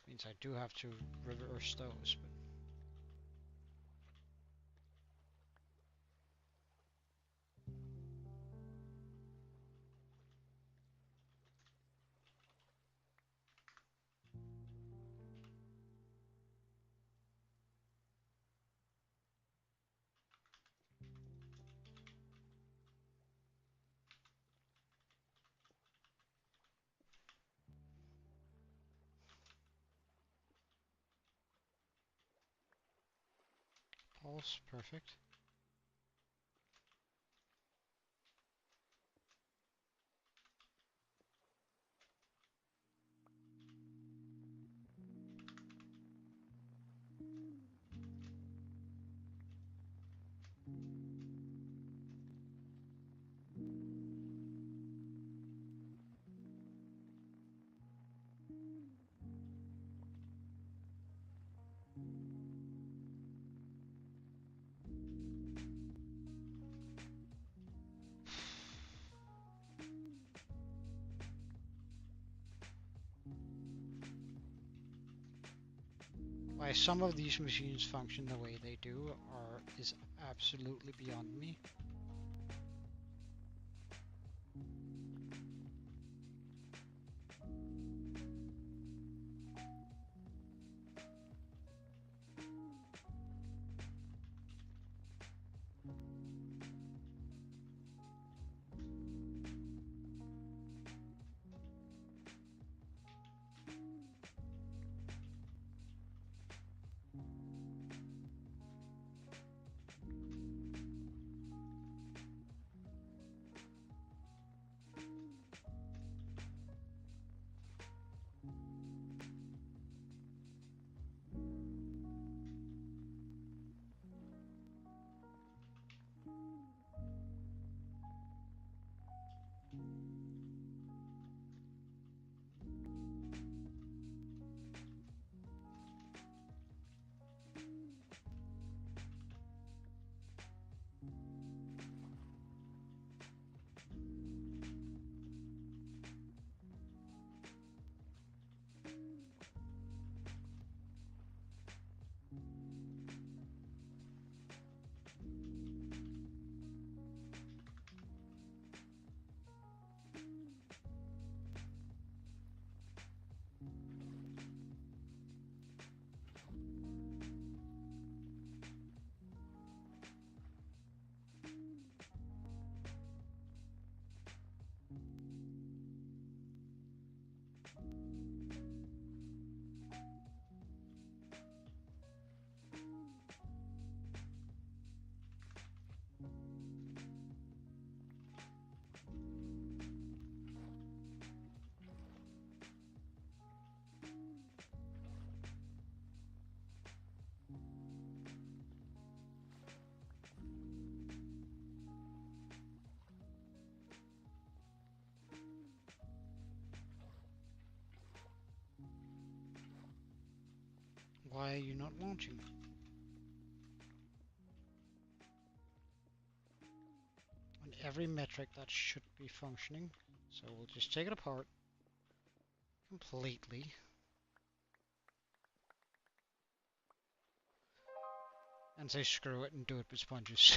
Means I do have to reverse those, but pulse, perfect. Why some of these machines function the way they do is absolutely beyond me. Why are you not launching? On every metric that should be functioning. So we'll just take it apart completely. And say screw it and do it with sponges.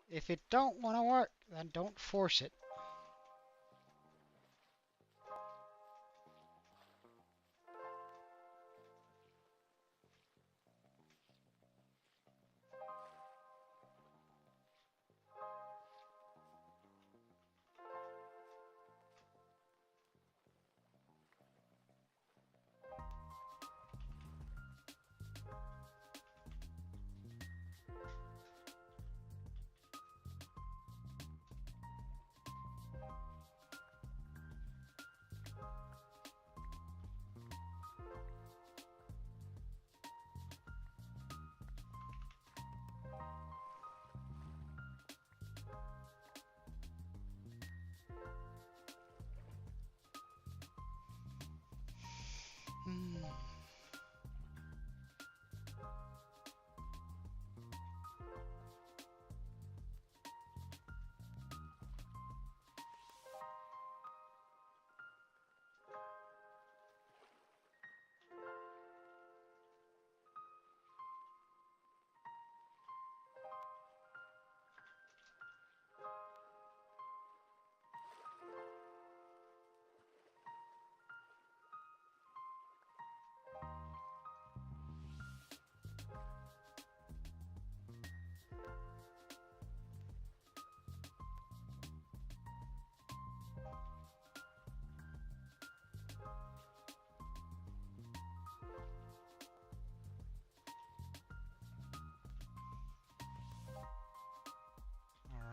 If it don't want to work, then don't force it.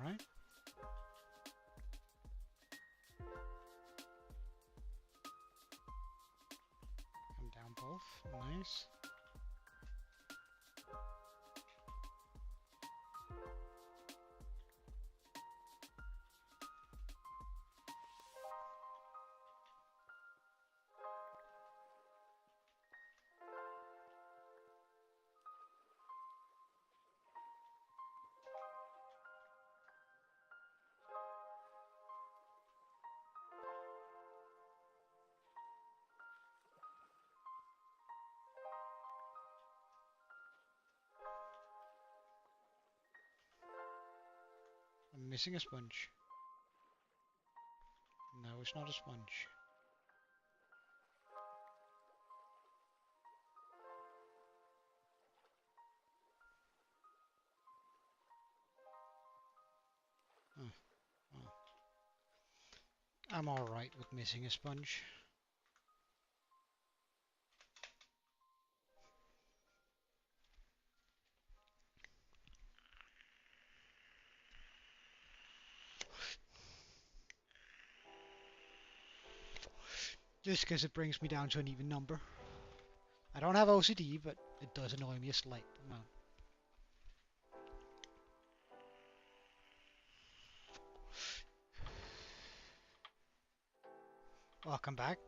Alright. Come down both. Nice. I'm missing a sponge. No, it's not a sponge. Oh, well. I'm alright with missing a sponge. Just because it brings me down to an even number. I don't have OCD, but it does annoy me a slight amount. Welcome back.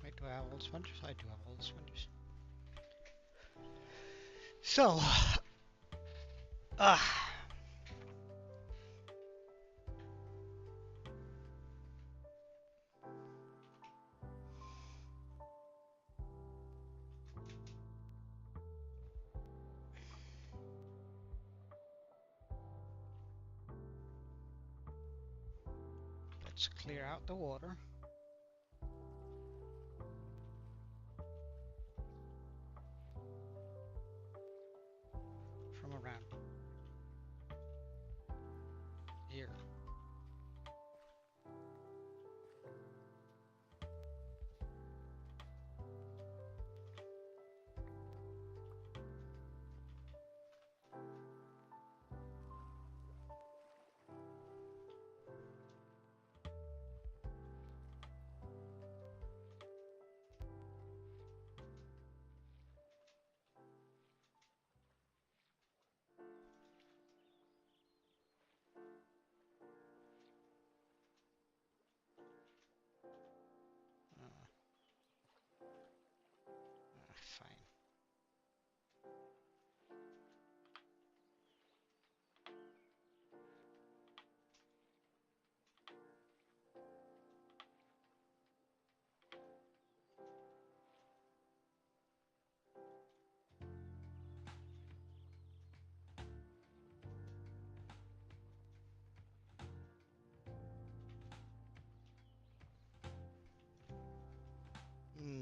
Wait, do I have all the sponges? I do have all the sponges. So, let's clear out the water. From around here. Fine.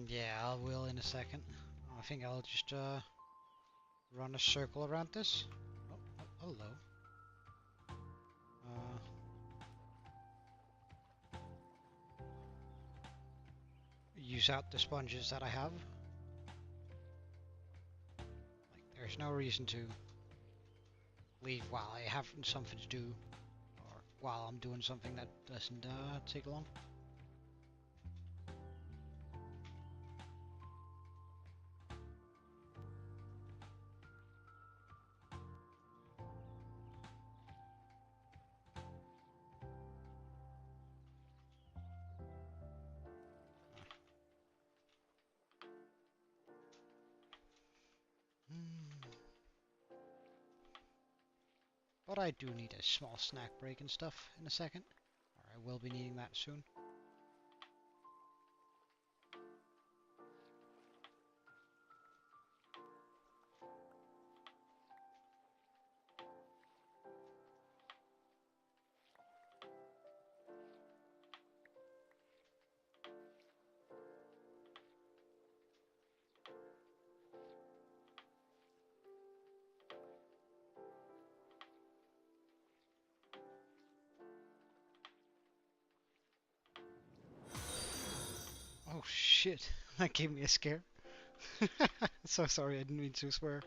Yeah, I will in a second. I think I'll just run a circle around this. Oh, hello. Use out the sponges that I have. Like, there's no reason to leave while I have something to do, or while I'm doing something that doesn't take long. But I do need a small snack break and stuff in a second, or I will be needing that soon. Oh shit, that gave me a scare. So sorry, I didn't mean to swear.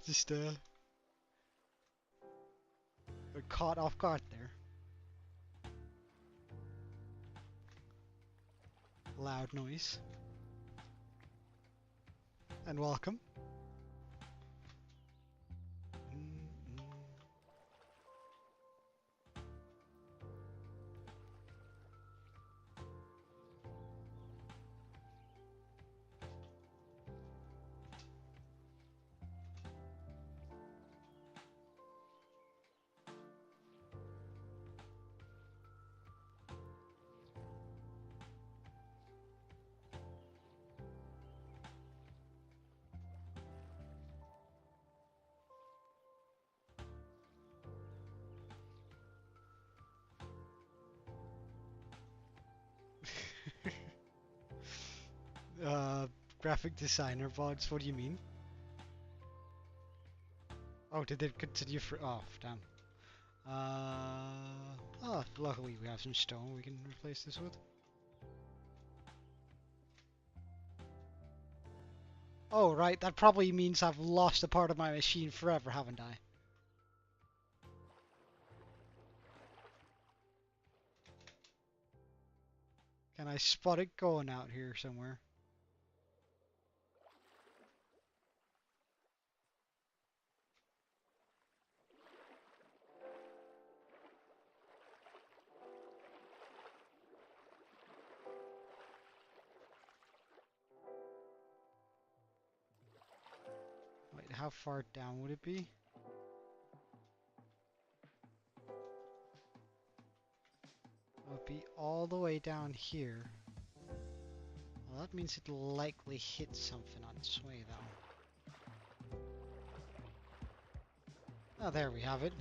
Just caught off guard there. Loud noise. And welcome. Graphic designer VODs, what do you mean? Oh, did it continue for... Oh, damn. Oh, luckily we have some stone we can replace this with. Oh, right, that probably means I've lost a part of my machine forever, haven't I? Can I spot it going out here somewhere? Wait, how far down would it be? It would be all the way down here. Well, that means it'll likely hit something on its way, though. Oh, there we have it.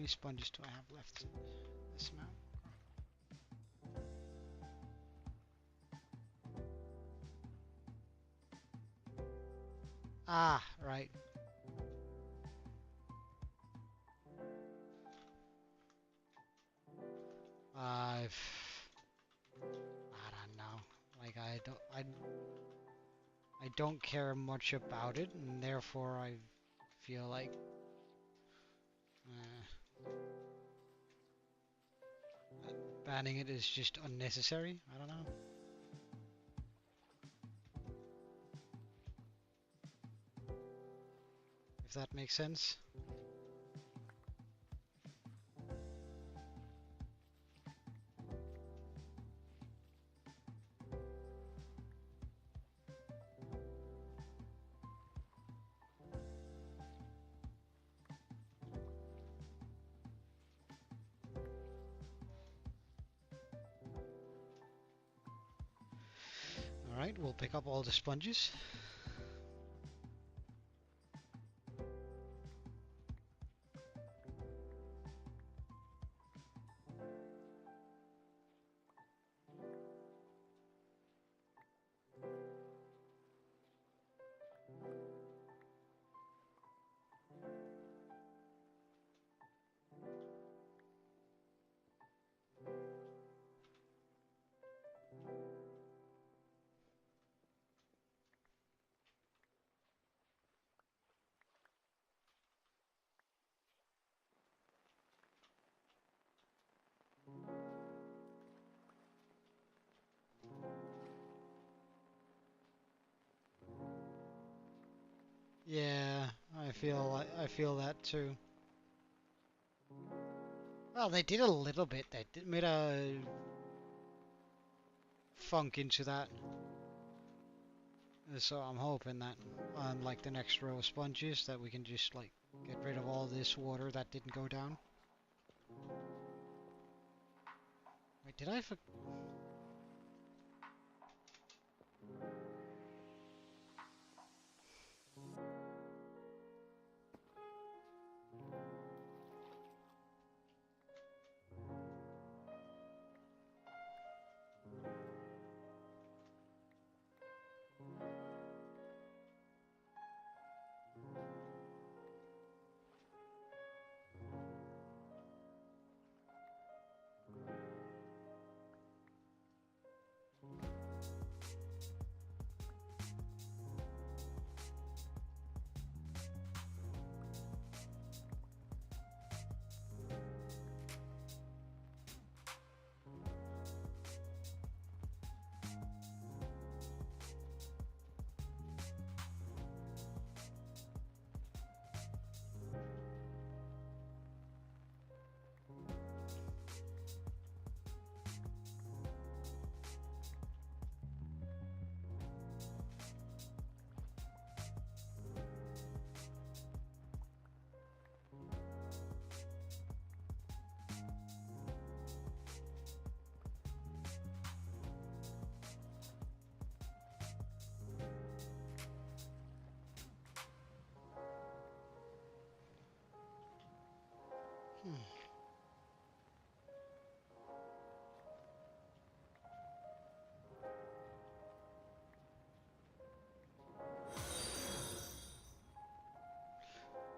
many sponges do I have left? This amount. Ah, right. I don't know. Like I don't care much about it, and therefore I feel like banning it is just unnecessary. I don't know. If that makes sense. Alright, we'll pick up all the sponges. Yeah, I feel that too. Well, they did a little bit. They did made a funk into that. So I'm hoping that on like the next row of sponges that we can just like get rid of all this water that didn't go down. Wait, did I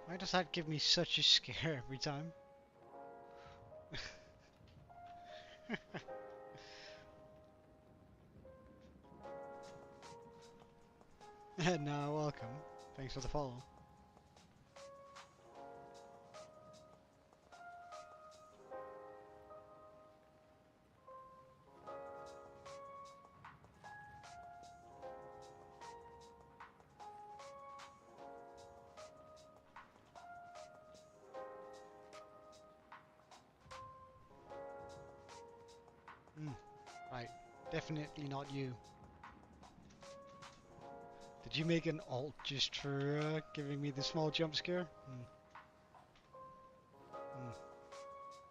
Why does that give me such a scare every time? No, welcome. Thanks for the follow. Right, definitely not you. Did you make an alt just for giving me the small jump scare?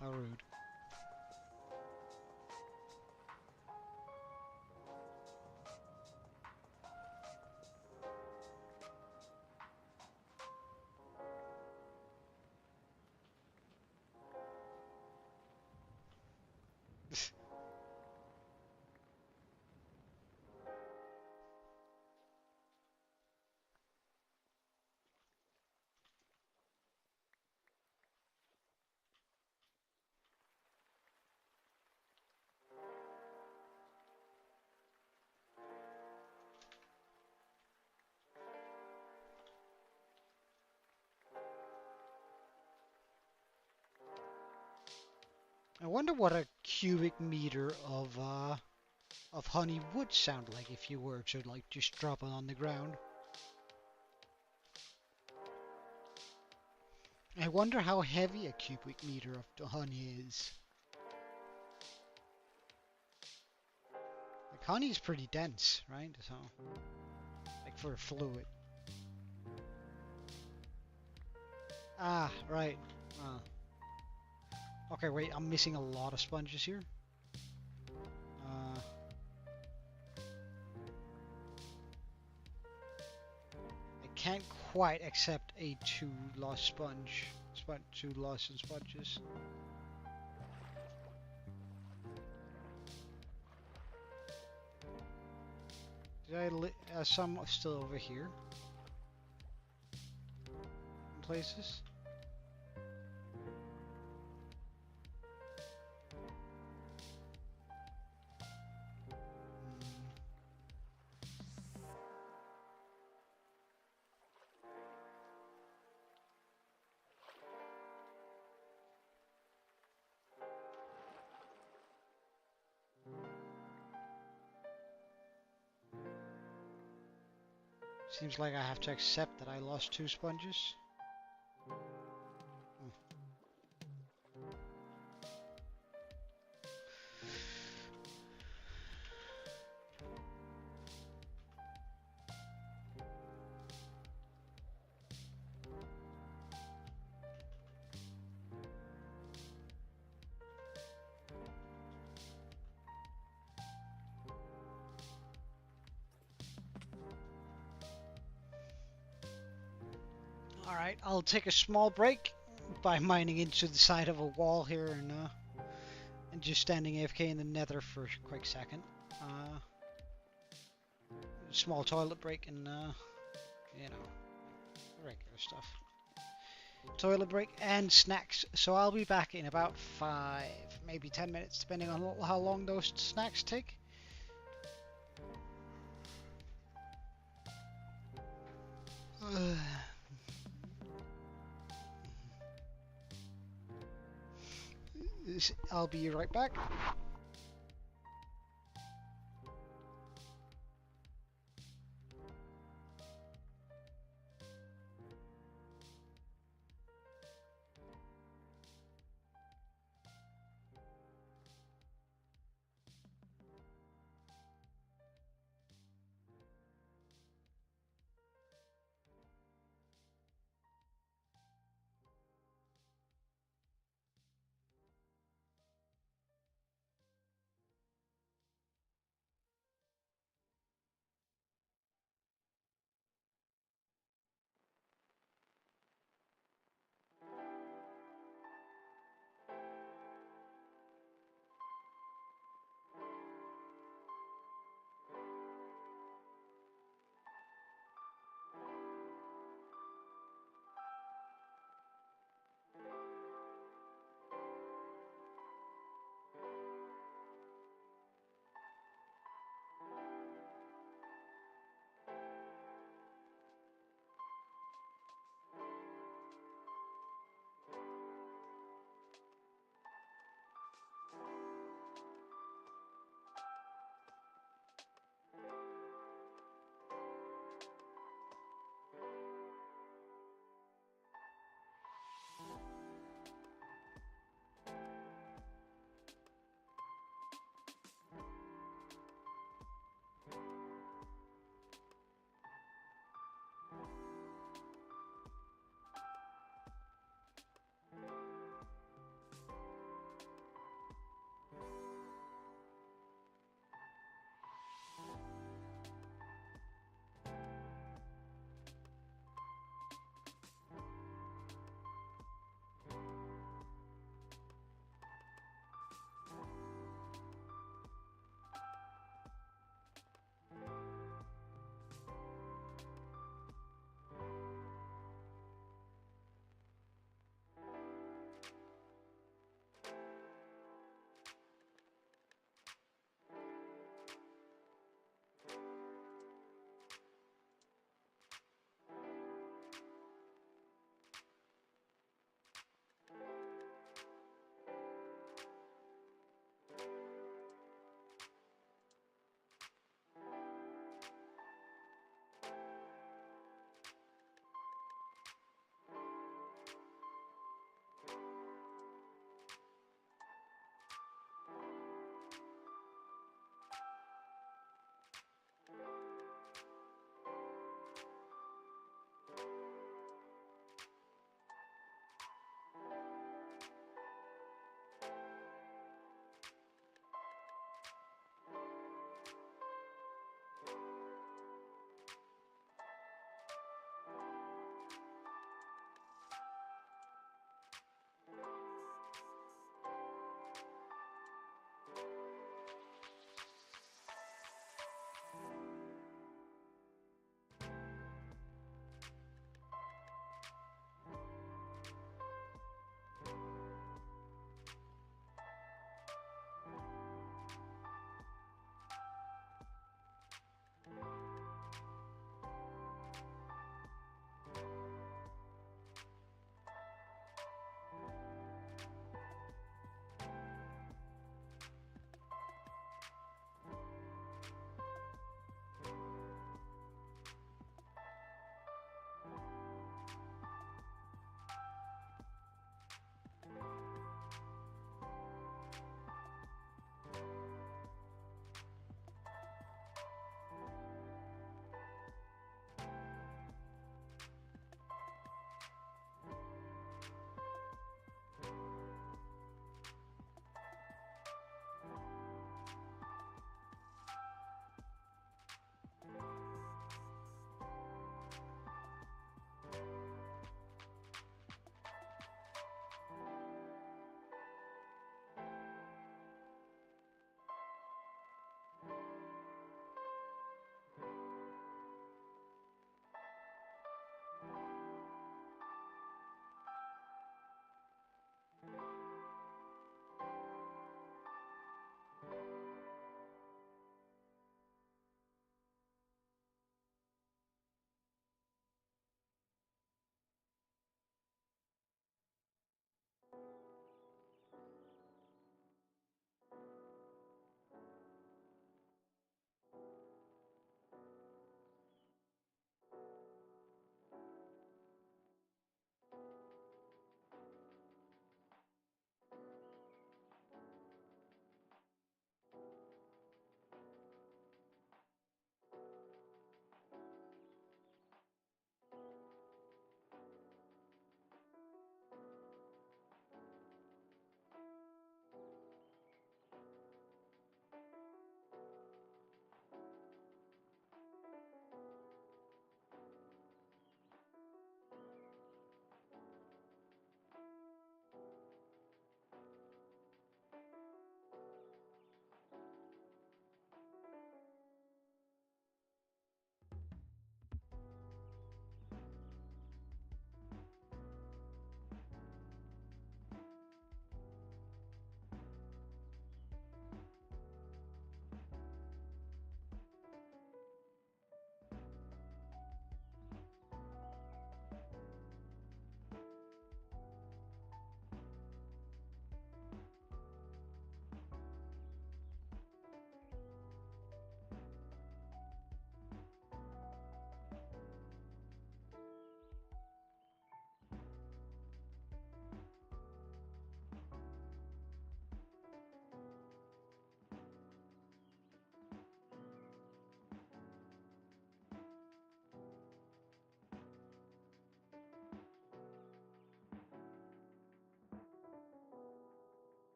How rude. I wonder what a cubic meter of honey would sound like if you were to like just drop it on the ground. I wonder how heavy a cubic meter of the honey is. Like honey is pretty dense, right? So, like for a fluid. Ah, right. Uh, okay, wait, I'm missing a lot of sponges here. Uh, I can't quite accept a two lost sponge. Two lost sponges. Some still over here in places. Seems like I have to accept that I lost two sponges. Alright, I'll take a small break by mining into the side of a wall here and just standing AFK in the nether for a quick second. Small toilet break and, you know, regular stuff. Toilet break and snacks. So I'll be back in about 5, maybe 10 minutes, depending on how long those snacks take. I'll be right back.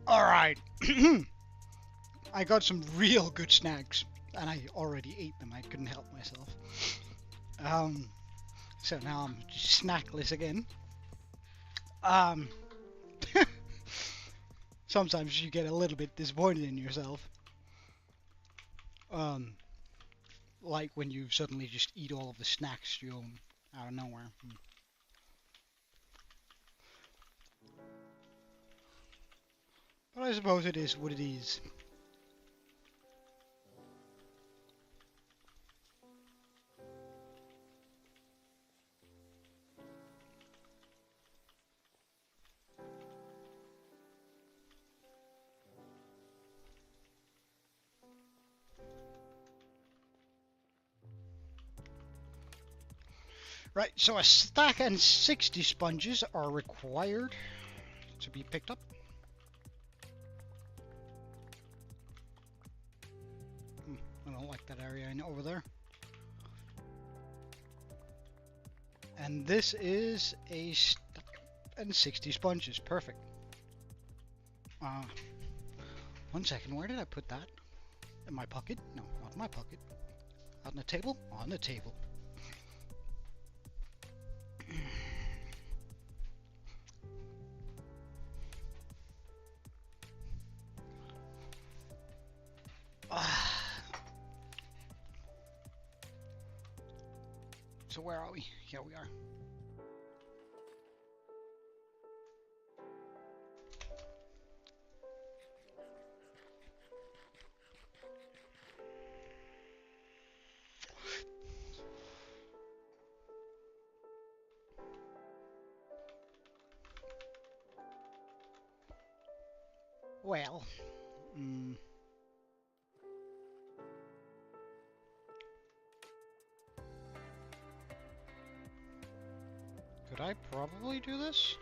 Alright. I got some real good snacks, and I already ate them. I couldn't help myself. So now I'm just snackless again. Um, Sometimes you get a little bit disappointed in yourself. Um, like when you suddenly just eat all of the snacks you own out of nowhere. But I suppose it is what it is. Right, so a stack and 60 sponges are required to be picked up. I don't like that area over there. And this is a stack and 60 sponges. Perfect. 1 second, where did I put that? In my pocket? No, not in my pocket. On the table? On the table. So where are we? Here we are. Well, could I probably do this?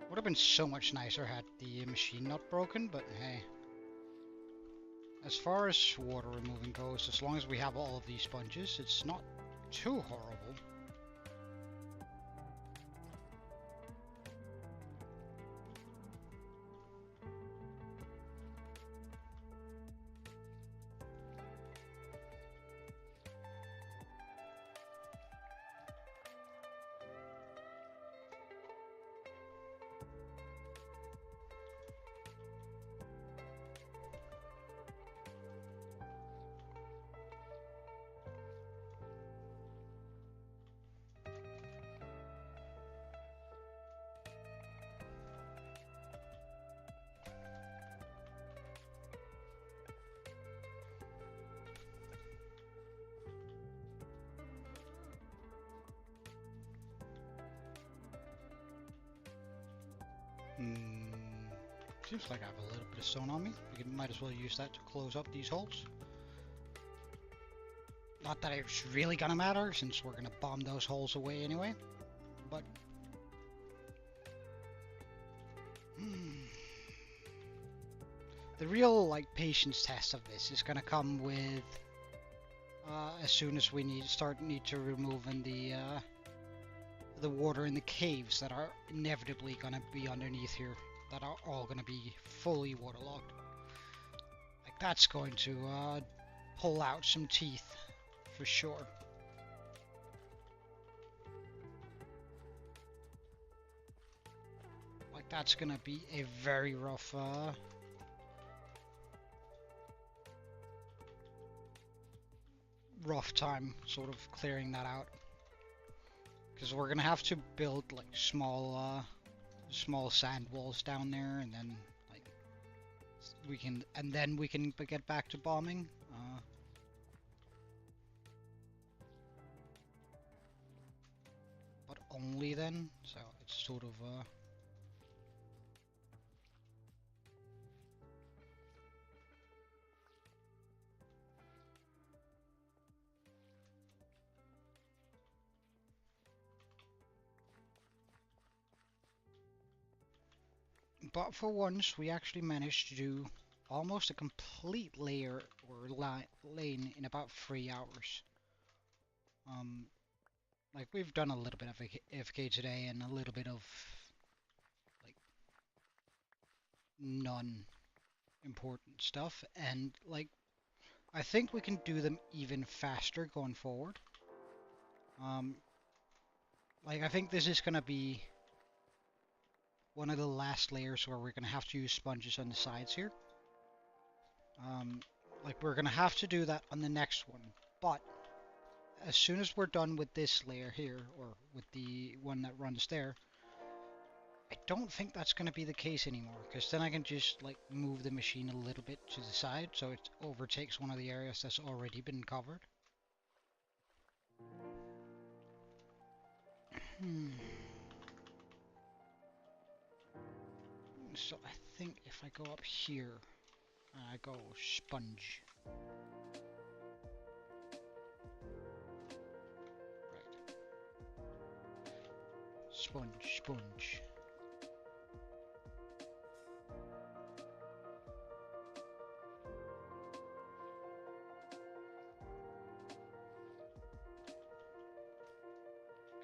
Would have been so much nicer had the machine not broken, but hey. As far as water removing goes, as long as we have all of these sponges, it's not too horrible. Seems like I have a little bit of stone on me. We might as well use that to close up these holes. Not that it's really gonna matter, since we're gonna bomb those holes away anyway. But the real patience test of this is gonna come with as soon as we need to remove the water in the caves that are inevitably gonna be underneath here, that are all gonna be fully waterlogged. That's going to pull out some teeth for sure. That's gonna be a very rough time sort of clearing that out, because we're gonna have to build small sand walls down there, and then we can, and then we can get back to bombing. But only then, so it's sort of but for once we actually managed to do almost a complete layer or lane in about 3 hours. Like we've done a little bit of AFK today and a little bit of like non-important stuff, and like I think we can do them even faster going forward. Like I think this is gonna be one of the last layers where we're gonna have to use sponges on the sides here. Like we're gonna have to do that on the next one, but as soon as we're done with this layer here, or with the one that runs there, I don't think that's going to be the case anymore, because then I can just like move the machine a little bit to the side so it overtakes one of the areas that's already been covered. So I think if I go up here and I go sponge, right, sponge.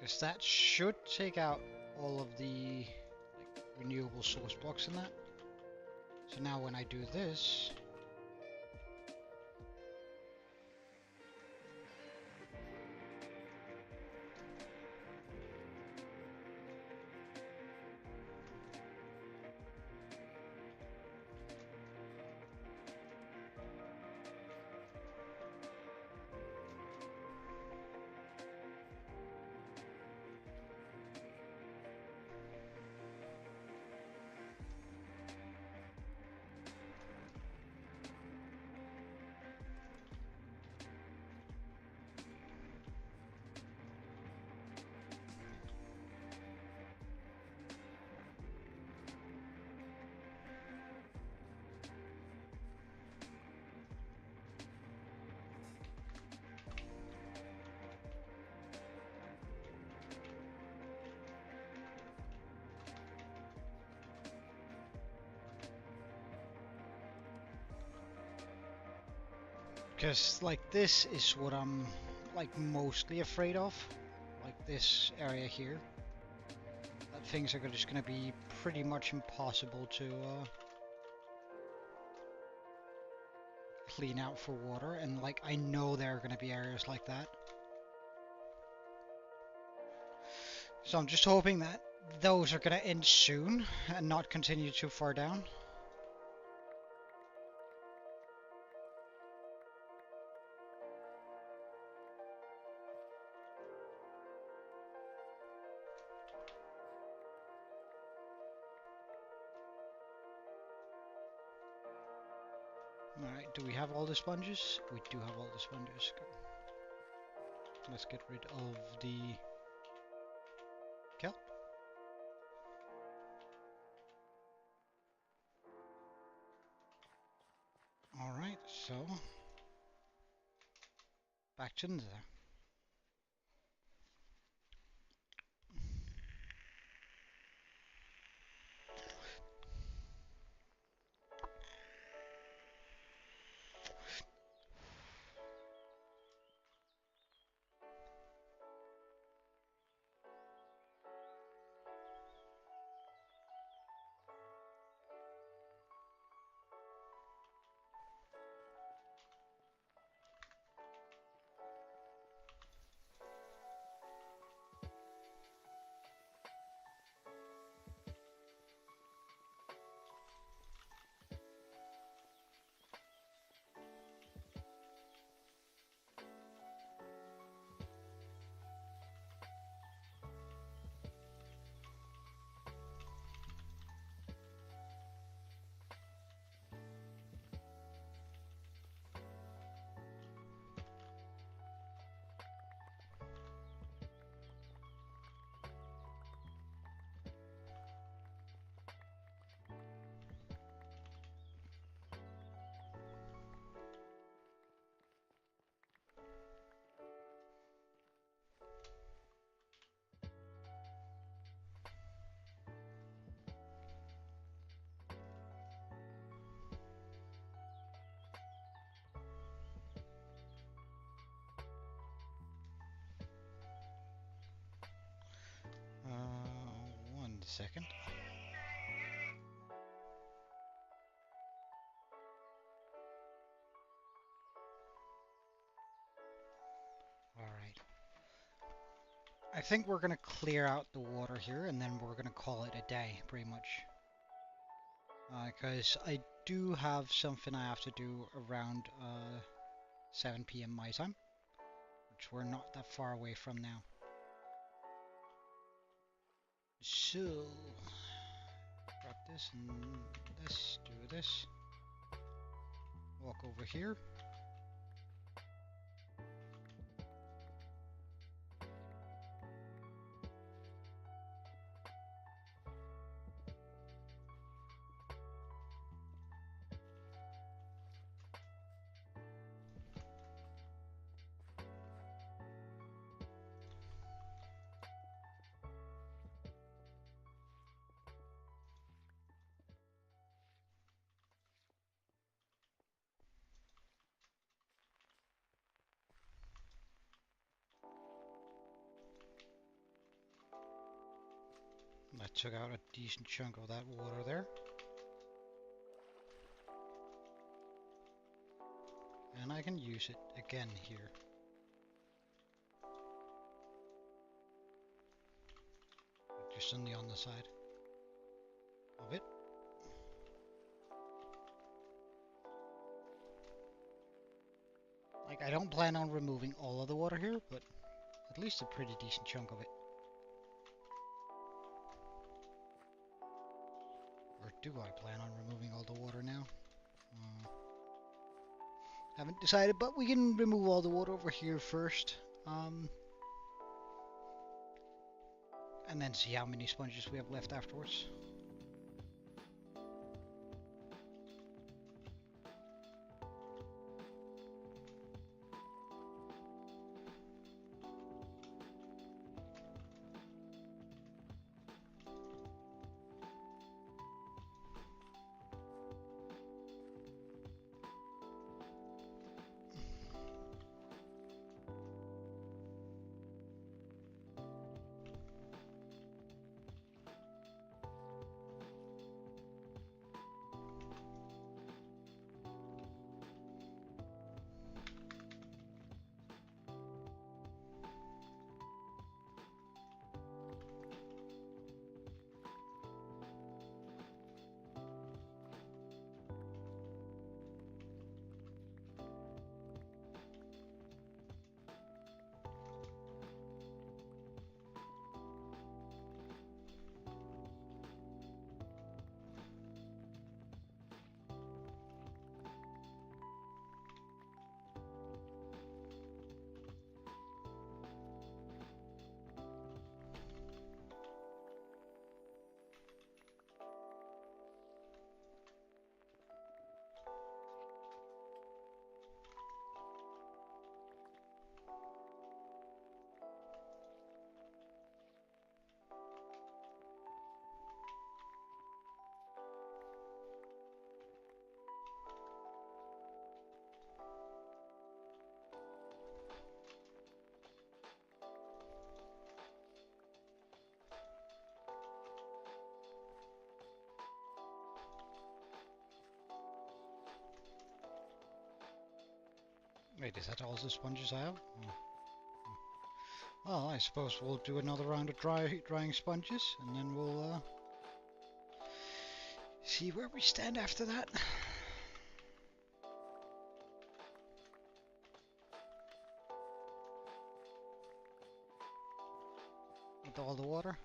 Because that should take out all of the like renewable source blocks in that. So now when I do this, because like this is what I'm like mostly afraid of, like this area here, that things are just going to be pretty much impossible to clean out for water, and like I know there are going to be areas like that. So I'm just hoping that those are going to end soon and not continue too far down. Alright, do we have all the sponges? We do have all the sponges. Good. Let's get rid of the kelp. Alright, so back to there. second. Alright. I think we're going to clear out the water here and then we're going to call it a day, pretty much. Because I do have something I have to do around 7 p.m. my time, which we're not that far away from now. So, grab this and this, do this, walk over here. I took out a decent chunk of that water there. And I can use it again here. Just on the underside of it. Like, I don't plan on removing all of the water here, but at least a pretty decent chunk of it. Or do I plan on removing all the water now? Haven't decided, but we can remove all the water over here first. And then see how many sponges we have left afterwards. Wait, is that all the sponges I have? Oh. Well, I suppose we'll do another round of drying sponges, and then we'll see where we stand after that. With all the water.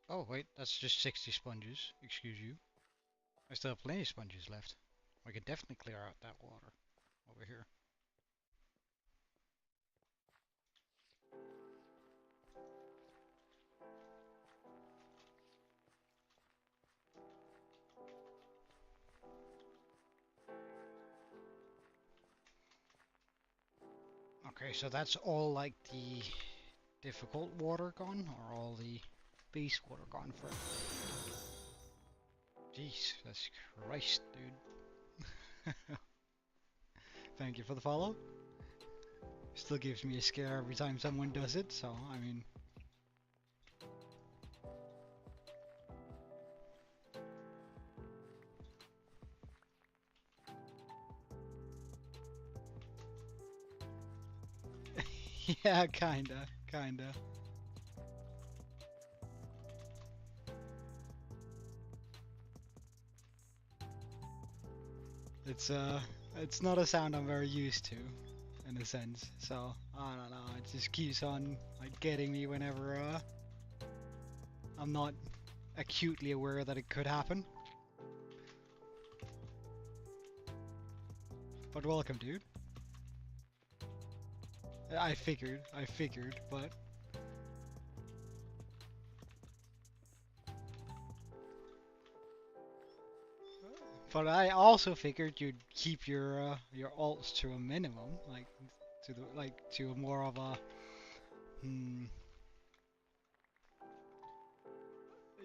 Oh wait, that's just 60 sponges, excuse you. I still have plenty of sponges left. I can definitely clear out that water over here. Okay, so that's all like the difficult water gone, or all the base water gone for? Jesus Christ, dude. Thank you for the follow. Still gives me a scare every time someone does it, so I mean. Yeah, kinda. It's not a sound I'm very used to, in a sense. So I don't know. It just keeps on like getting me whenever I'm not acutely aware that it could happen. But welcome, dude. I figured, but I also figured you'd keep your alts to a minimum, like to more of a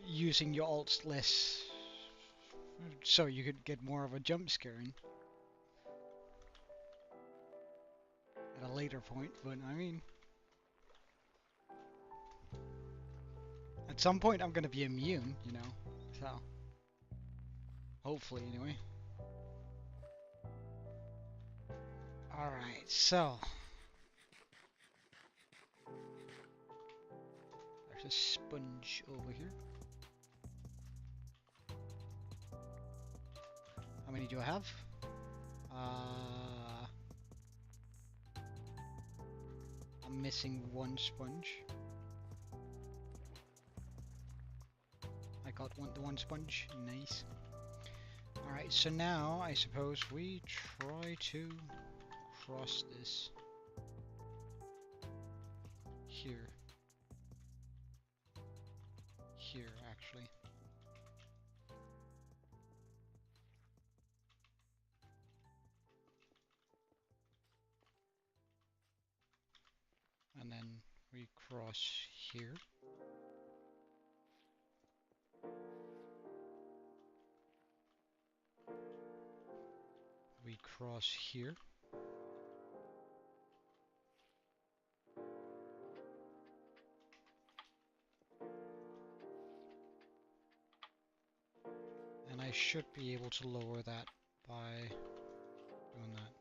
using your alts less, so you could get more of a jump scaring at a later point. But I mean, at some point I'm gonna be immune, you know. So hopefully, anyway. All right, so there's a sponge over here. How many do I have? I'm missing one sponge. I got the one sponge. Nice. Alright, so now I suppose we try to cross this here. Here, actually. And then we cross here. We cross here. And I should be able to lower that by doing that.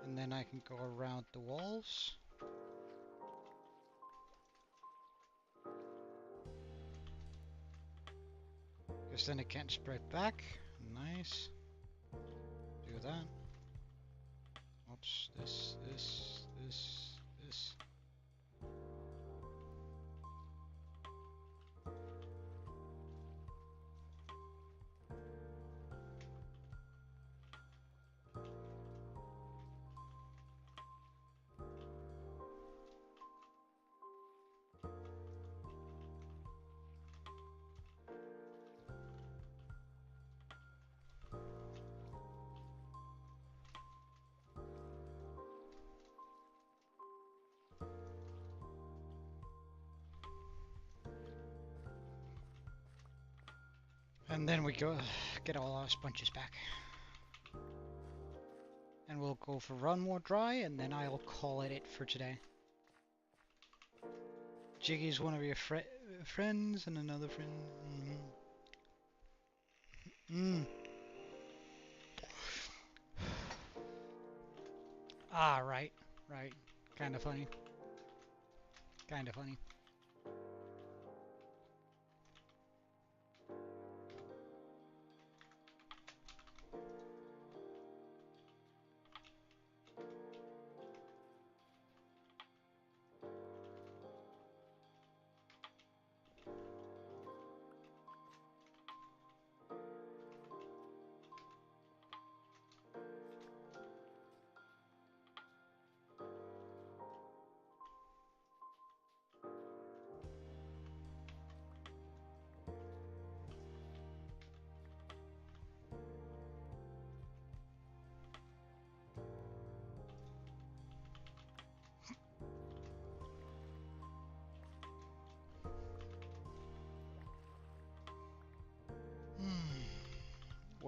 And then I can go around the walls. Because then it can't spread back. Nice. Do that. Oops, this. And then we go get all our sponges back. And we'll go for one more dry, and then I'll call it for today. Jiggy's one of your friends, and another friend. Ah, right. Kinda funny.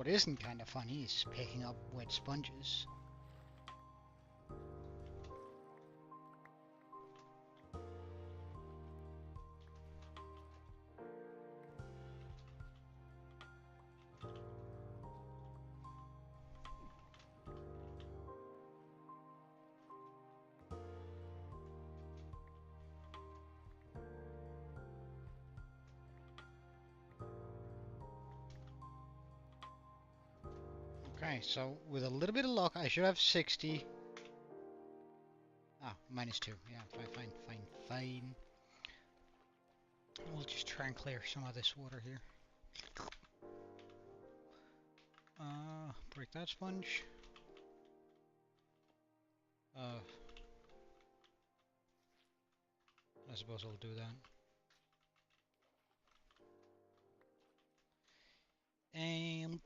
What isn't kind of funny is picking up wet sponges. Okay, so with a little bit of luck, I should have 60. Ah, -2. Yeah, fine. We'll just try and clear some of this water here. Break that sponge. I suppose I'll do that. And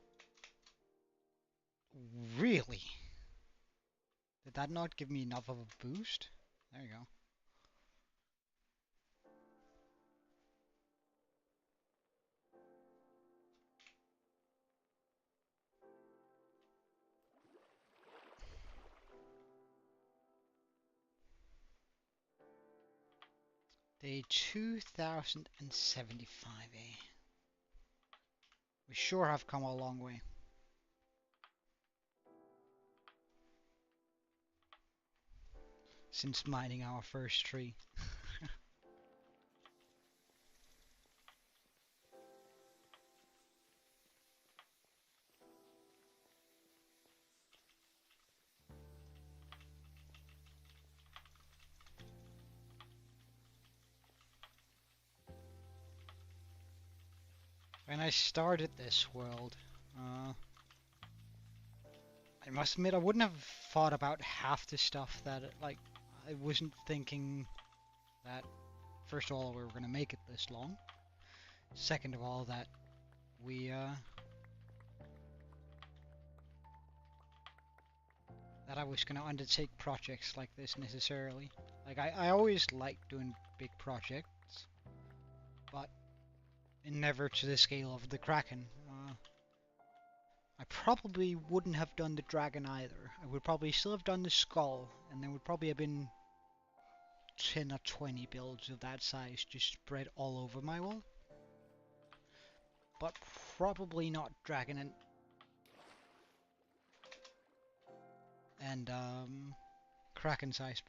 really? Did that not give me enough of a boost? There you go. Day 2075, eh? We sure have come a long way. Since mining our first tree. When I started this world, I must admit I wouldn't have thought about half the stuff that, like, I wasn't thinking that, first of all, we were going to make it this long. Second of all, that we, that I was going to undertake projects like this necessarily. Like, I always liked doing big projects, but never to the scale of the Kraken. I probably wouldn't have done the dragon either. I would probably still have done the skull, and there would probably have been 10 or 20 builds of that size just spread all over my world. But probably not dragon and Kraken size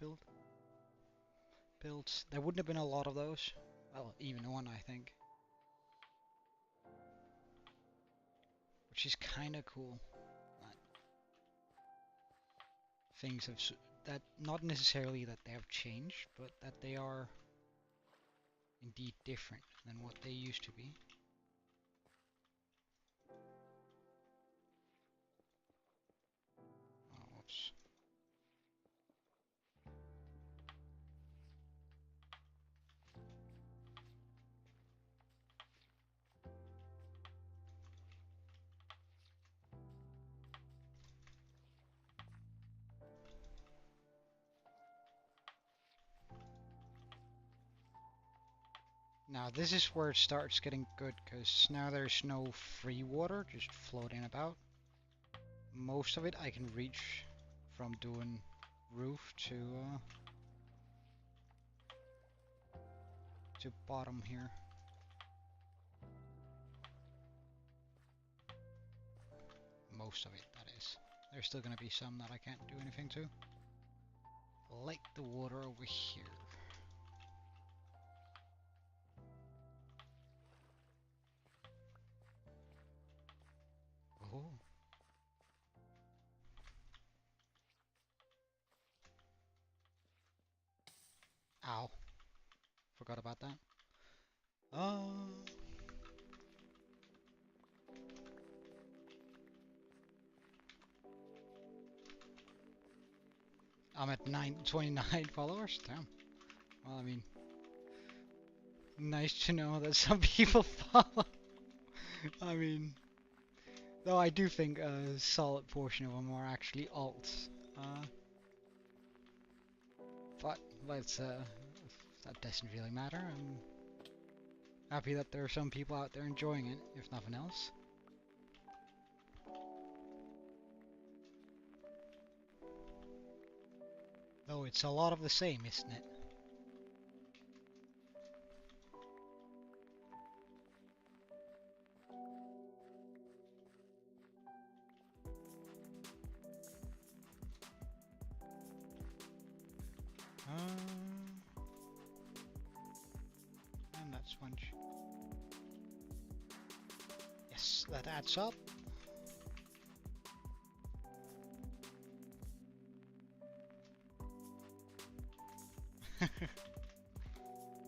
builds. There wouldn't have been a lot of those. Well, even one, I think. Which is kind of cool. Things have that not necessarily that they have changed, but that they are indeed different than what they used to be. Oh, whoops. Now this is where it starts getting good, because now there's no free water just floating about. Most of it I can reach from doing roof to bottom here. Most of it, that is. There's still gonna be some that I can't do anything to. Like the water over here. Oh. Ow. Forgot about that. I'm at 29 followers. Damn. Well, I mean, nice to know that some people follow. I mean, though I do think a solid portion of them are actually alts. But let's that doesn't really matter. I'm happy that there are some people out there enjoying it, if nothing else. So it's a lot of the same, isn't it? And that sponge. Yes, that adds up.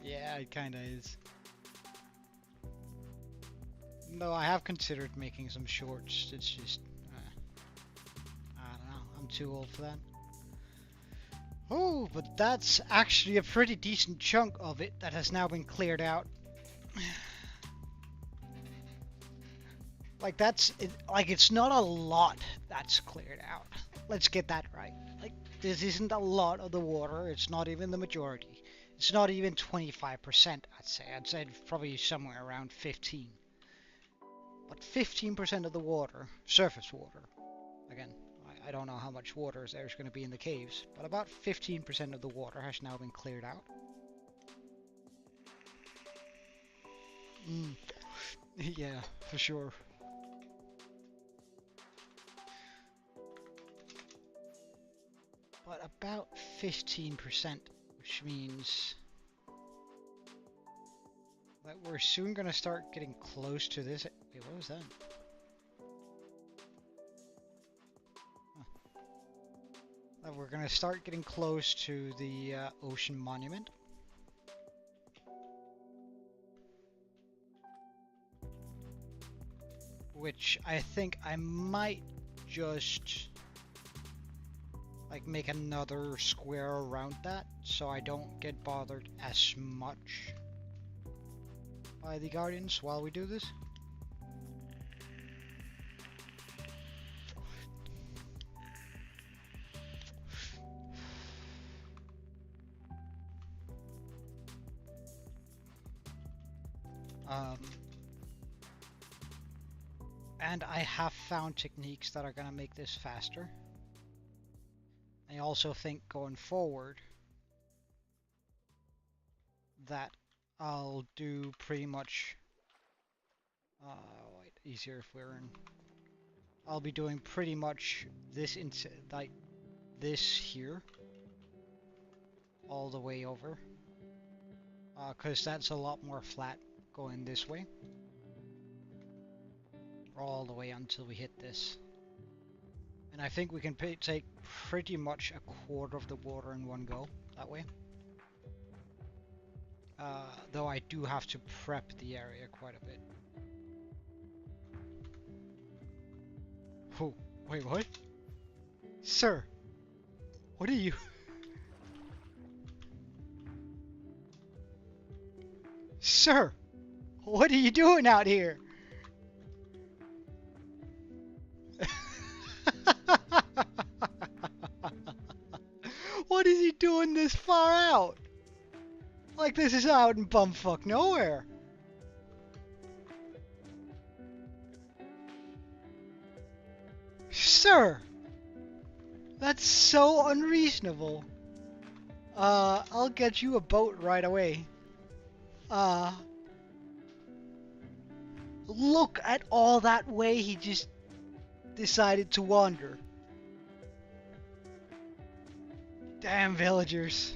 Yeah, it kinda is. No, I have considered making some shorts. It's just, I don't know. I'm too old for that. Oh, but that's actually a pretty decent chunk of it that has now been cleared out. Like it's not a lot that's cleared out. Let's get that right. Like this isn't a lot of the water. It's not even the majority. It's not even 25%, I'd say. I'd say probably somewhere around 15. But 15% of the water, surface water, again, I don't know how much water there's going to be in the caves, but about 15% of the water has now been cleared out. Yeah, for sure. But about 15%, which means that we're soon going to start getting close to this. Wait, what was that? That we're going to start getting close to the ocean monument. Which I think I might just like make another square around that so I don't get bothered as much by the guardians while we do this. And I have found techniques that are gonna make this faster. I also think going forward that I'll do pretty much wait, easier if we're in. I'll be doing pretty much this like this here all the way over, because that's a lot more flat going this way all the way until we hit this. And I think we can take pretty much a quarter of the water in one go that way. Though I do have to prep the area quite a bit. Oh, wait, what? Sir, what are you? Sir, what are you doing out here? What is he doing this far out? Like this is out in bumfuck nowhere. Sir, that's so unreasonable. I'll get you a boat right away. Look at all that way he just decided to wander. Damn villagers.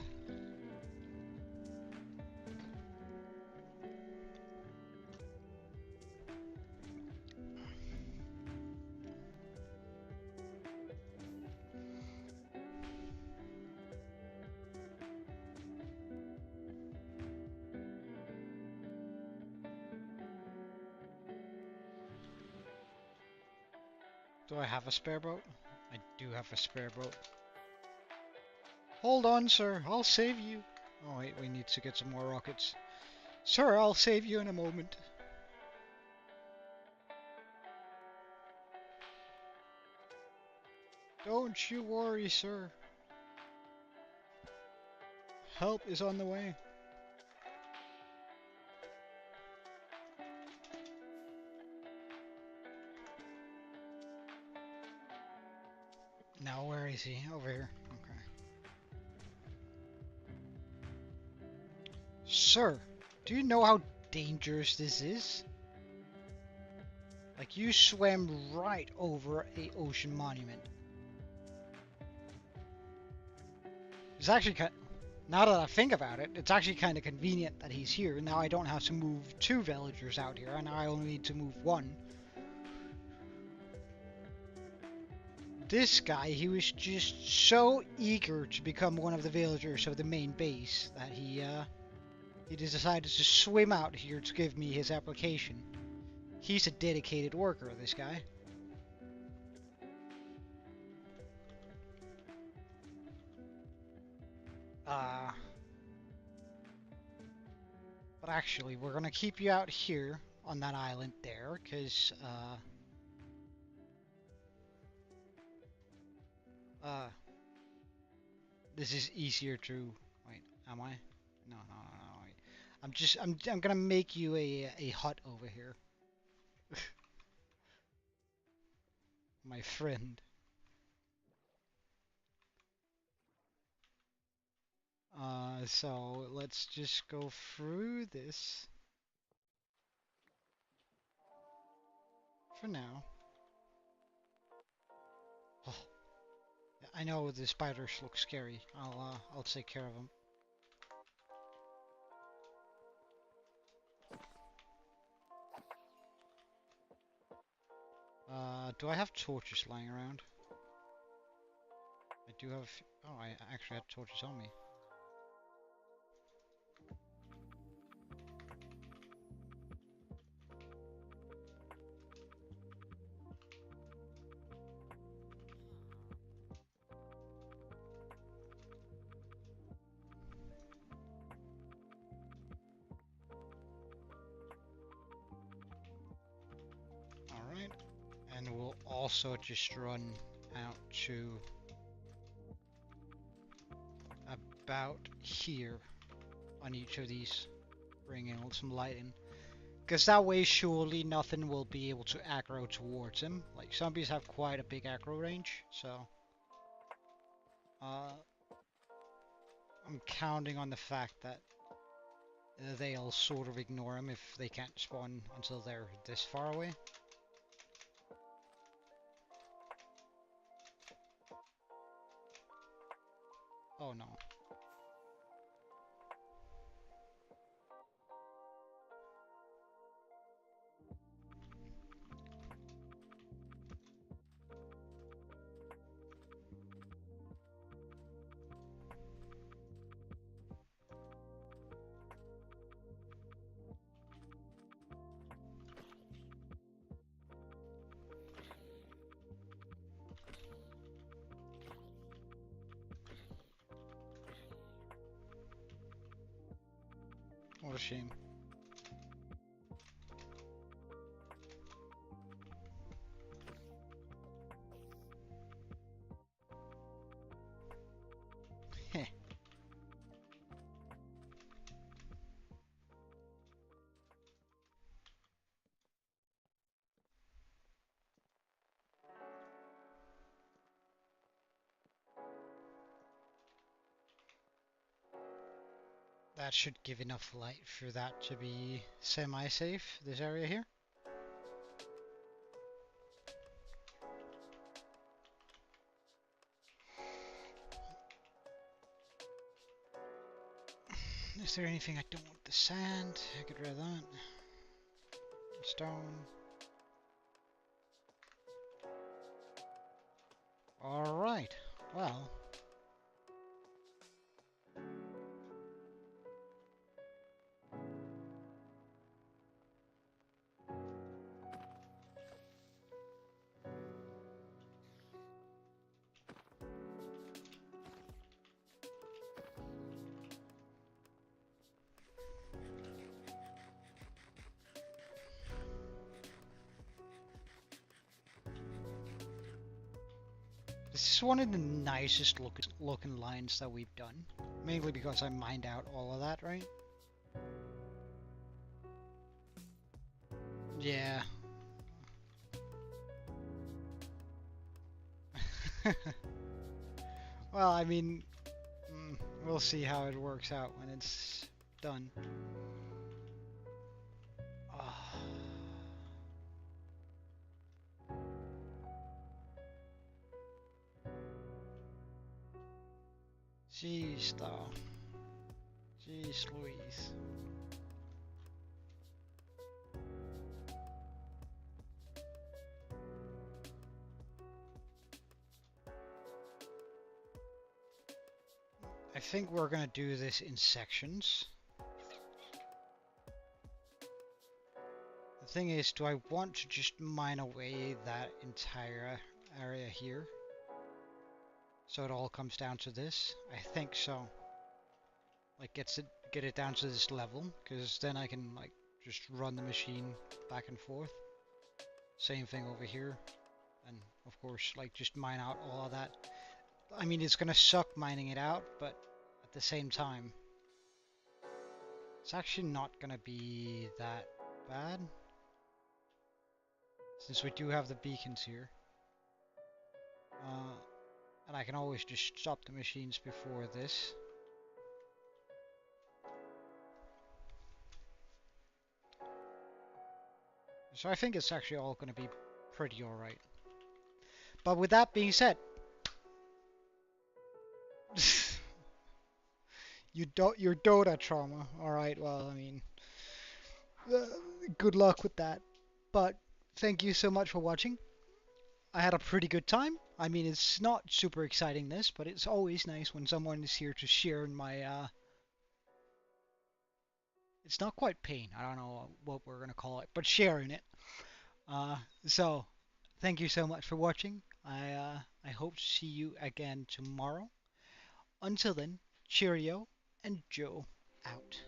Do I have a spare boat? I do have a spare boat. Hold on, sir. I'll save you. Oh wait, we need to get some more rockets. Sir, I'll save you in a moment. Don't you worry, sir. Help is on the way. Now where is he? Over here. Okay. Sir, do you know how dangerous this is? Like, you swam right over a ocean monument. It's actually now that I think about it, it's actually kind of convenient that he's here. Now I don't have to move 2 villagers out here, and now I only need to move 1. This guy, he was just so eager to become one of the villagers of the main base that he just decided to swim out here to give me his application. He's a dedicated worker, this guy. But actually, we're gonna keep you out here on that island there, because, this is easier to... Wait, am I? No, no, no, no, wait. I'm gonna make you a hut over here. My friend. So let's just go through this for now. Oh, I know the spiders look scary. I'll take care of them. Do I have torches lying around? I do have... Oh, I actually had torches on me. Alright. And we'll also just run out to about here on each of these, bring in some light in. Because that way surely nothing will be able to aggro towards him. Like, zombies have quite a big aggro range, so... I'm counting on the fact that they'll sort of ignore him if they can't spawn until they're this far away. Oh no. What a shame. Heh. That should give enough light for that to be semi-safe, this area here. Is there anything I don't want? The sand, I get rid of that. Stone. Alright, well. This is one of the nicest looking lines that we've done. Mainly because I mined out all of that, right? Yeah. Well, I mean, we'll see how it works out when it's done. Ah. Jeez, though. Jeez Louise. I think we're gonna do this in sections. The thing is, do I want to just mine away that entire area here? So it all comes down to this? I think so. Like get it down to this level, because then I can like just run the machine back and forth. Same thing over here. And of course, like just mine out all of that. I mean, it's gonna suck mining it out, but at the same time, it's actually not gonna be that bad. Since we do have the beacons here. And I can always just stop the machines before this. So I think it's actually all going to be pretty alright. But with that being said, your Dota trauma. Alright, well, I mean, good luck with that. But thank you so much for watching. I had a pretty good time. I mean, it's not super exciting this, but it's always nice when someone is here to share in my, it's not quite pain. I don't know what we're going to call it, but sharing it. So, thank you so much for watching. I hope to see you again tomorrow. Until then, cheerio and Joe out.